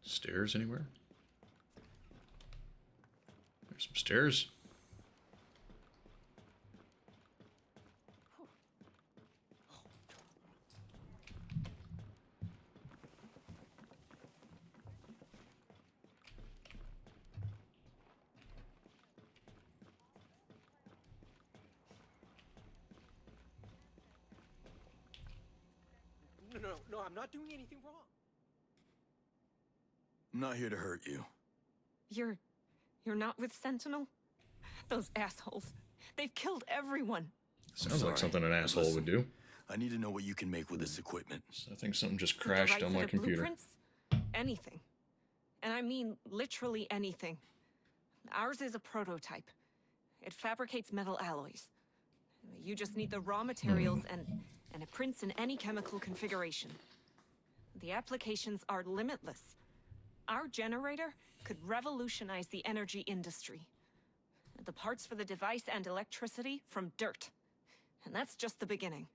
A: Stairs anywhere? There's some stairs.
E: No, I'm not doing anything wrong.
F: I'm not here to hurt you.
J: You're not with Sentinel? Those assholes. They've killed everyone.
A: Sounds like
F: Sorry.
A: something an asshole
F: Listen,
A: would do.
F: I need to know what you can make with this equipment.
A: I think something just
J: The
A: crashed on my
J: Right-sided
A: computer.
J: blueprints? Anything. And I mean literally anything. Ours is a prototype. It fabricates metal alloys. You just need the raw materials and it prints in any chemical configuration. The applications are limitless. Our generator could revolutionize the energy industry. The parts for the device and electricity from dirt. And that's just the beginning.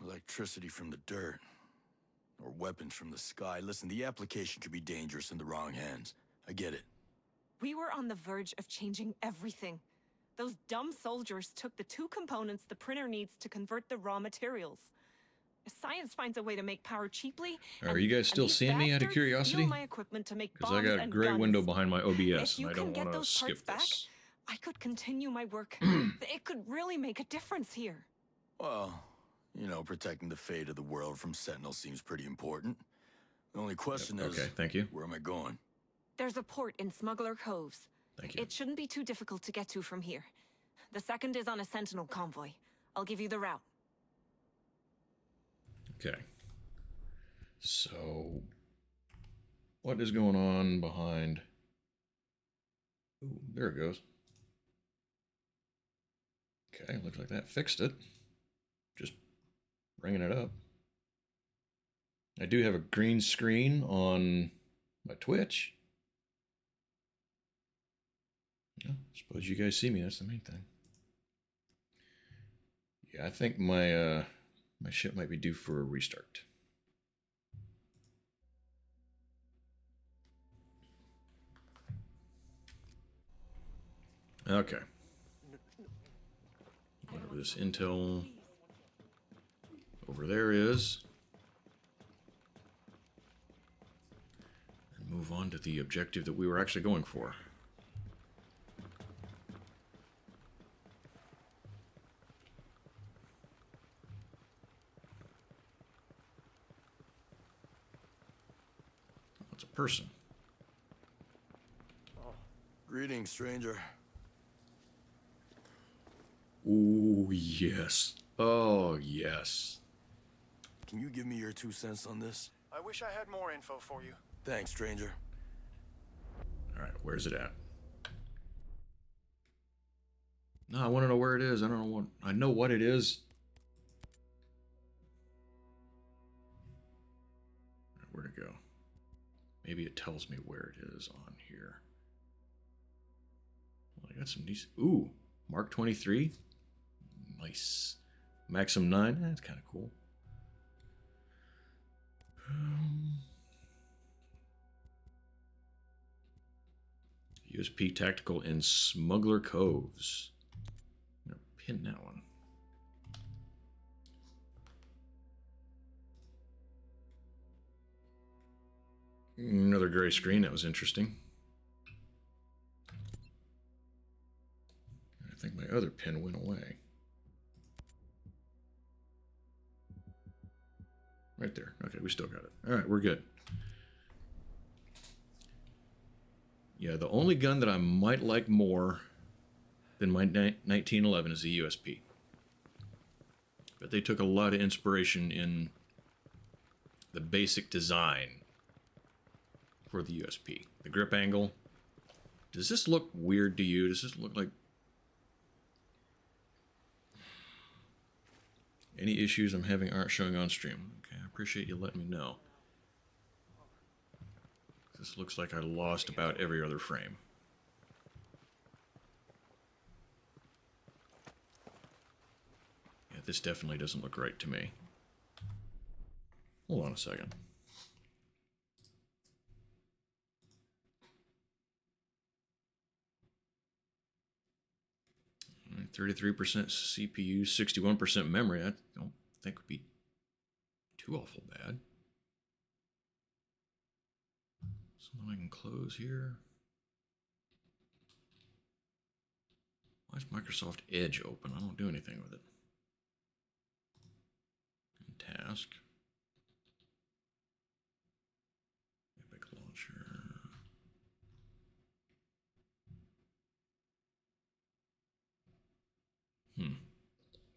F: Electricity from the dirt. Or weapons from the sky. Listen, the application could be dangerous in the wrong hands. I get it.
J: We were on the verge of changing everything. Those dumb soldiers took the two components the printer needs to convert the raw materials. Science finds a way to make power cheaply.
A: Are you guys still seeing me out of curiosity?
J: My equipment to make
A: Because
J: bombs
A: I got a
J: and
A: gray
J: guns.
A: window behind my OBS,
J: If you
A: and I
J: can
A: don't
J: get
A: want to
J: those parts
A: skip
J: back,
A: this.
J: I could continue my work. It could really make a difference here.
F: Well, you know, protecting the fate of the world from Sentinel seems pretty important. The only question is,
A: Okay, thank you.
F: where am I going?
J: There's a port in Smuggler Coves.
A: Thank you.
J: It shouldn't be too difficult to get to from here. The second is on a Sentinel convoy. I'll give you the route.
A: Okay. So, what is going on behind? Ooh, there it goes. Okay, looks like that fixed it. Just bringing it up. I do have a green screen on my Twitch. Yeah, suppose you guys see me. That's the main thing. Yeah, I think my my ship might be due for a restart. Okay. Whatever this intel over there is. And move on to the objective that we were actually going for. Oh, it's a person.
F: Greetings, stranger.
A: Oh, yes. Oh, yes.
F: Can you give me your 2 cents on this?
G: I wish I had more info for you.
F: Thanks, stranger.
A: All right, where's it at? No, I want to know where it is. I don't know what... I know what it is. Where'd it go? Maybe it tells me where it is on here. Well, I got some decent... Ooh, Mark 23. Nice. Maxim 9. That's kind of cool. USP Tactical in Smuggler Coves. I'm going to pin that one. Another gray screen. That was interesting. I think my other pin went away. Right there. Okay, we still got it. All right, we're good. Yeah, the only gun that I might like more than my 1911 is the USP. But they took a lot of inspiration in the basic design for the USP. The grip angle. Does this look weird to you? Does this look like... Any issues I'm having aren't showing on stream. Okay, I appreciate you letting me know. This looks like I lost about every other frame. Yeah, this definitely doesn't look right to me. Hold on a second. All right, 33% CPU, 61% memory. I don't think would be too awful bad. Something I can close here. Why is Microsoft Edge open? I don't do anything with it. And task. Epic Launcher.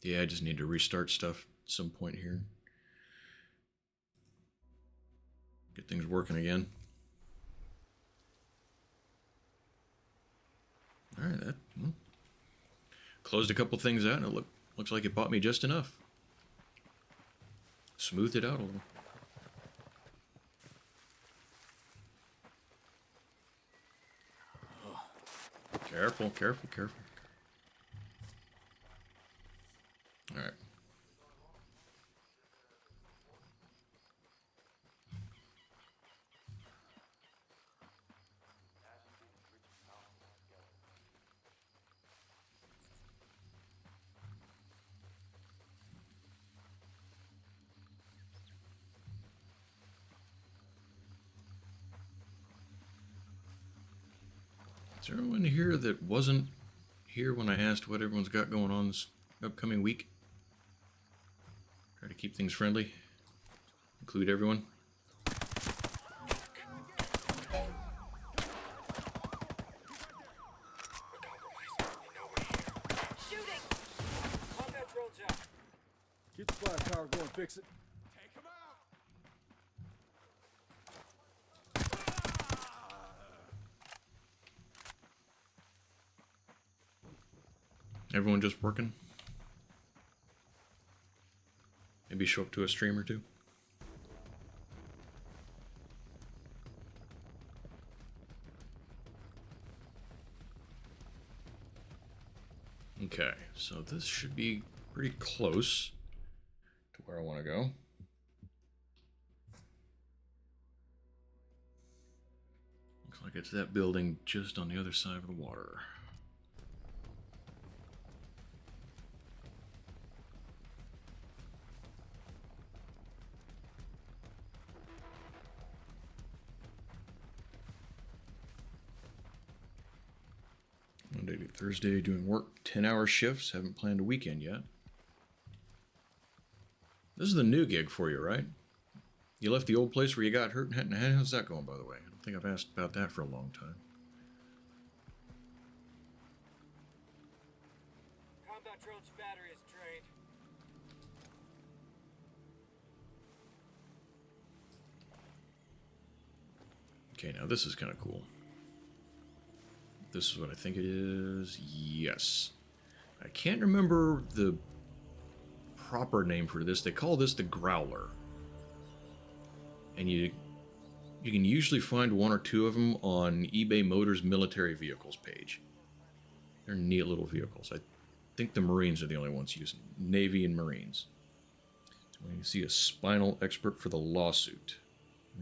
A: Yeah, I just need to restart stuff at some point here. Get things working again. All right, closed a couple things out, and it looks like it bought me just enough. Smoothed it out a little. Careful, careful, careful. All right. Is there anyone here that wasn't here when I asked what everyone's got going on this upcoming week? Try to keep things friendly. Include everyone.
E: Shooting! Combat drones out.
G: Get the fire tower going, fix it.
E: Take him out!
A: Everyone just working? Maybe show up to a stream or two? Okay, so this should be pretty close to where I want to go. Looks like it's that building just on the other side of the water. Monday to Thursday doing work, 10-hour shifts. Haven't planned a weekend yet. This is the new gig for you, right? You left the old place where you got hurt. How's that going, by the way? I don't think I've asked about that for a long time.
E: Combat drone's battery is drained.
A: Okay, now this is kind of cool. This is what I think it is. Yes. I can't remember the proper name for this. They call this the Growler. And you can usually find one or two of them on eBay Motors military vehicles page. They're neat little vehicles. I think the Marines are the only ones using Navy and Marines. So you see a spinal expert for the lawsuit.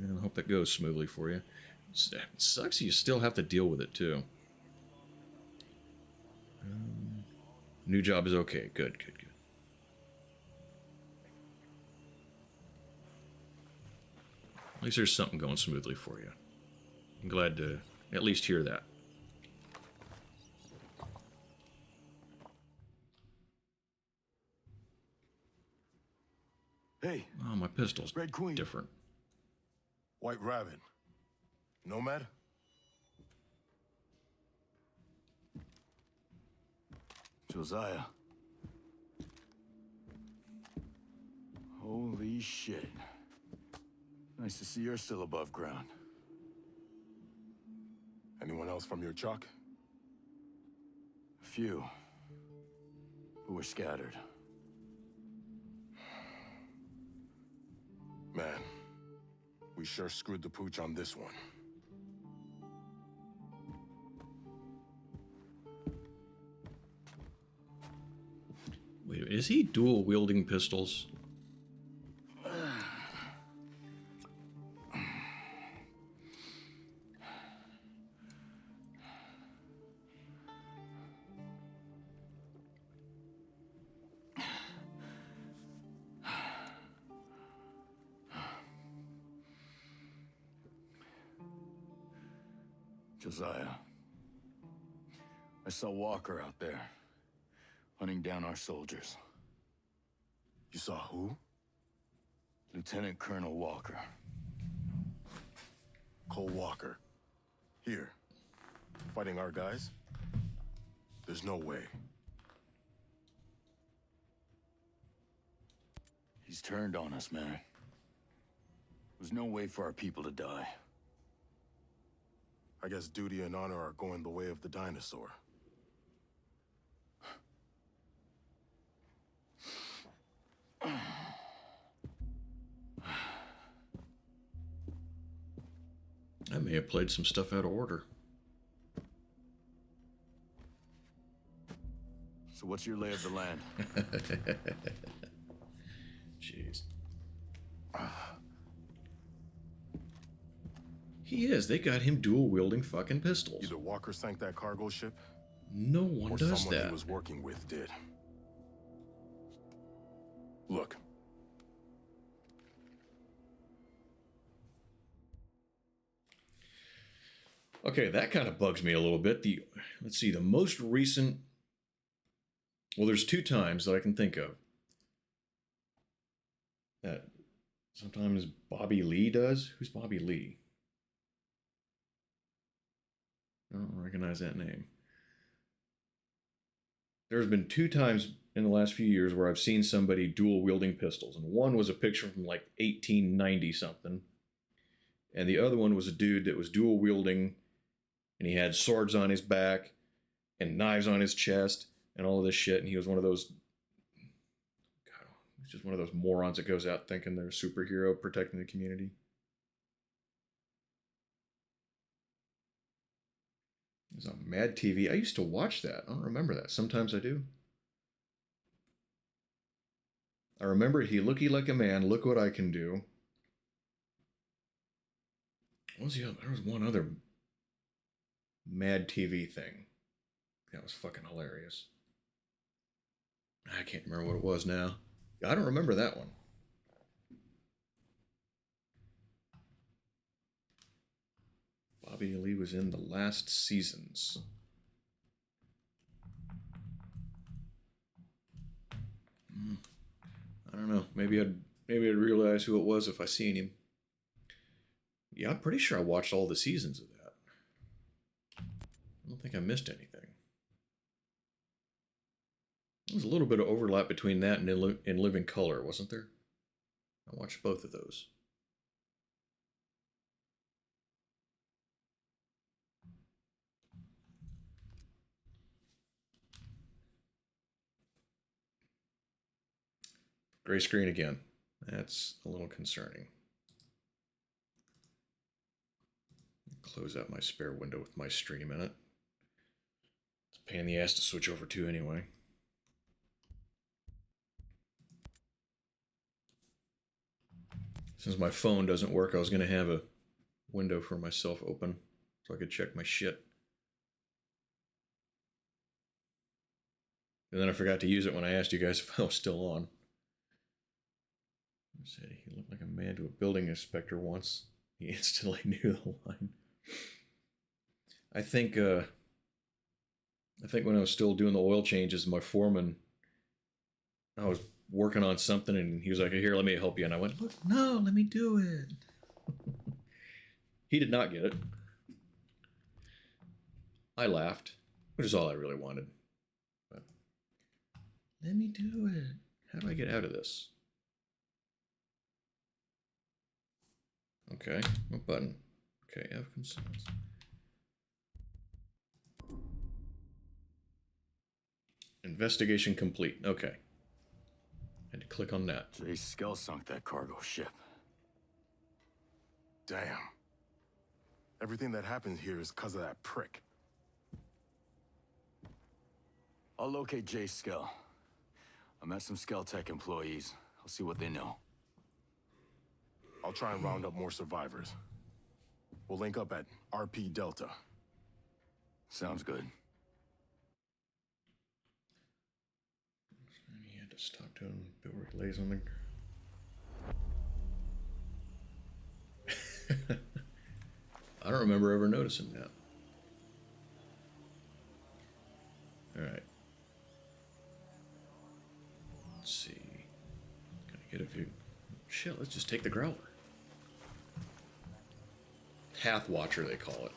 A: I hope that goes smoothly for you. It sucks you still have to deal with it too. New job is okay. Good, good, good. At least there's something going smoothly for you. I'm glad to at least hear that.
G: Hey,
A: Oh, my pistol's
G: Red Queen.
A: different.
I: White Rabbit. Nomad?
F: Josiah. Holy shit. Nice to see you're still above ground.
I: Anyone else from your chalk?
F: A few. Who were scattered.
I: Man, we sure screwed the pooch on this one.
A: Wait, is he dual wielding pistols?
F: Josiah. I saw Walker out there, hunting down our soldiers.
I: You saw who?
F: Lieutenant Colonel Walker.
I: Cole Walker. Here. Fighting our guys? There's no way.
F: He's turned on us, man. There's no way for our people to die.
I: I guess duty and honor are going the way of the dinosaur.
A: I may have played some stuff out of order.
F: So what's your lay of the land?
A: Jeez. He is. They got him dual wielding fucking pistols.
I: Either Walker sank that cargo ship,
A: No one
I: or
A: does
I: someone
A: that.
I: he was working with did. Look.
A: Okay, that kind of bugs me a little bit. Let's see, the most recent. Well, there's two times that I can think of that sometimes Bobby Lee does. Who's Bobby Lee? I don't recognize that name. There's been two times in the last few years where I've seen somebody dual wielding pistols, and one was a picture from like 1890 something, and the other one was a dude that was dual wielding, and he had swords on his back and knives on his chest and all of this shit, and he was one of those, God, he's just one of those morons that goes out thinking they're a superhero protecting the community. It was on Mad TV. I used to watch that. I don't remember that. Sometimes I do. I remember he looky like a man. Look what I can do. What was the other? There was one other Mad TV thing. That was fucking hilarious. I can't remember what it was now. I don't remember that one. Bobby Lee was in the last seasons. I don't know. Maybe I'd realize who it was if I seen him. Yeah, I'm pretty sure I watched all the seasons of that. I don't think I missed anything. There was a little bit of overlap between that and In Living Color, wasn't there? I watched both of those. Gray screen again. That's a little concerning. Close out my spare window with my stream in it. It's a pain in the ass to switch over to anyway. Since my phone doesn't work, I was going to have a window for myself open so I could check my shit. And then I forgot to use it when I asked you guys if I was still on. I said he looked like a man to a building inspector once. He instantly knew the line. I think when I was still doing the oil changes, my foreman, I was working on something and he was like, "Here, let me help you." And I went, "Look, no, let me do it." He did not get it. I laughed, which is all I really wanted. But Let me do it. How do I get out of this? Okay, what button? Okay, F concerns. Investigation complete. Okay. Had to click on that.
F: Jay Skell sunk that cargo ship.
I: Damn. Everything that happened here is because of that prick.
F: I'll locate Jay Skell. I met some Skell Tech employees. I'll see what they know.
I: I'll try and round up more survivors. We'll link up at RP Delta.
F: Sounds good.
A: He had to stop doing before he lays on the... I don't remember ever noticing that. Alright. Let's see. Can I get a view? Shit, let's just take the Growler. Path Watcher, they call it.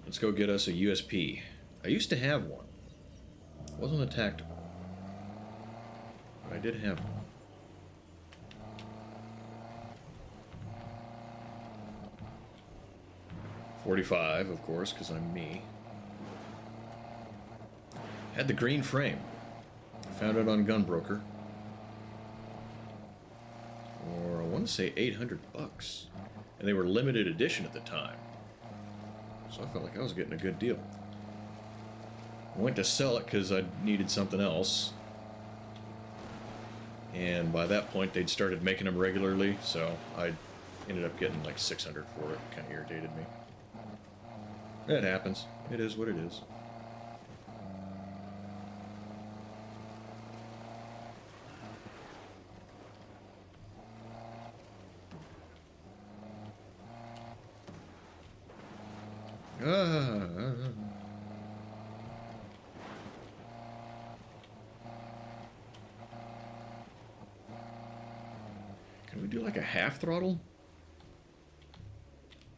A: Let's go get us a USP. I used to have one. It wasn't a tactical. But I did have one. .45, of course, because I'm me. Had the green frame. Found it on Gunbroker. Or I want to say 800 bucks. And they were limited edition at the time. So I felt like I was getting a good deal. I went to sell it because I needed something else. And by that point, they'd started making them regularly, so I ended up getting like 600 for it. Kind of irritated me. That happens. It is what it is. Can we do like a half throttle?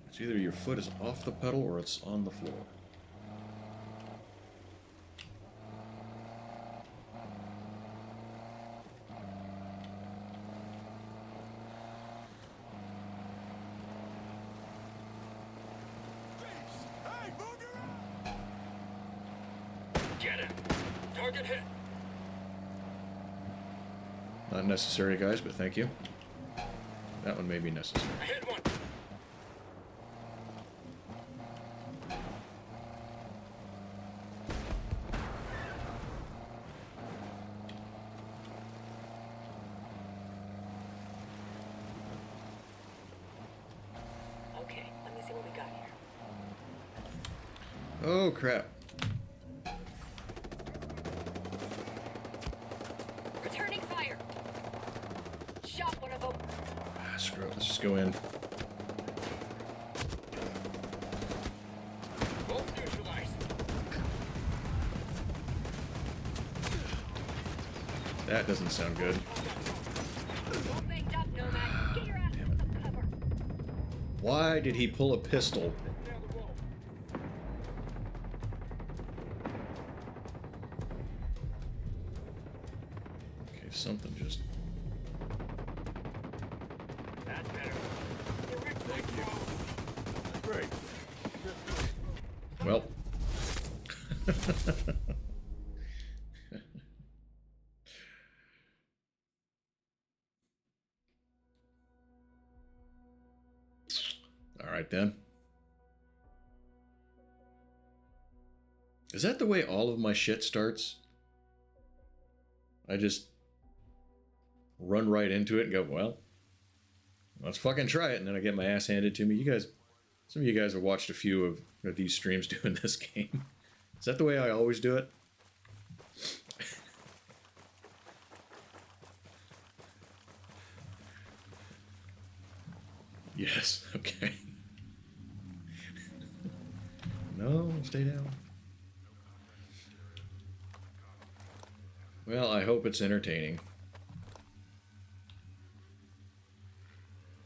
A: It's either your foot is off the pedal or it's on the floor.
E: Get it. Target hit.
A: Not necessary, guys, but thank you. That one may be necessary.
E: I hit one.
D: Okay, let me see what we got here.
A: Oh, crap.
D: Returning fire. Shot one of them.
A: Ah, screw it. Let's just go in.
E: Both neutralized.
A: That doesn't sound good.
D: All banged up, Nomad. Get your ass to some cover.
A: Why did he pull a pistol?
E: Down the road.
A: Okay, something just...
E: That's better. Thank you.
I: Great.
A: Well. All right, then. Is that the way all of my shit starts? I just run right into it and go, well, let's fucking try it. And then I get my ass handed to me. You guys, some of you guys have watched a few of these streams doing this game. Is that the way I always do it? Yes, okay. No, stay down. Well, I hope it's entertaining.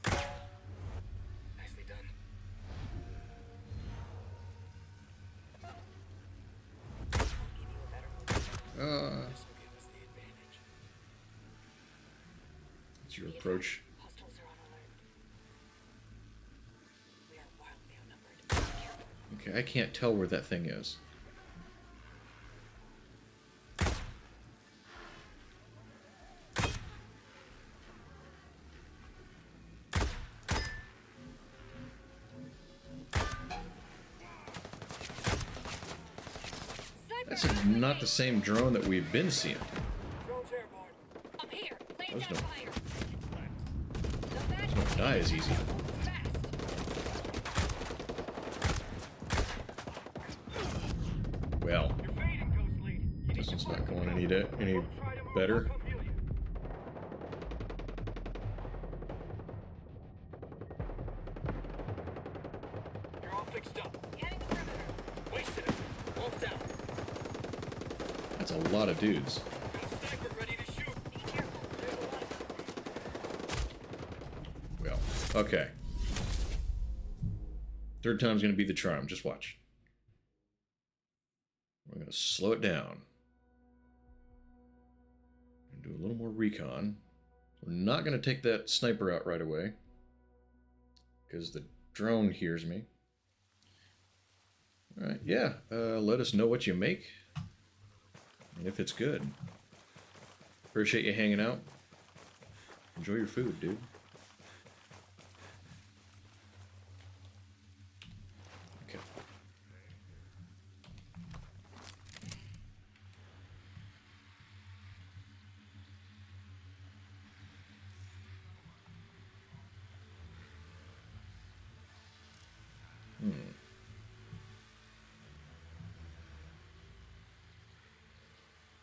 E: Nicely done.
D: Give you a better
A: you approach.
D: Hostiles are on alert. We are wildly outnumbered.
A: Okay, I can't tell where that thing is. That's not the same drone that we've been seeing.
E: Drone's airborne.
D: Up here. Laying
A: Those
D: down
A: don't-
D: fire.
A: Those don't die as easy.
D: Fast.
A: Well,
E: You're fading, Ghost Lead. You
A: this
E: need
A: one's
E: to
A: not going any
E: Try to move.
A: better.
E: I'll come heal you. You're all fixed up.
D: Scanning the perimeter.
E: Wasted it. Wolf down.
A: That's a lot of dudes.
E: Got a sniper ready to shoot.
D: Be careful. There's a lot of
A: Well, okay. Third time's going to be the charm. Just watch. We're going to slow it down. And do a little more recon. We're not going to take that sniper out right away, because the drone hears me. Alright, yeah. Let us know what you make. And if it's good. Appreciate you hanging out. Enjoy your food, dude. Okay.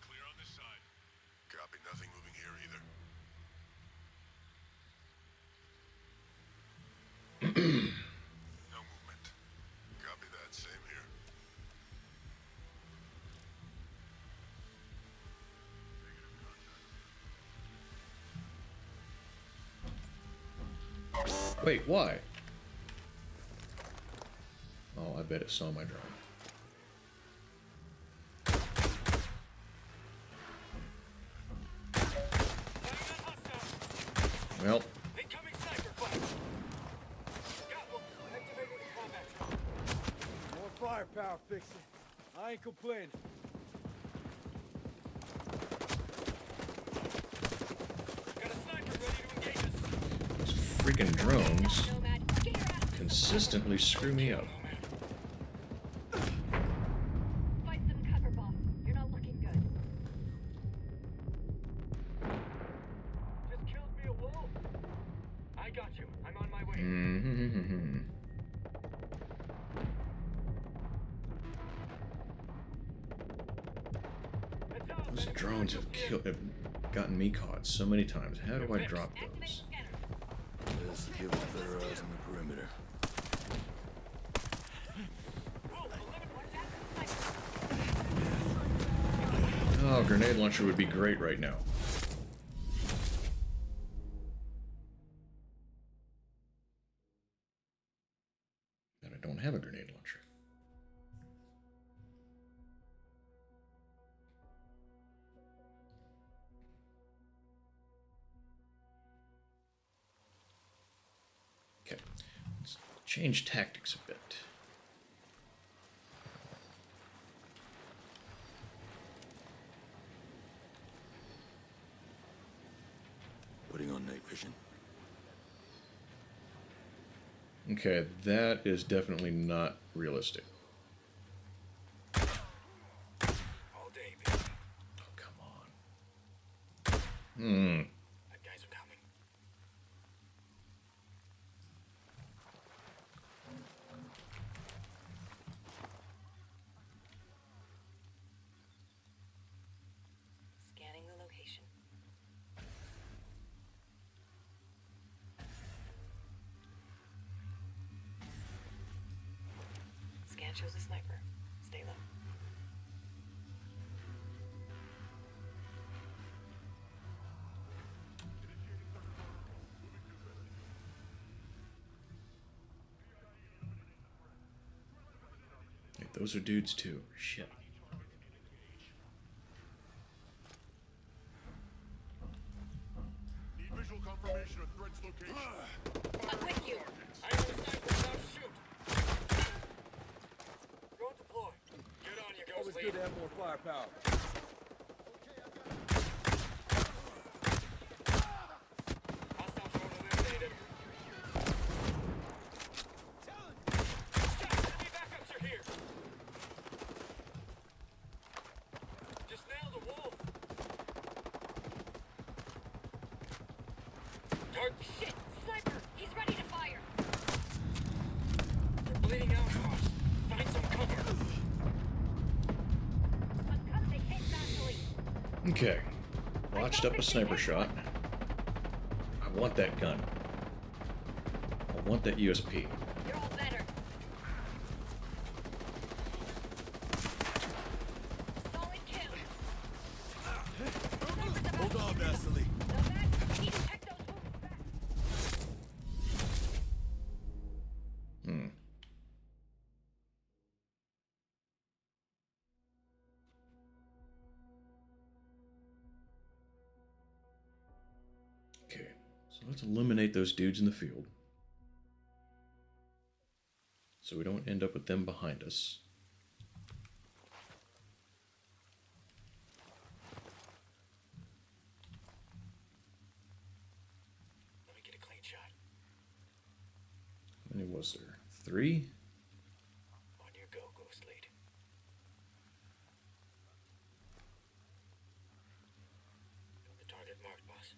I: Clear on this side. Copy. Nothing moving here either. No movement. Copy that. Same here.
A: Wait, why? Oh, I bet it saw my drone. Well,
E: Incoming sniper fire. Got one. Activating the combat drone.
K: More firepower, Fixer. I ain't complaining.
E: Got a sniper ready to engage us.
A: these freaking drones
D: Nomad. Get your ass.
A: consistently screw me up.
D: Find some cover, boss. You're not looking good.
E: Just killed me a wolf. I got you. I'm on my way.
A: Mm-hmm.
E: Heads up.
A: Those drones have gotten me caught so many times. How do I drop those?
F: Just give us better eyes on the perimeter.
A: Oh, grenade launcher would be great right now. But I don't have a grenade launcher. Okay, let's change tactics a bit.
F: Putting on night vision.
A: Okay, that is definitely not realistic.
E: All day, baby.
A: Oh, come on. Hmm.
E: Bad guys are coming.
D: Scanning the location. Scan shows a sniper. Stay low.
A: Hey, those are dudes too. Shit.
I: Need visual confirmation.
K: firepower.
E: Hostiles are eliminated. Enemy backups are here. Just nailed a wolf.
D: Shit! Sniper! He's ready to fire!
E: They're bleeding out, boss. Find some cover.
D: Uncut the hit, Vaseline!
A: Okay. Watched up a sniper shot. I want that gun. I want that USP.
D: You're all better. Solid kill.
F: Hold on, Vasily.
D: Nomad, you need to check those wounds back.
A: Hmm. Okay, so let's eliminate those dudes in the field. So we don't end up with them behind us.
E: Let me get a clean shot.
A: How many was there? 3?
E: On your go, Ghost Lead. Got the target marked, boss.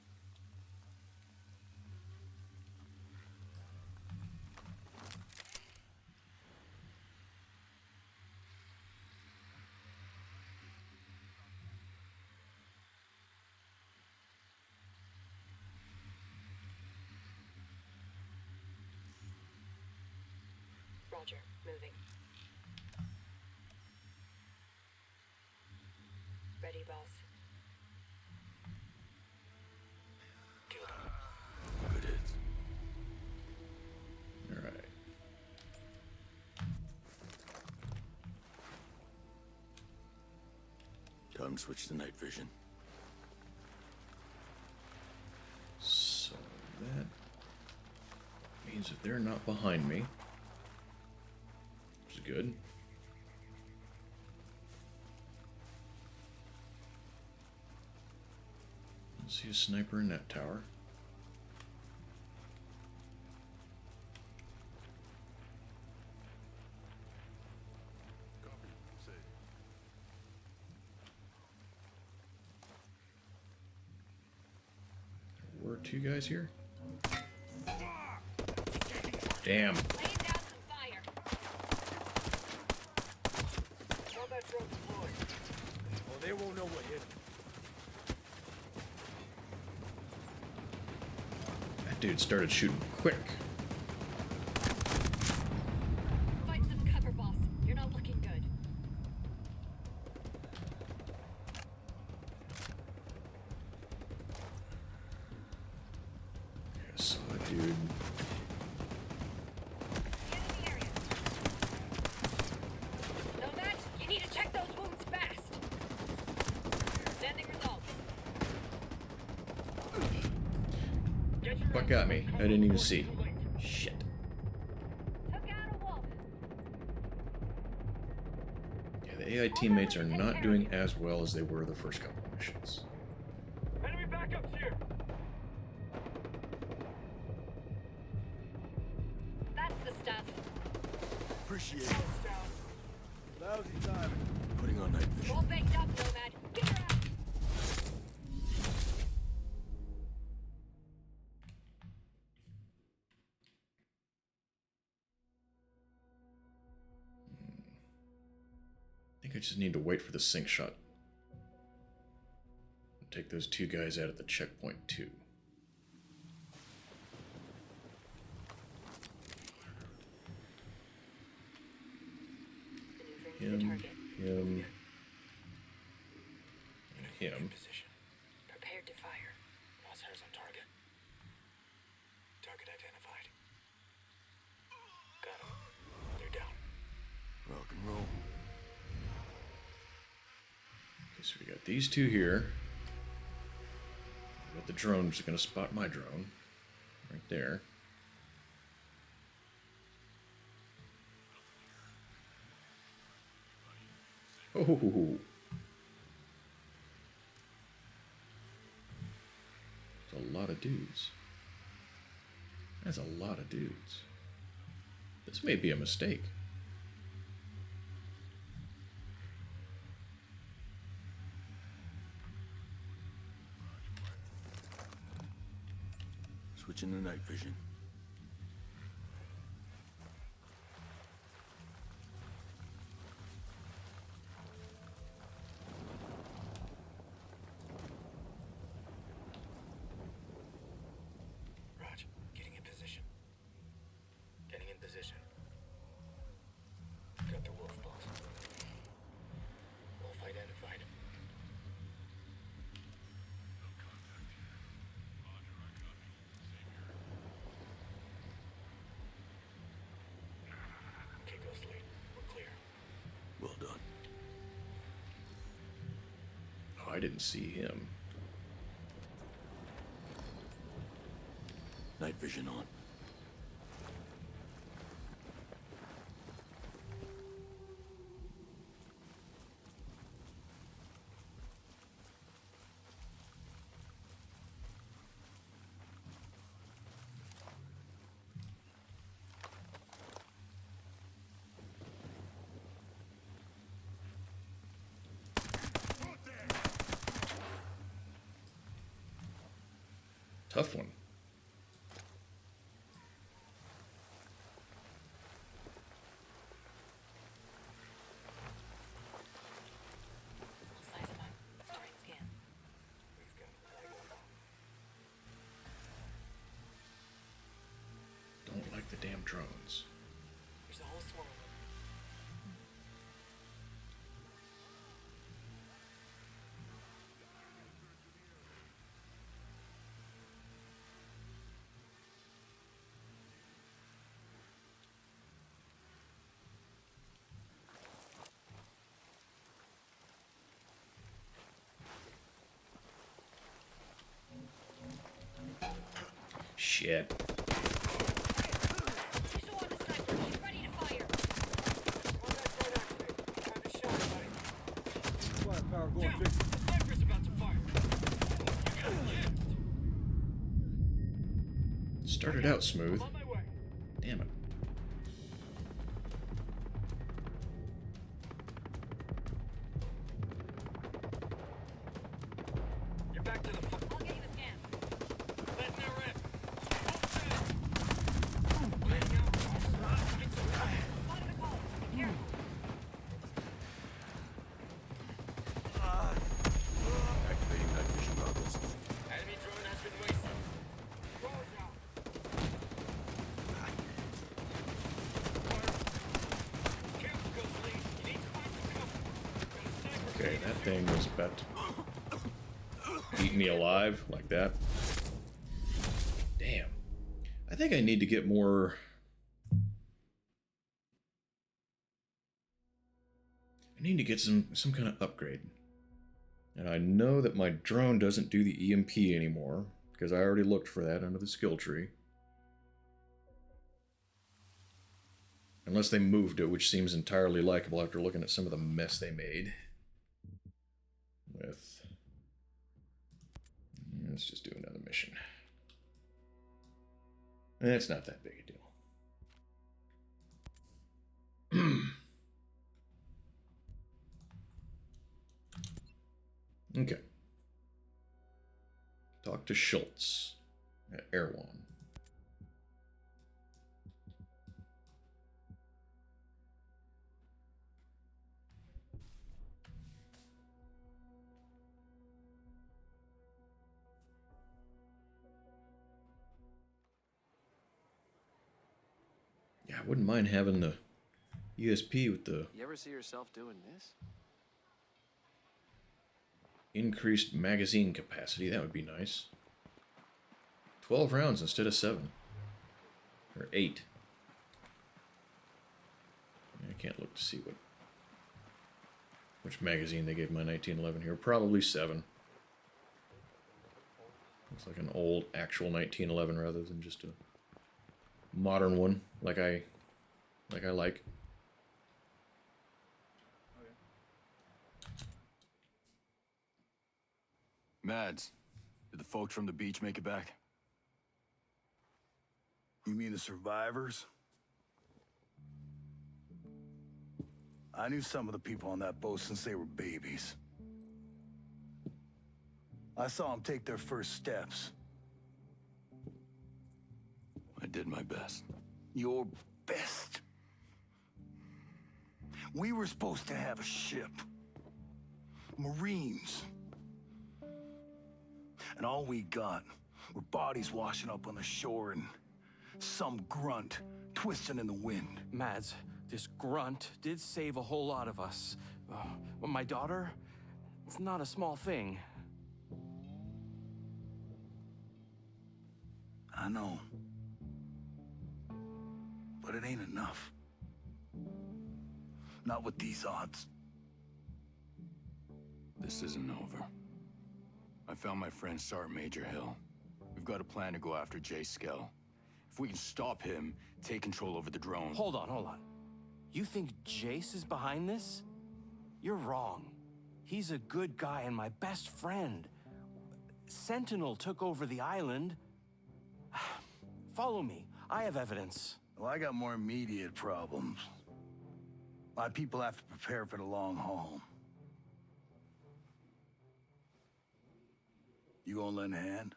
D: Roger, moving. Ready, boss.
E: Killed him.
F: Good hits.
A: Alright.
F: Time to switch to night vision.
A: So that means that they're not behind me. Which is good. I see a sniper in that tower.
I: Copy. Say.
A: There were 2 guys here. Damn.
D: Laying down some fire.
E: Combat drone deployed.
K: Oh, they won't know what hit them.
A: That dude started shooting quick.
D: Find some cover, boss. You're not looking good.
A: I saw a dude.
D: Enemy area. Nomad, you need to check those wounds fast. Sending results.
E: Get your
A: What got me? I didn't even see.
E: Too late.
A: Shit.
D: Took out a wolf.
A: Yeah, the AI teammates are not doing as well as they were the first couple of missions.
E: Enemy backups here.
D: That's the stuff.
F: Appreciate it.
E: Ghost down.
K: Lousy timing.
F: Putting on night vision.
D: All baked up, Nomad. Get her out.
A: I think I just need to wait for the sync shot. Take those 2 guys out at the checkpoint too.
D: Maneuvering to the
A: Him,
D: target.
A: him, and him.
E: Position.
D: Prepared to fire.
E: Crosshairs on target. Target identified. Got him. They're down.
F: Rock and roll.
A: Okay, so we got these 2 here. We got the drone, which is going to spot my drone. Right there. Oh. of dudes. That's a lot of dudes. This may be a mistake.
F: Switching to night vision.
E: Raj, getting in position. Getting in position. Got the wolf, boss. Wolf identified. Okay, Ghost Lead. We're clear.
F: Well done.
A: Oh, I didn't see him.
F: Night vision on.
A: Tough one.
D: Size him up. Starting scan.
A: Don't like the damn drones.
D: There's a whole swarm.
A: Shit.
D: Visual on the sniper. He's ready to fire.
E: On that side activate. Time to shine, buddy.
K: Firepower going
E: Down.
K: fix.
E: The sniper's about to fire. You gotta lift.
A: Started out smooth.
E: I'm on my way.
A: Damn it.
E: You're back to the front.
D: I'll get you a scan.
E: Letting her rip. Laying out.
D: Spotted a call. Be careful.
F: Activating night vision goggles.
E: Enemy drone has been wasted. Drone's out. Careful, Ghost Lead. You need to find some cover. Got a sniper.
A: Okay, that thing was about to eat me alive like that. Damn. I think I need to get more... I need to get some kind of upgrade. And I know that my drone doesn't do the EMP anymore, because I already looked for that under the skill tree. Unless they moved it, which seems entirely likable after looking at some of the mess they made. With... Let's just do another mission. It's not that big a deal. Okay. Talk to Schultz at Erewhon. Yeah, I wouldn't mind having the ESP with the
L: You ever see yourself doing this?
A: increased magazine capacity. That would be nice. 12 rounds instead of 7. Or 8. I can't look to see which magazine they gave my 1911 here. Probably 7. Looks like an old actual 1911 rather than just a modern one like I like.
F: Mads, did the folks from the beach make it back?
G: You mean the survivors? I knew some of the people on that boat since they were babies. I saw them take their first steps.
F: I did my best.
G: Your best. We were supposed to have a ship. Marines. And all we got were bodies washing up on the shore and some grunt twisting in the wind.
L: Mads, this grunt did save a whole lot of us. But my daughter, it's not a small thing.
G: I know. But it ain't enough. Not with these odds.
F: This isn't over. I found my friend Sergeant Major Hill. We've got a plan to go after Jay Skell. If we can stop him, take control over the drone.
L: Hold on. You think Jace is behind this? You're wrong. He's a good guy and my best friend. Sentinel took over the island. Follow me. I have evidence.
G: Well, I got more immediate problems. My people have to prepare for the long haul. You gonna lend a hand?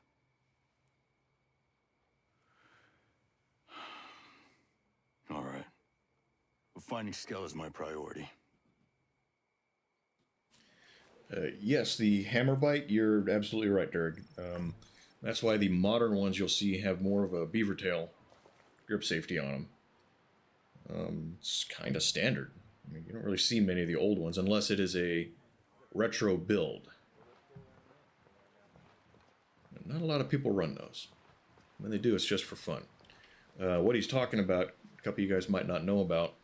F: All right. But finding Skell is my priority.
A: Yes, the hammer bite, you're absolutely right, Derek. That's why the modern ones you'll see have more of a beaver tail grip safety on them. It's kind of standard. I mean, you don't really see many of the old ones unless it is a retro build. Not a lot of people run those. When they do, it's just for fun. What he's talking about, a couple of you guys might not know about.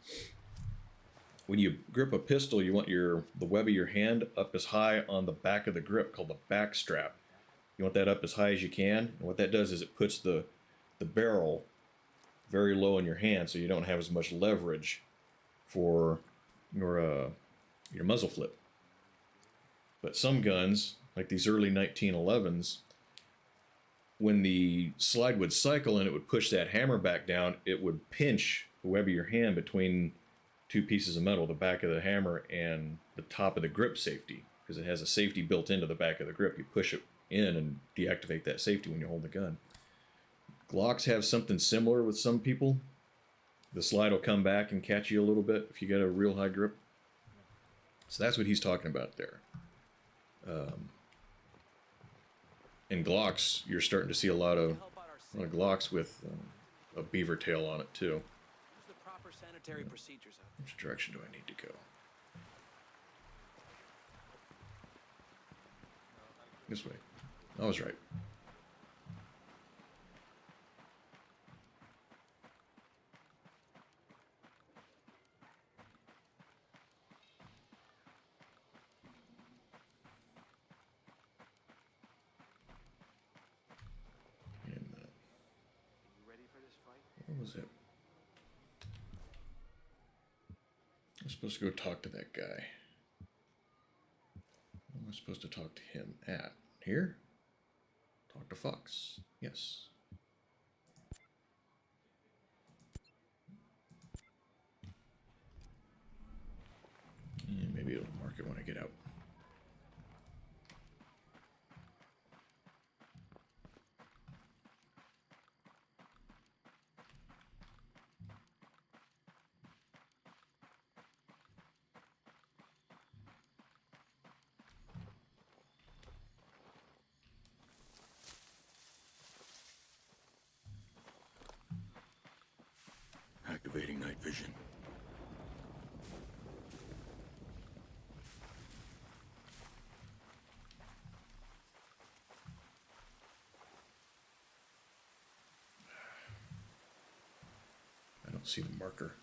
A: When you grip a pistol, you want the web of your hand up as high on the back of the grip, called the back strap. You want that up as high as you can. And what that does is it puts the barrel very low in your hand, so you don't have as much leverage for your muzzle flip. But some guns, like these early 1911s, when the slide would cycle and it would push that hammer back down, it would pinch the web of your hand between two pieces of metal, the back of the hammer and the top of the grip safety, because it has a safety built into the back of the grip. You push it in and deactivate that safety when you hold the gun. Glocks have something similar with some people. The slide will come back and catch you a little bit if you get a real high grip. So that's what he's talking about there. In Glocks, you're starting to see a lot of Glocks with a beaver tail on it too.
L: The proper sanitary procedures.
A: Which direction do I need to go? This way. I was right. What was it? I'm supposed to go talk to that guy. Where am I supposed to talk to him at? Here? Talk to Fox. Yes. And maybe it'll mark it when I get out.
F: Activating night vision.
A: I don't see the marker.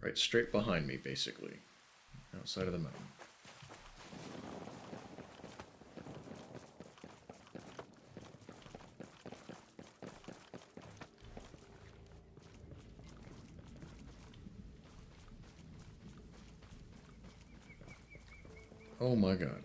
A: Right, straight behind me, basically. Outside of the mountain. Oh my god.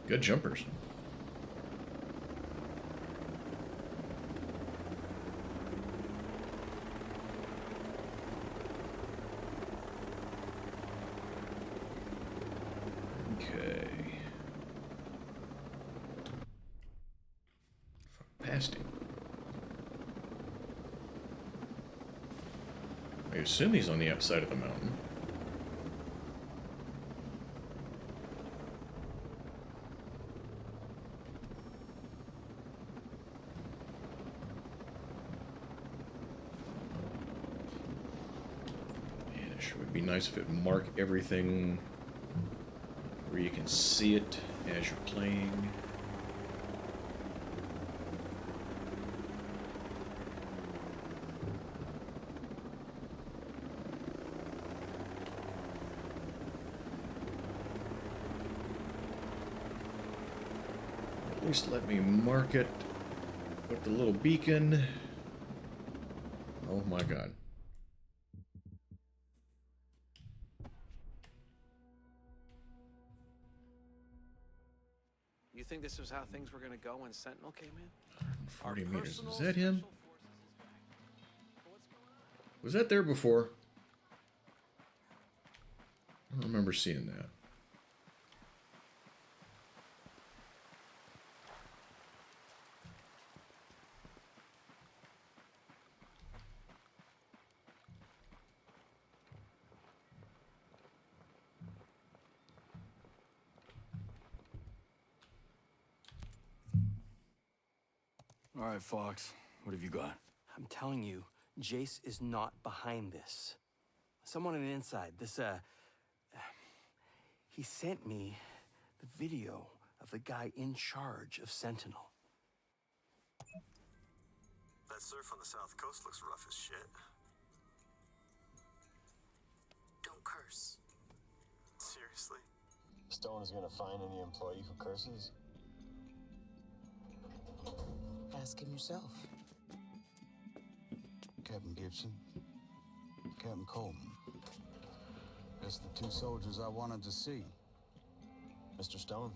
A: Good jumpers. Okay. Past him. I assume he's on the outside of the mountain. Man, it sure would be nice if it marked everything where you can see it as you're playing. At least let me mark it with the little beacon. Oh my god.
M: You think this was how things were going to go when Sentinel came in?
A: 140 meters. Is that him? Was that there before? I don't remember seeing that.
F: All right, Fox. What have you got?
L: I'm telling you, Jace is not behind this. Someone on the inside, he sent me the video of the guy in charge of Sentinel.
N: That surf on the south coast looks rough as shit.
O: Don't curse.
N: Seriously? Stone is gonna find any employee who curses?
O: Ask him yourself.
P: Captain Gibson, Captain Coleman. That's the two soldiers I wanted to see.
N: Mr. Stone.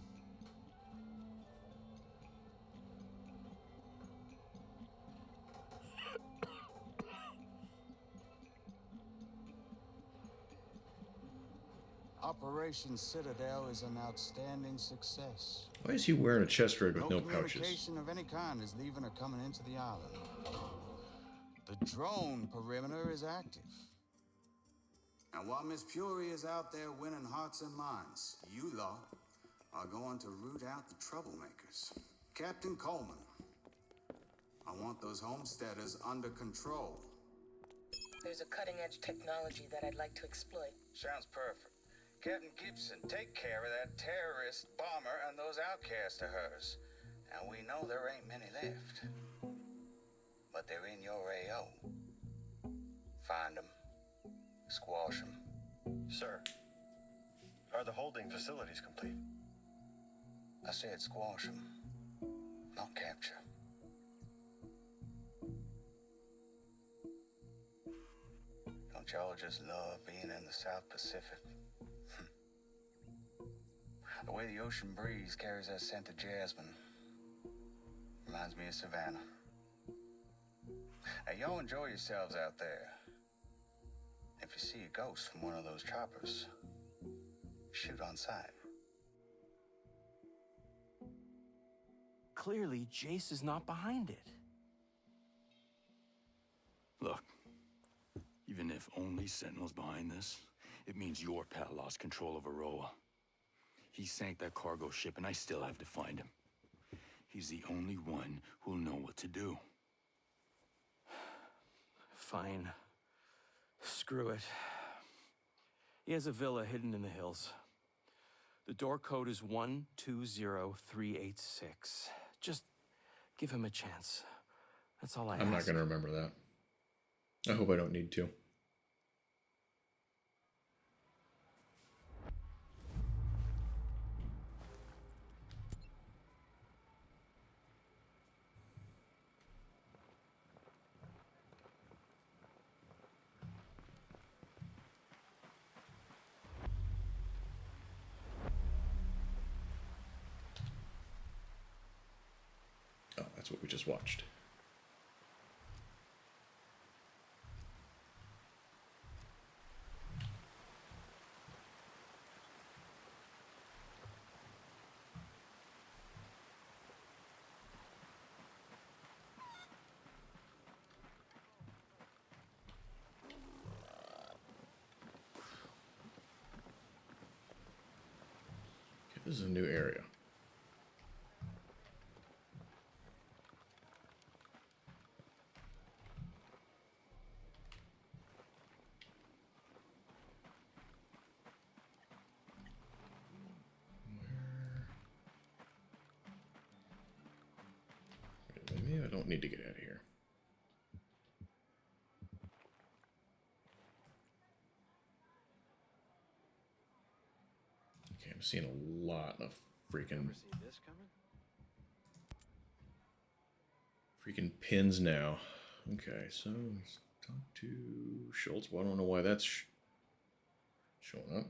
P: Operation Citadel is an outstanding success.
A: Why is he wearing a chest rig with no pouches?
P: Communication of any kind is leaving or coming into the island. The drone perimeter is active. And while Miss Fury is out there winning hearts and minds, you lot are going to root out the troublemakers. Captain Coleman, I want those homesteaders under control.
O: There's a cutting-edge technology that I'd like to exploit.
P: Sounds perfect. Captain Gibson, take care of that terrorist bomber and those outcasts of hers. And we know there ain't many left. But they're in your AO. Find them. Squash them.
N: Sir, are the holding facilities complete?
P: I said squash them, not capture. Don't y'all just love being in the South Pacific? The way the ocean breeze carries that scent of jasmine reminds me of Savannah. Now, y'all enjoy yourselves out there. If you see a ghost from one of those choppers, shoot on sight.
L: Clearly, Jace is not behind it.
F: Look, even if only Sentinel's behind this, it means your pal lost control of Aroa. He sank that cargo ship, and I still have to find him. He's the only one who'll know what to do.
L: Fine. Screw it. He has a villa hidden in the hills. The door code is 120386. Just give him a chance. That's all I ask.
A: I'm not going to remember that. I hope I don't need to. what we just watched. Okay, this is a new area. Maybe I don't need to get out of here. Okay, I'm seeing a lot of freaking pins now. Okay, so let's talk to Schultz. Well, I don't know why that's showing up.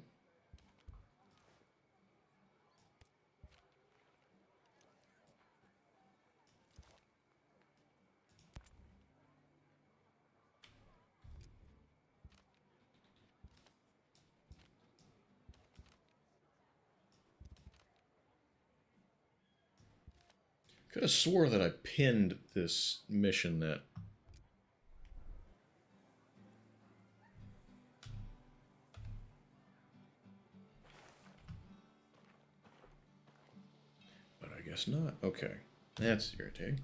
A: Could have swore that I pinned this mission that... But I guess not. Okay. That's irritating.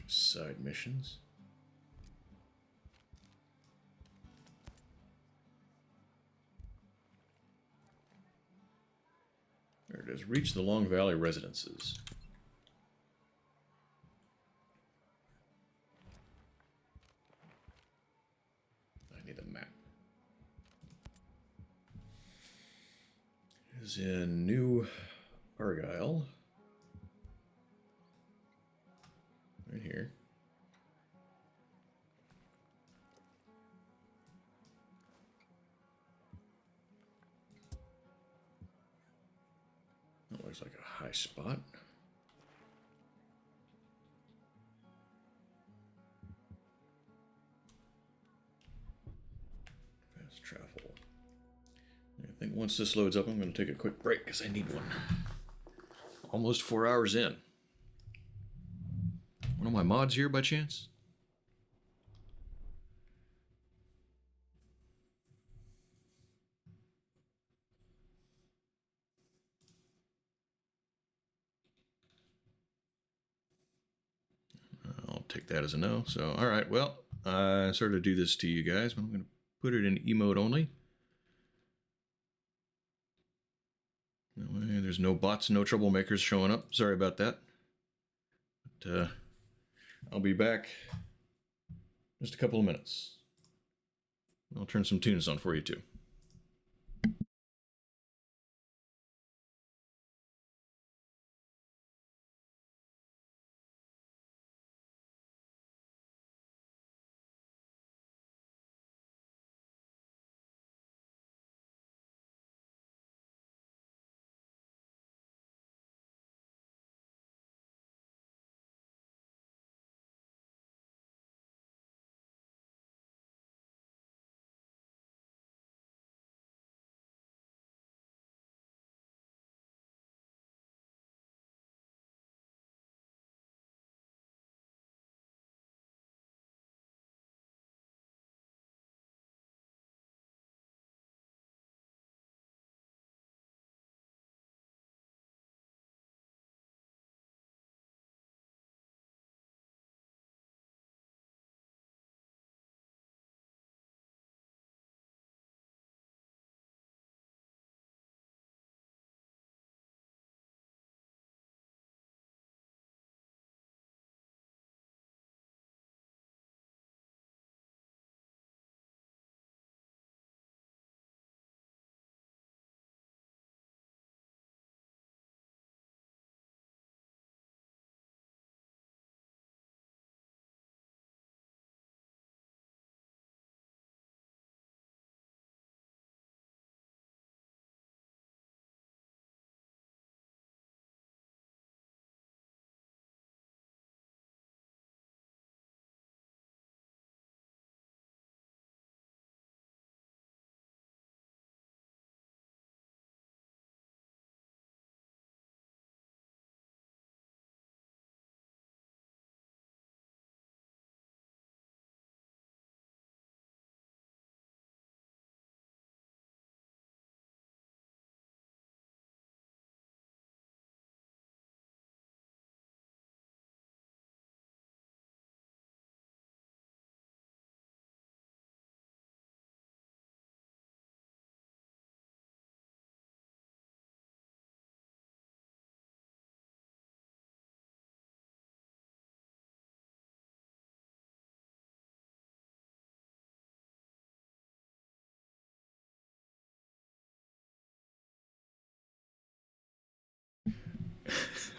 A: Side missions. There it is. Reach the Long Valley residences. I need a map. It is in New Argyle. Right here. That looks like a high spot. Fast travel. I think once this loads up, I'm going to take a quick break because I need one. Almost 4 hours in. One of my mods here by chance? I'll take that as a no. So, all right, well, I started to do this to you guys, but I'm going to put it in emote only. That way there's no bots, no troublemakers showing up. Sorry about that. But I'll be back in just a couple of minutes. I'll turn some tunes on for you too.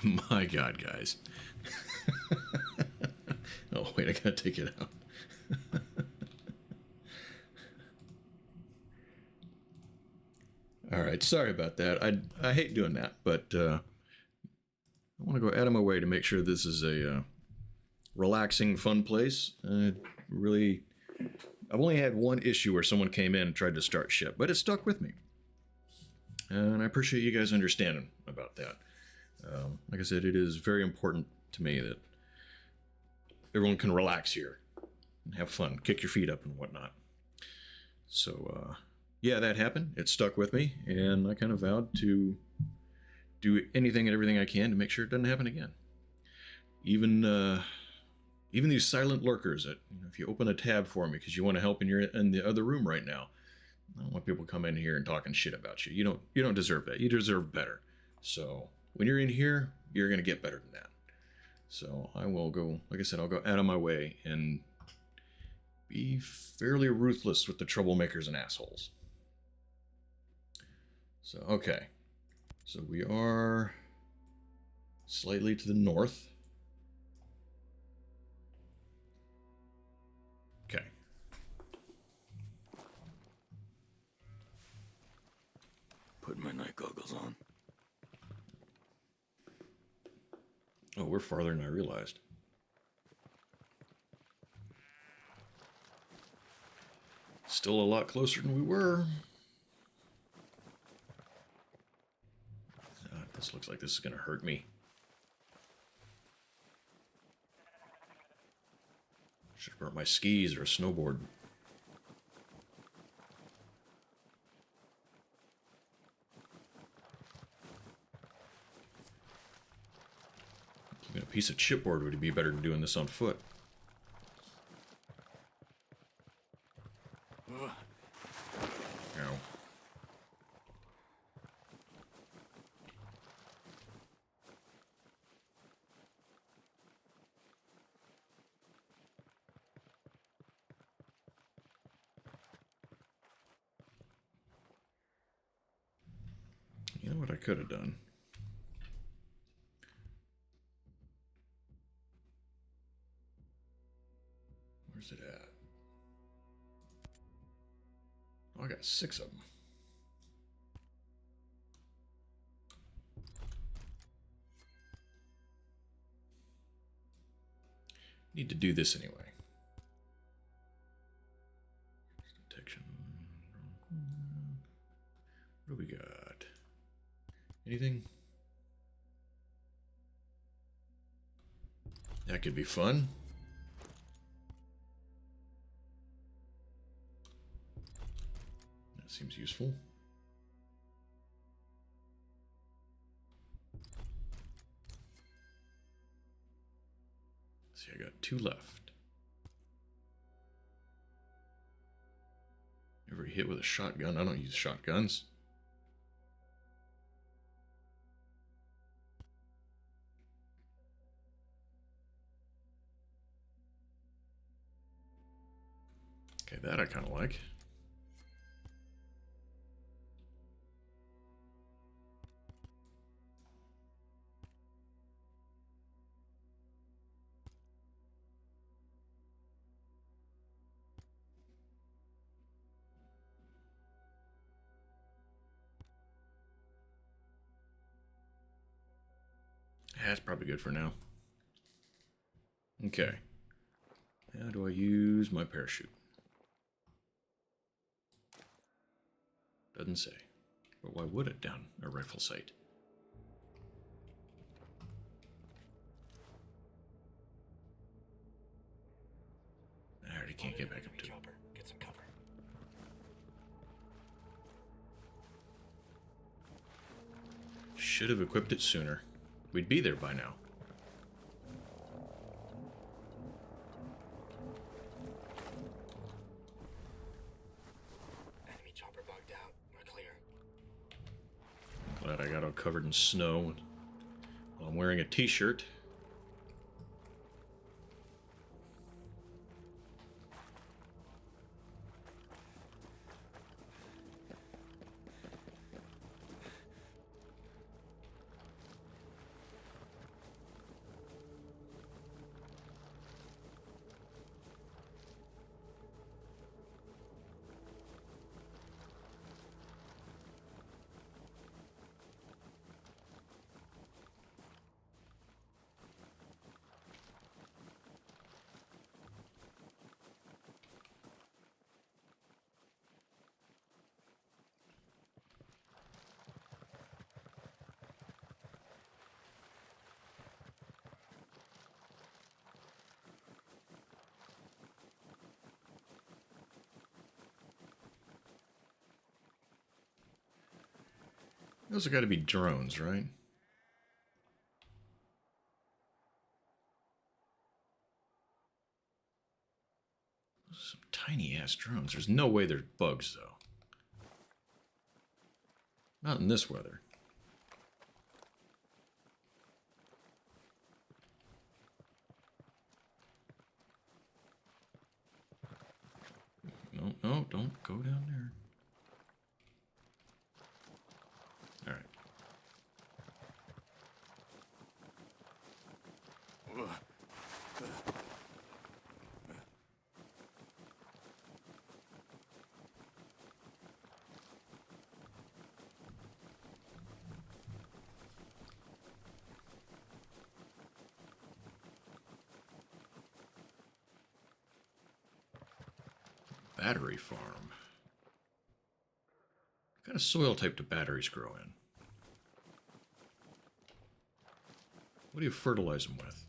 A: My God, guys. Oh, wait, I gotta take it out. All right, sorry about that. I hate doing that, but I want to go out of my way to make sure this is a relaxing, fun place. Really, I've only had one issue where someone came in and tried to start ship, but it stuck with me. And I appreciate you guys understanding about that. Like I said, it is very important to me that everyone can relax here and have fun, kick your feet up and whatnot. So, yeah, that happened. It stuck with me, and I kind of vowed to do anything and everything I can to make sure it doesn't happen again. Even these silent lurkers that, you know, if you open a tab for me because you want to help and you're in the other room right now, I don't want people coming in here and talking shit about you. You don't deserve that. You deserve better. So when you're in here, you're gonna get better than that. So I will go, like I said, I'll go out of my way and be fairly ruthless with the troublemakers and assholes. So, okay. So we are slightly to the north. Okay.
F: Put my night goggles on.
A: Oh, we're farther than I realized. Still a lot closer than we were. This looks like this is going to hurt me. Should have brought my skis or a snowboard. Even a piece of chipboard would be better than doing this on foot. Ow. You know what I could have done? Where's it at? Oh, I got 6 of them. Need to do this anyway. Detection. What do we got? Anything? That could be fun. That seems useful. See, I got 2 left. Ever hit with a shotgun? I don't use shotguns. Okay, that I kind of like. That's probably good for now. Okay. How do I use my parachute? Doesn't say. But why would it down a rifle sight? I already can't get back up to it.
N: Get some cover.
A: Should have equipped it sooner. We'd be there by now.
N: Enemy chopper bugged out. We're clear.
A: Glad I got all covered in snow. While I'm wearing a t-shirt. Those have got to be drones, right? Some tiny ass drones. There's no way they're bugs, though. Not in this weather. No, no, don't go down there. All right. Battery farm. What kind of soil type do batteries grow in? What do you fertilize them with?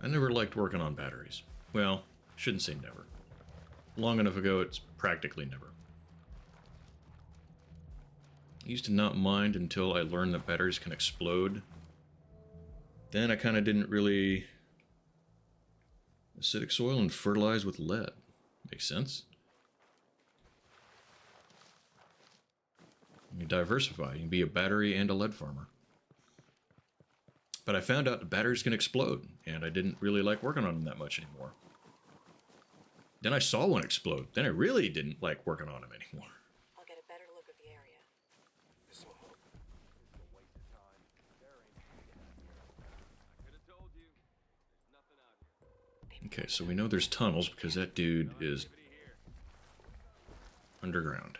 A: I never liked working on batteries. Well, shouldn't say never. Long enough ago, it's practically never. I used to not mind until I learned that batteries can explode. Then I kind of didn't really... Acidic soil and fertilize with lead. Makes sense. You diversify. You can be a battery and a lead farmer. But I found out the batteries can explode, and I didn't really like working on them that much anymore. Then I saw one explode. Then I really didn't like working on them anymore.
O: I'll get a better look at the area.
E: This will help. It's a waste of time. There ain't shit out here. I could have told you. There's nothing out here.
A: Okay, so we know there's tunnels because that dude is underground.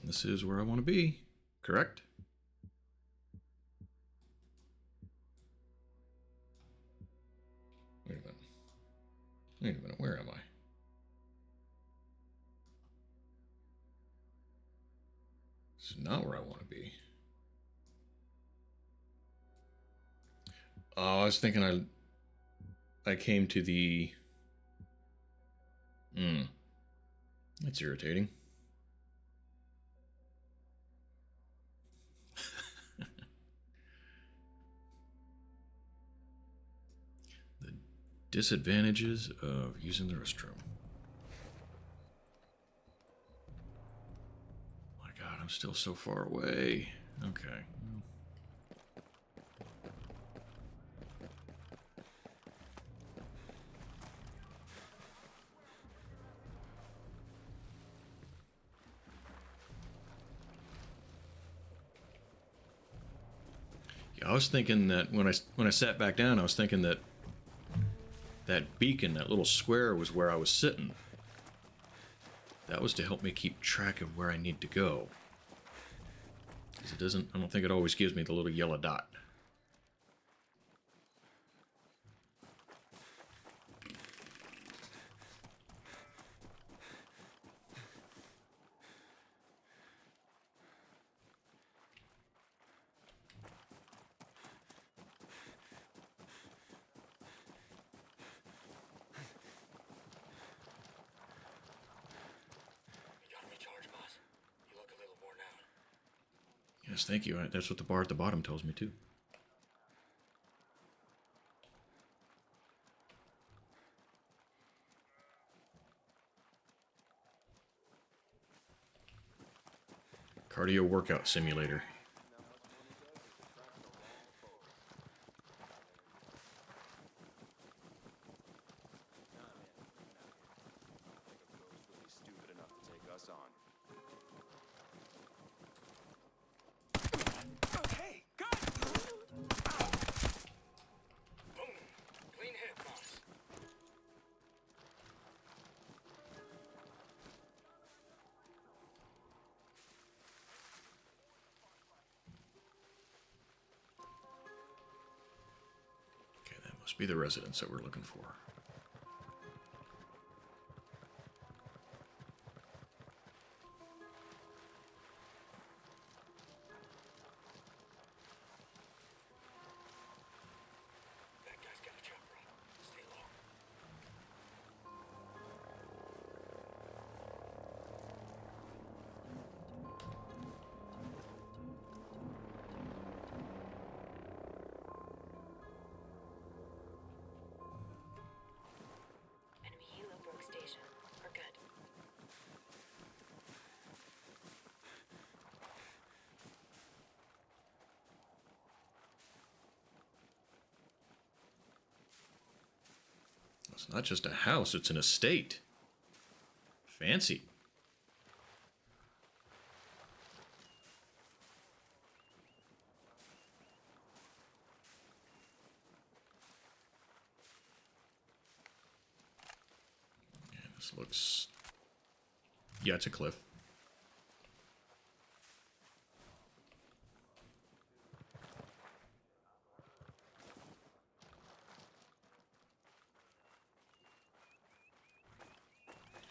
A: And this is where I want to be, correct? Wait a minute. Wait a minute, where am I? This is not where I want to be. Oh, I was thinking I came to the... That's irritating. The disadvantages of using the restroom. My God, I'm still so far away. Okay. I was thinking that when I sat back down, I was thinking that that beacon, that little square, was where I was sitting. That was to help me keep track of where I need to go. Because it doesn't, I don't think it always gives me the little yellow dot. Yes, thank you. That's what the bar at the bottom tells me, too. Cardio workout simulator. Must be the residents that we're looking for.
H: That guy's got a chopper on him. Stay low.
D: Enemy helo broke station. We're good.
A: It's not just a house, it's an estate. Fancy. Yeah, this looks... Yeah, it's a cliff.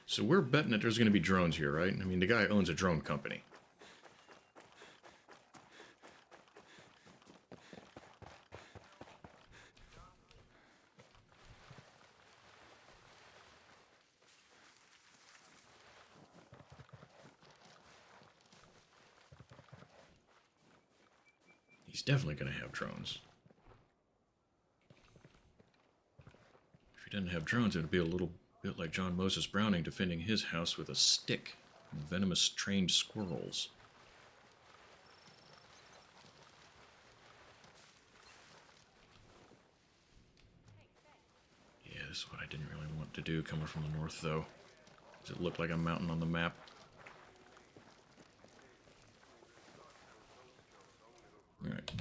A: So we're betting that there's going to be drones here, right? I mean, the guy owns a drone company. He's definitely going to have drones. If he didn't have drones, it would be a little bit like John Moses Browning defending his house with a stick and venomous trained squirrels. Yeah, this is what I didn't really want to do coming from the north, though. Does it look like a mountain on the map? Alright.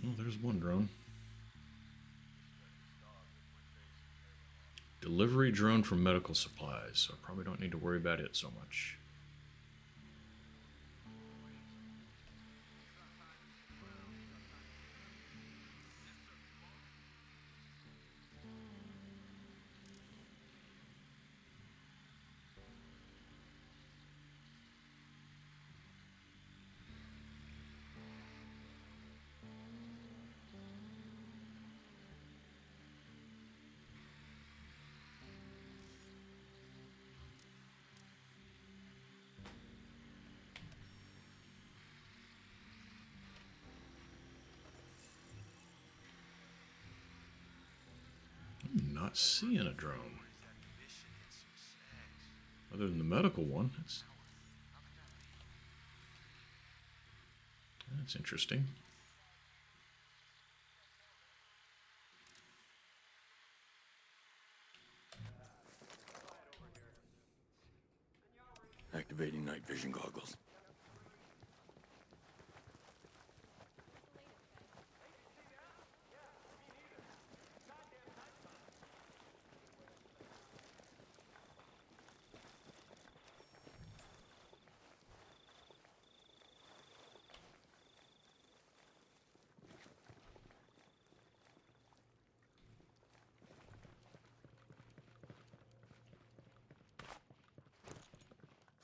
A: Well, there's one drone. Delivery drone for medical supplies, so I probably don't need to worry about it so much. I'm not seeing a drone. Other than the medical one. That's interesting.
F: Activating night vision goggles.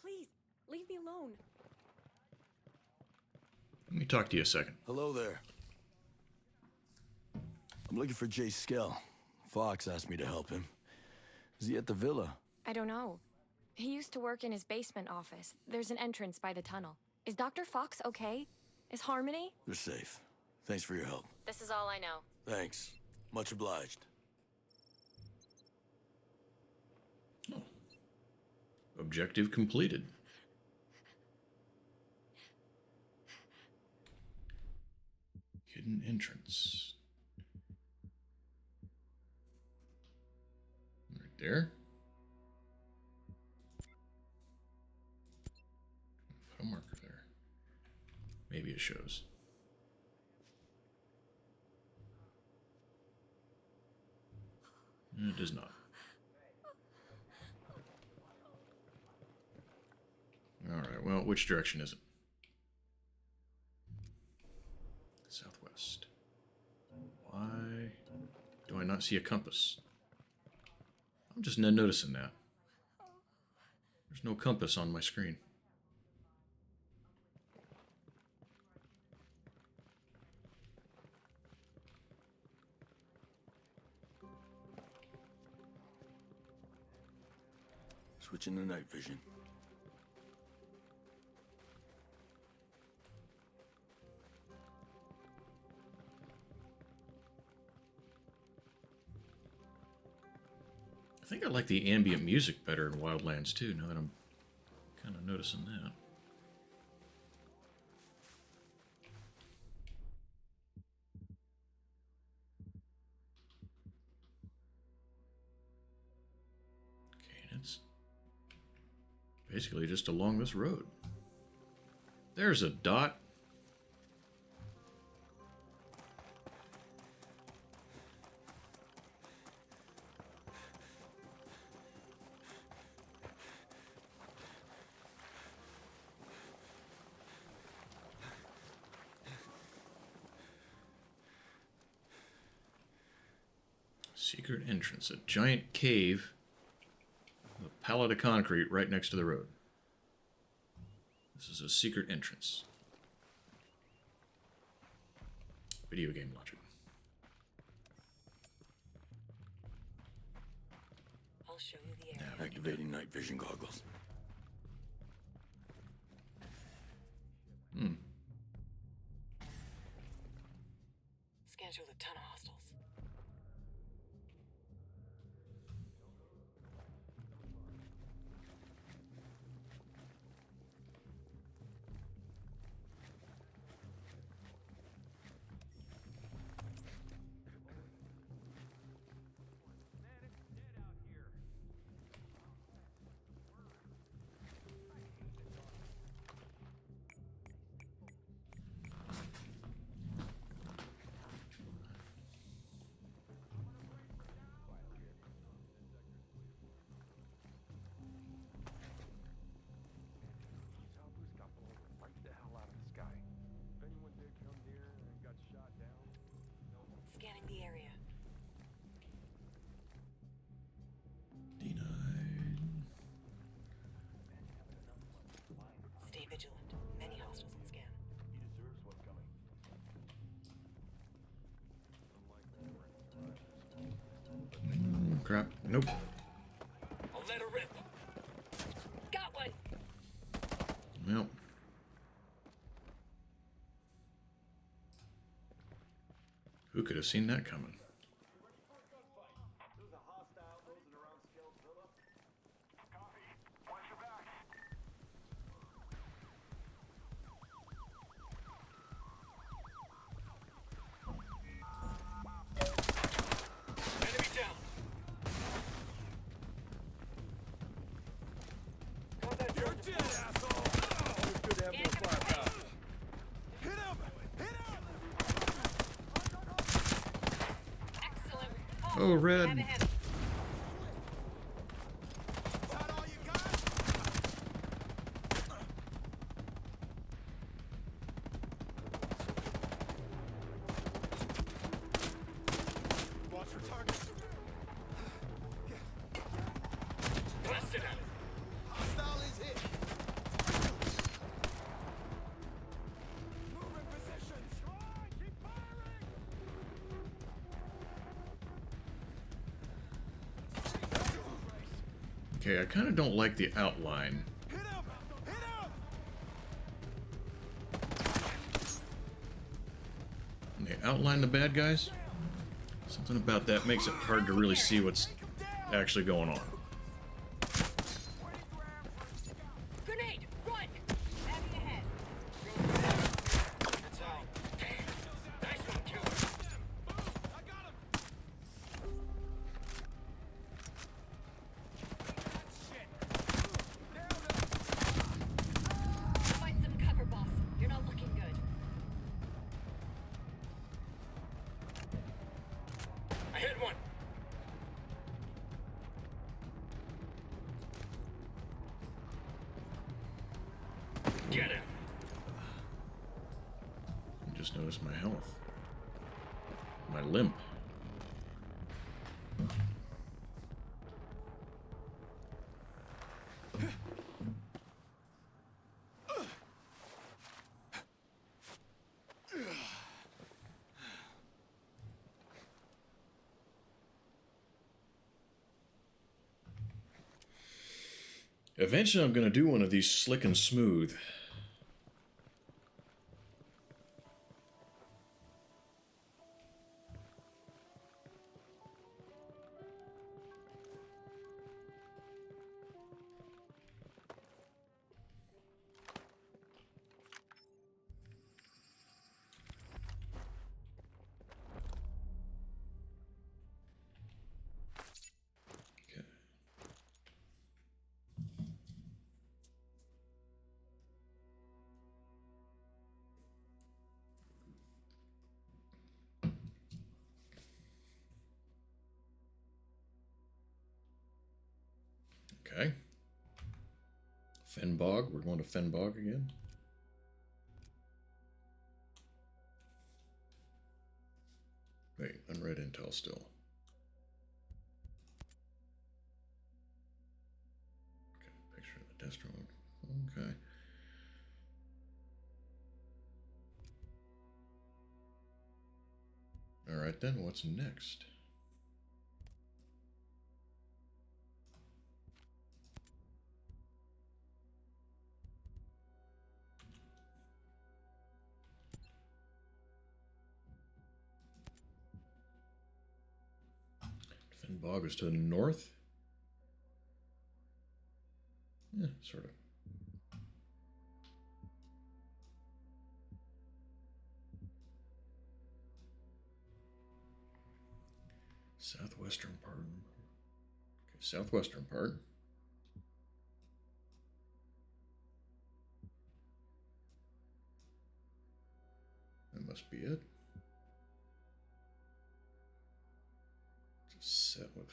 J: Please, leave me alone.
A: Let me talk to you a second.
F: Hello there. I'm looking for Jay Skell. Fox asked me to help him. Is he at the villa?
Q: I don't know. He used to work in his basement office. There's an entrance by the tunnel. Is Dr. Fox okay? Is Harmony?
F: They're safe. Thanks for your help.
Q: This is all I know.
F: Thanks. Much obliged.
A: Objective completed. Hidden entrance. Right there. Put a marker there. Maybe it shows. It does not. Alright, well, which direction is it? Southwest. Why do I not see a compass? I'm just not noticing that. There's no compass on my screen.
F: Switching to night vision.
A: I think I like the ambient music better in Wildlands too, now that I'm kind of noticing that. Okay, and it's basically just along this road. There's a dot. Secret entrance, a giant cave, a pallet of concrete right next to the road. This is a secret entrance. Video game logic.
O: I'll show you the area.
F: Now activating night vision goggles.
O: Scan through the ton of hostiles. Scanning the area.
A: Denied.
O: Stay vigilant. Many hostiles in scan.
E: He deserves what's coming.
A: Crap. Nope.
H: I'll let her rip.
D: Got one.
A: Well. Who could have seen that coming?
E: There's a hostile nosing around Skell's Villa.
G: Copy. Watch your back.
H: Enemy down.
K: You're dead, asshole! It's good to have more firepower.
G: Hit him! Hit him!
D: Excellent.
A: Oh, red.
D: Have a heavy.
G: Is that all you got? Watch for targets.
H: Blasted out.
G: Hostile is hit. Move in positions. Keep firing.
A: Okay, I kind of don't like the outline.
G: Hit him! Hit him!
A: When they outline the bad guys, something about that makes it hard to really see what's actually going on. just noticed my health. My limp. Eventually I'm going to do one of these slick and smooth. Okay. Fenbog. We're going to Fenbog again. Wait, unread intel still. Okay, picture of the test room. Okay. Alright then, what's next? Fenbog is to the north? Yeah, sort of. Southwestern part. Okay, southwestern part. That must be it. It's set with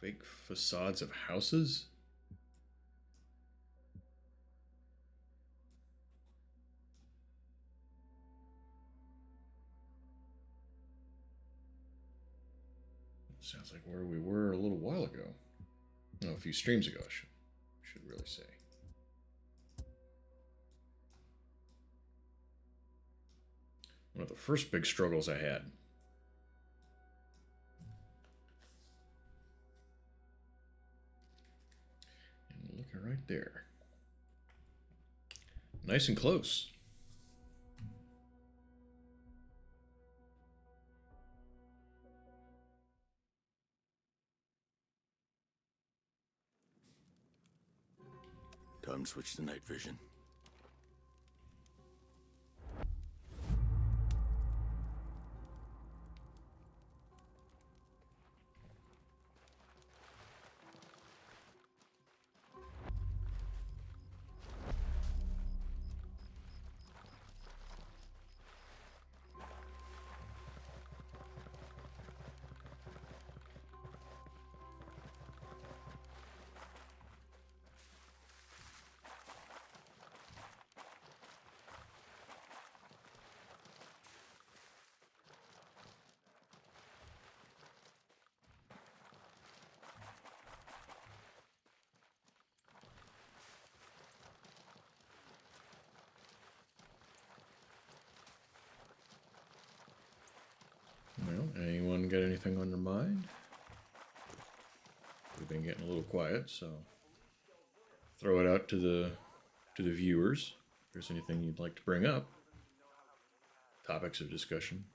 A: fake facades of houses. Sounds like where we were a little while ago. No, a few streams ago, I should really say. One of the first big struggles I had. And look right there. Nice and close.
F: Time to switch to night vision.
A: Well, anyone got anything on their mind? We've been getting a little quiet, so throw it out to the viewers. If there's anything you'd like to bring up, topics of discussion.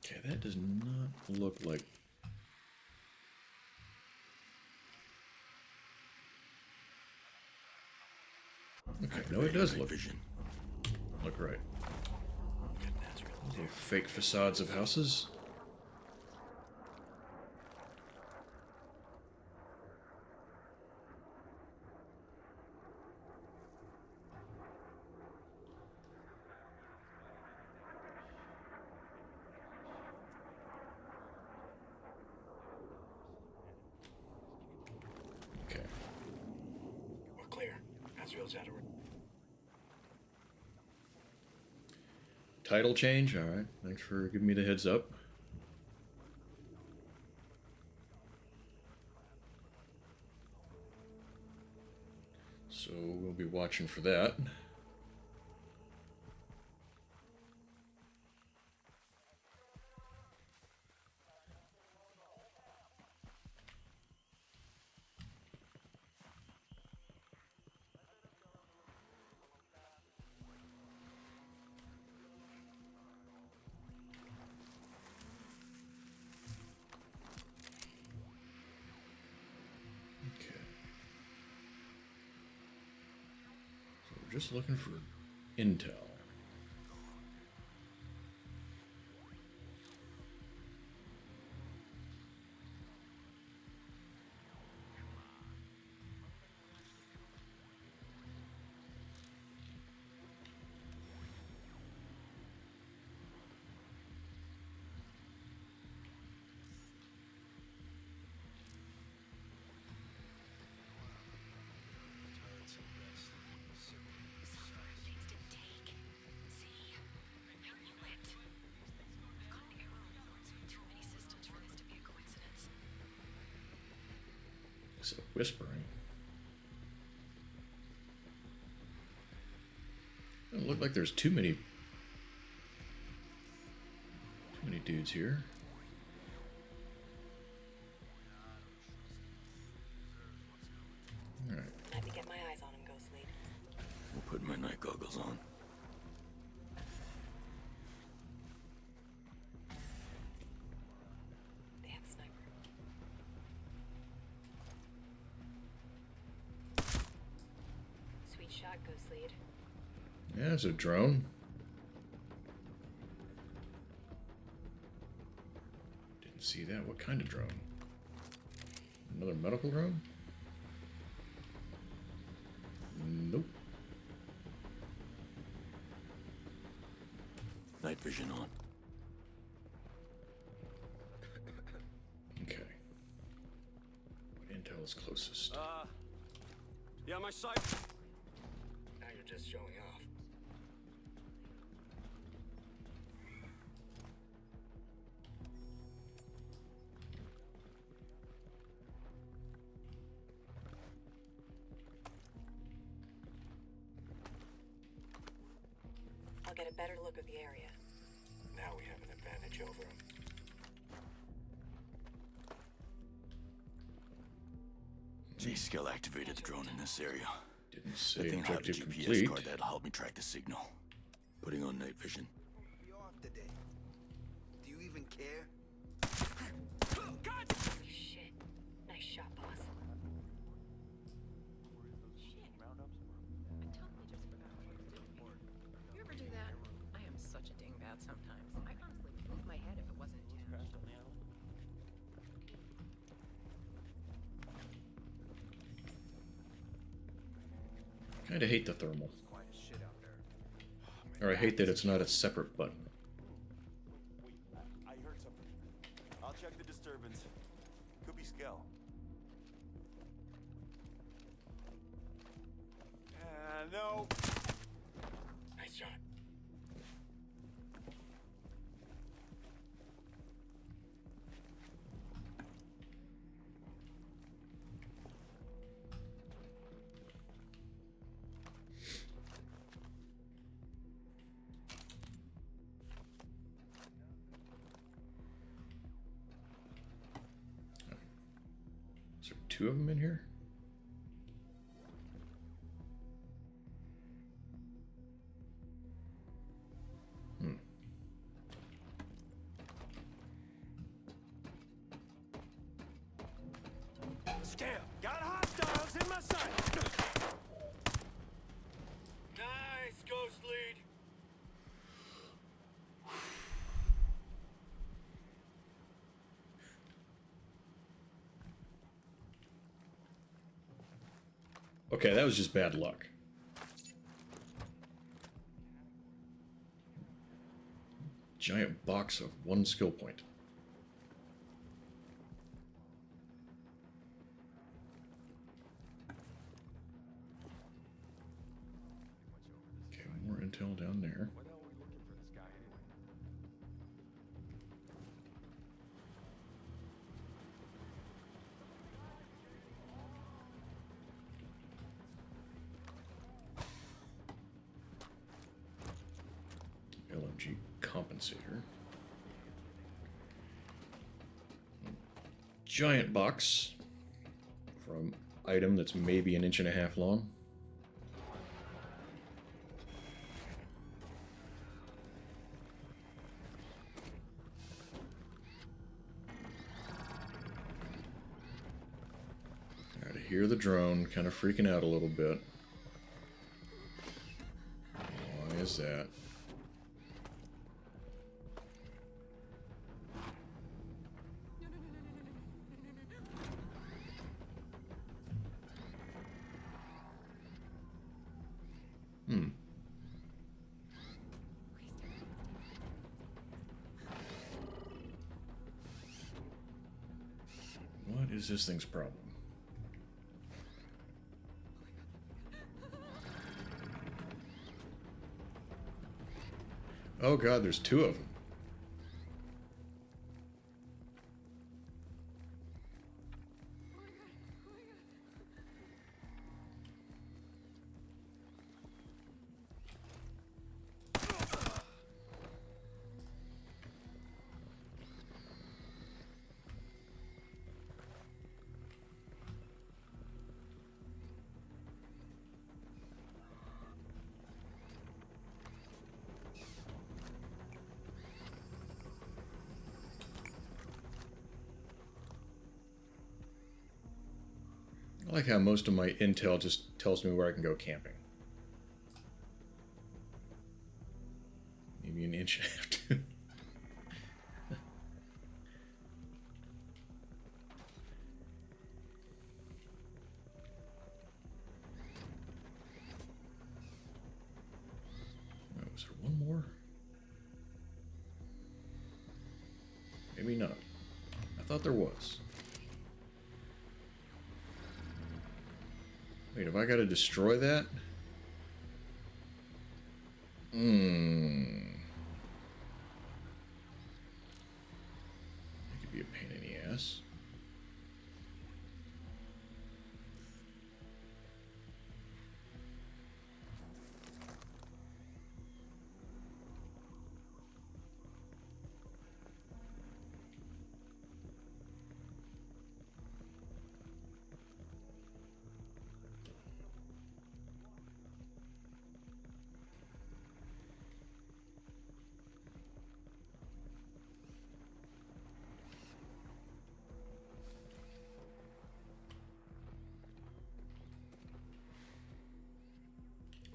A: Okay, that does not look like. Okay, no, it does look right. Those are fake facades of houses.
R: knows how to.
A: Title change? Alright, thanks for giving me the heads up. So we'll be watching for that. Just looking for intel. Is it whispering? Doesn't look like there's too many dudes here. All right.
O: Let me get my eyes on him, Ghost Lead.
F: We'll put my night goggles on.
O: They have a sniper. Sweet shot, Ghost Lead.
A: Yeah, it's a drone. Didn't see that. What kind of drone? Another medical drone? Nope.
F: Night vision on.
A: Okay. What intel is closest?
E: Yeah, my sight.
R: Now you're just showing off.
O: I'll get a better look of the area.
R: Now we have an advantage over him.
F: G-Skill activated the drone in this area.
A: Didn't
F: That
A: say
F: thing will have a
A: objective
F: GPS
A: complete.
F: card that'll help me track the signal. Putting on night vision.
S: Be off today. Do you even care?
O: Shit. Nice shot, boss.
T: You ever do that? I am such a dingbat sometimes. I honestly would move my head if it wasn't attached.
A: Kinda hate the thermal. Or I hate that it's not a separate button.
L: I heard something. I'll check the disturbance. Could be Skell. No.
R: Nice shot.
A: Is there two of them in here?
L: Skell, got hostiles in my sight.
H: Nice, Ghost Lead.
A: Okay, that was just bad luck. Giant box of 1 skill point. intel down there.
E: Why the hell are we looking for this guy anyway?
A: LMG compensator. Giant box from item that's maybe 1.5 inches long. I hear the drone kind of freaking out a little bit. Why is that? What is this thing's problem? Oh god, there's 2 of them. I like how most of my intel just tells me where I can go camping. Maybe 1.5 inches. Oh, is there one more? Maybe not. I thought there was. Wait, have I got to destroy that? That could be a pain in the ass.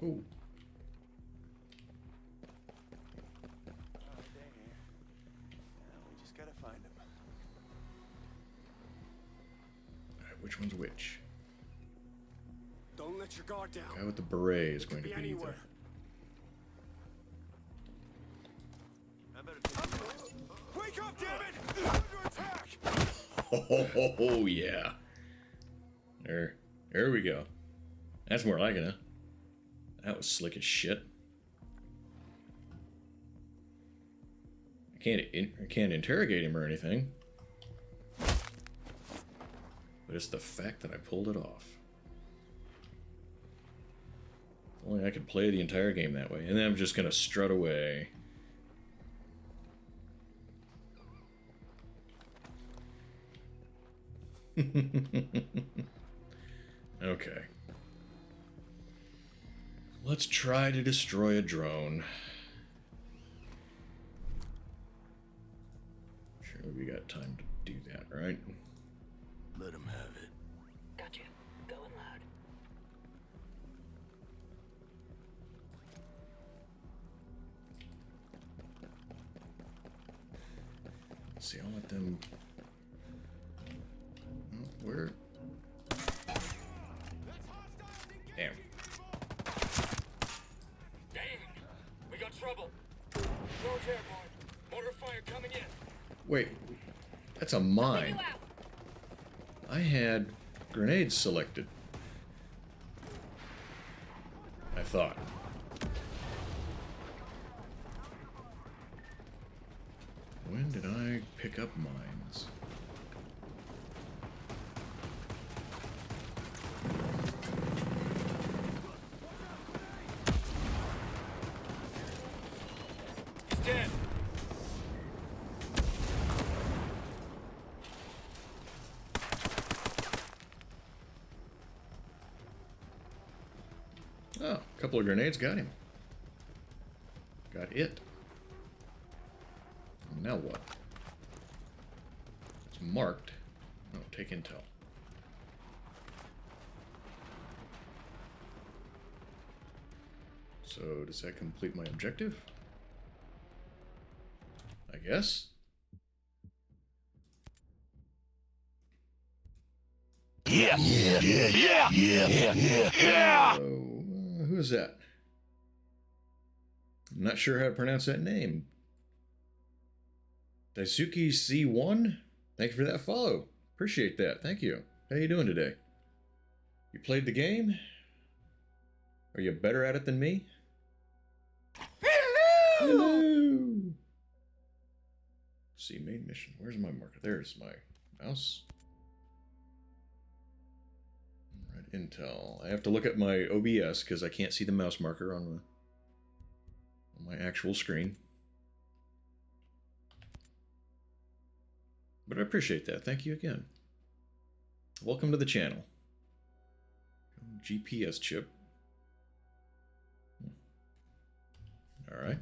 A: Oh.
G: Oh, dang it. We just gotta find him.
A: Alright, which one's which?
G: Don't let your guard down.
A: The guy with the beret is going to be the...
G: Wake up, damn it! Under attack!
A: Oh, yeah. There we go. That's more like it, huh? That was slick as shit. I can't interrogate him or anything. But it's the fact that I pulled it off. If only I could play the entire game that way. And then I'm just gonna strut away. Okay. Let's try to destroy a drone. Surely we got time to do that, right?
F: Let him have it.
T: Gotcha. Going loud.
A: Let's see, I'll let them... Oh, where? Damn.
R: Damn! We got trouble. Road airborne. Mortar fire coming in.
A: Wait, that's a mine. I had grenades selected. I thought. When did I pick up mines?
R: He's dead.
A: Oh, a couple of grenades got him. Got it. Now what? It's marked. Oh, take intel. So, does that complete my objective? I guess?
R: Yeah. Yeah. Yeah. Yeah. Yeah. Yeah. Yeah.
A: Who is that? I'm not sure how to pronounce that name. Daisuke C1? Thank you for that follow. Appreciate that. Thank you. How you doing today? You played the game? Are you better at it than me? Hello! See, main mission. Where's my marker? There's my mouse. Right, intel. I have to look at my OBS because I can't see the mouse marker on my actual screen. But I appreciate that. Thank you again. Welcome to the channel. GPS chip. Alright.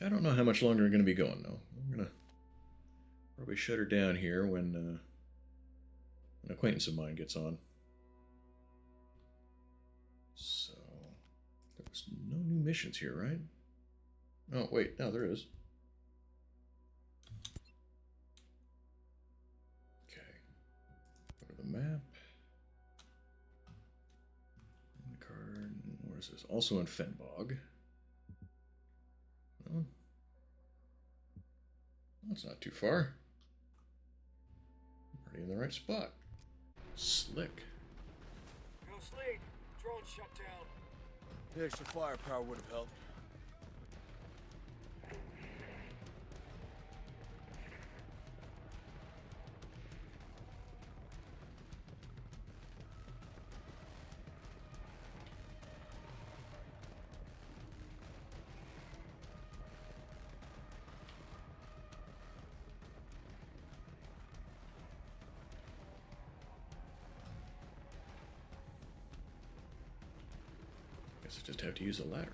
A: I don't know how much longer I'm going to be going, though. I'm going to probably shut her down here when an acquaintance of mine gets on. So, there was no new missions here, right? Oh, wait. No, there is. Okay. Go to the map. In the card. Where is this? Also in Fenbog. Oh. That's not too far. I'm already in the right spot. Slick.
R: Ghost lead. Drone shut down.
K: The extra firepower would have helped.
A: Guess I just have to use a ladder.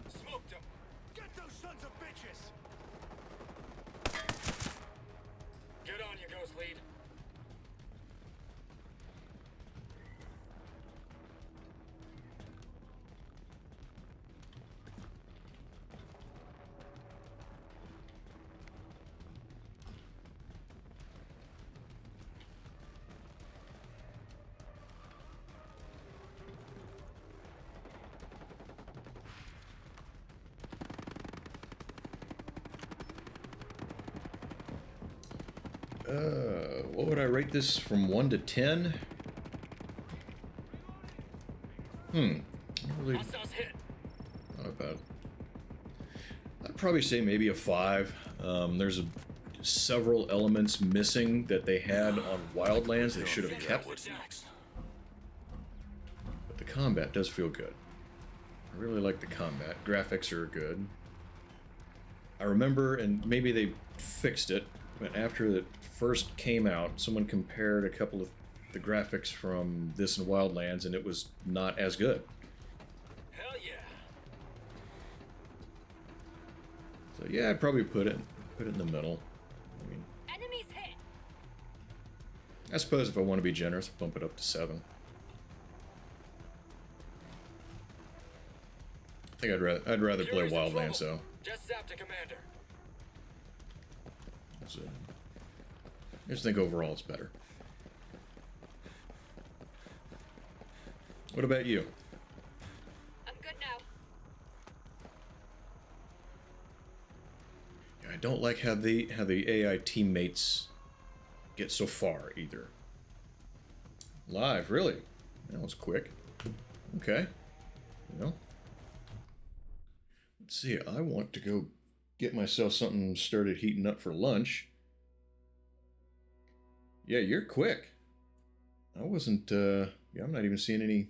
R: Smoked him.
K: Get those sons of bitches!
R: Get on you, Ghost lead.
A: What would I rate this from 1 to 10? Not really. Not bad. I'd probably say maybe a 5. There's several elements missing that they had on Wildlands they should have kept. But the combat does feel good. I really like the combat. Graphics are good. I remember, and maybe they fixed it, but after it first came out, someone compared a couple of the graphics from this and Wildlands, and it was not as good.
R: Hell yeah.
A: So yeah, I'd probably put it in the middle. I mean,
D: Enemies hit.
A: I suppose if I want to be generous, bump it up to 7. I think I'd rather play Wildlands though.
R: Just zapped a commander.
A: So, I just think overall it's better. What about you?
D: I'm good now.
A: Yeah, I don't like how the AI teammates get so far either. Live, really? That was quick. Okay. Well, let's see. I want to go get myself something started heating up for lunch. Yeah, you're quick. I wasn't, yeah, I'm not even seeing any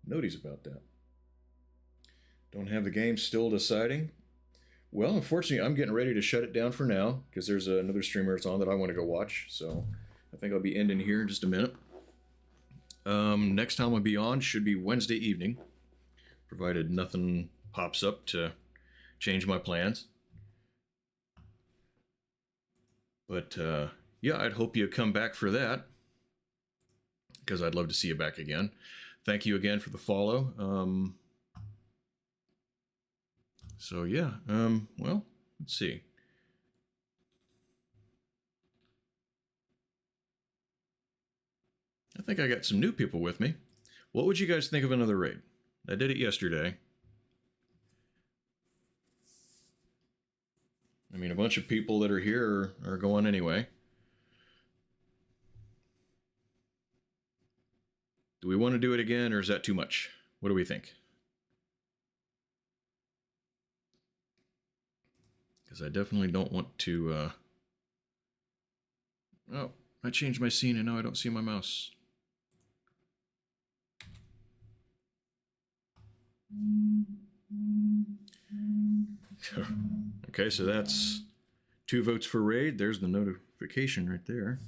A: noties about that. Don't have the game still deciding. Well, unfortunately, I'm getting ready to shut it down for now because there's another streamer that's on that I want to go watch. So I think I'll be ending here in just a minute. Next time I'll be on should be Wednesday evening, provided nothing pops up to change my plans. But yeah, I'd hope you come back for that because I'd love to see you back again. Thank you again for the follow. So yeah, well, let's see. I think I got some new people with me. What would you guys think of another raid? I did it yesterday. I mean, a bunch of people that are here are going anyway. Do we want to do it again, or is that too much? What do we think? Because I definitely don't want to... Oh, I changed my scene and now I don't see my mouse. Okay, so that's 2 votes for raid. There's the notification right there.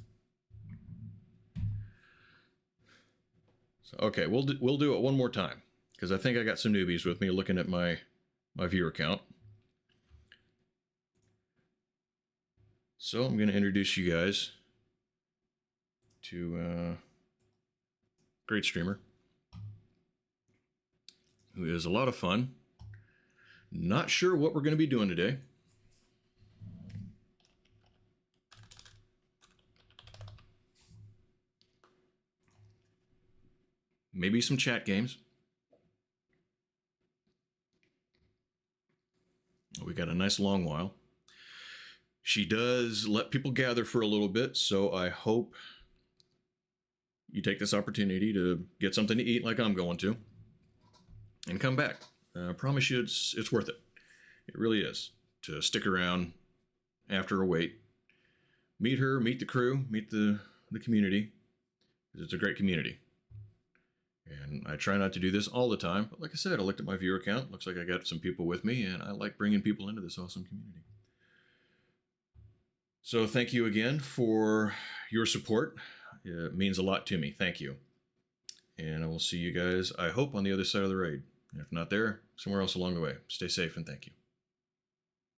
A: So, okay, we'll do it one more time because I think I got some newbies with me looking at my viewer count. So I'm going to introduce you guys to great streamer who is a lot of fun. Not sure what we're going to be doing today. Maybe some chat games. We got a nice long while. She does let people gather for a little bit, so I hope you take this opportunity to get something to eat like I'm going to and come back. I promise you it's worth it. It really is to stick around after a wait. Meet her, meet the crew, meet the community. It's a great community. And I try not to do this all the time, but like I said, I looked at my viewer count. Looks like I got some people with me, and I like bringing people into this awesome community. So thank you again for your support. It means a lot to me. Thank you. And I will see you guys, I hope, on the other side of the raid. If not there, somewhere else along the way. Stay safe and thank you.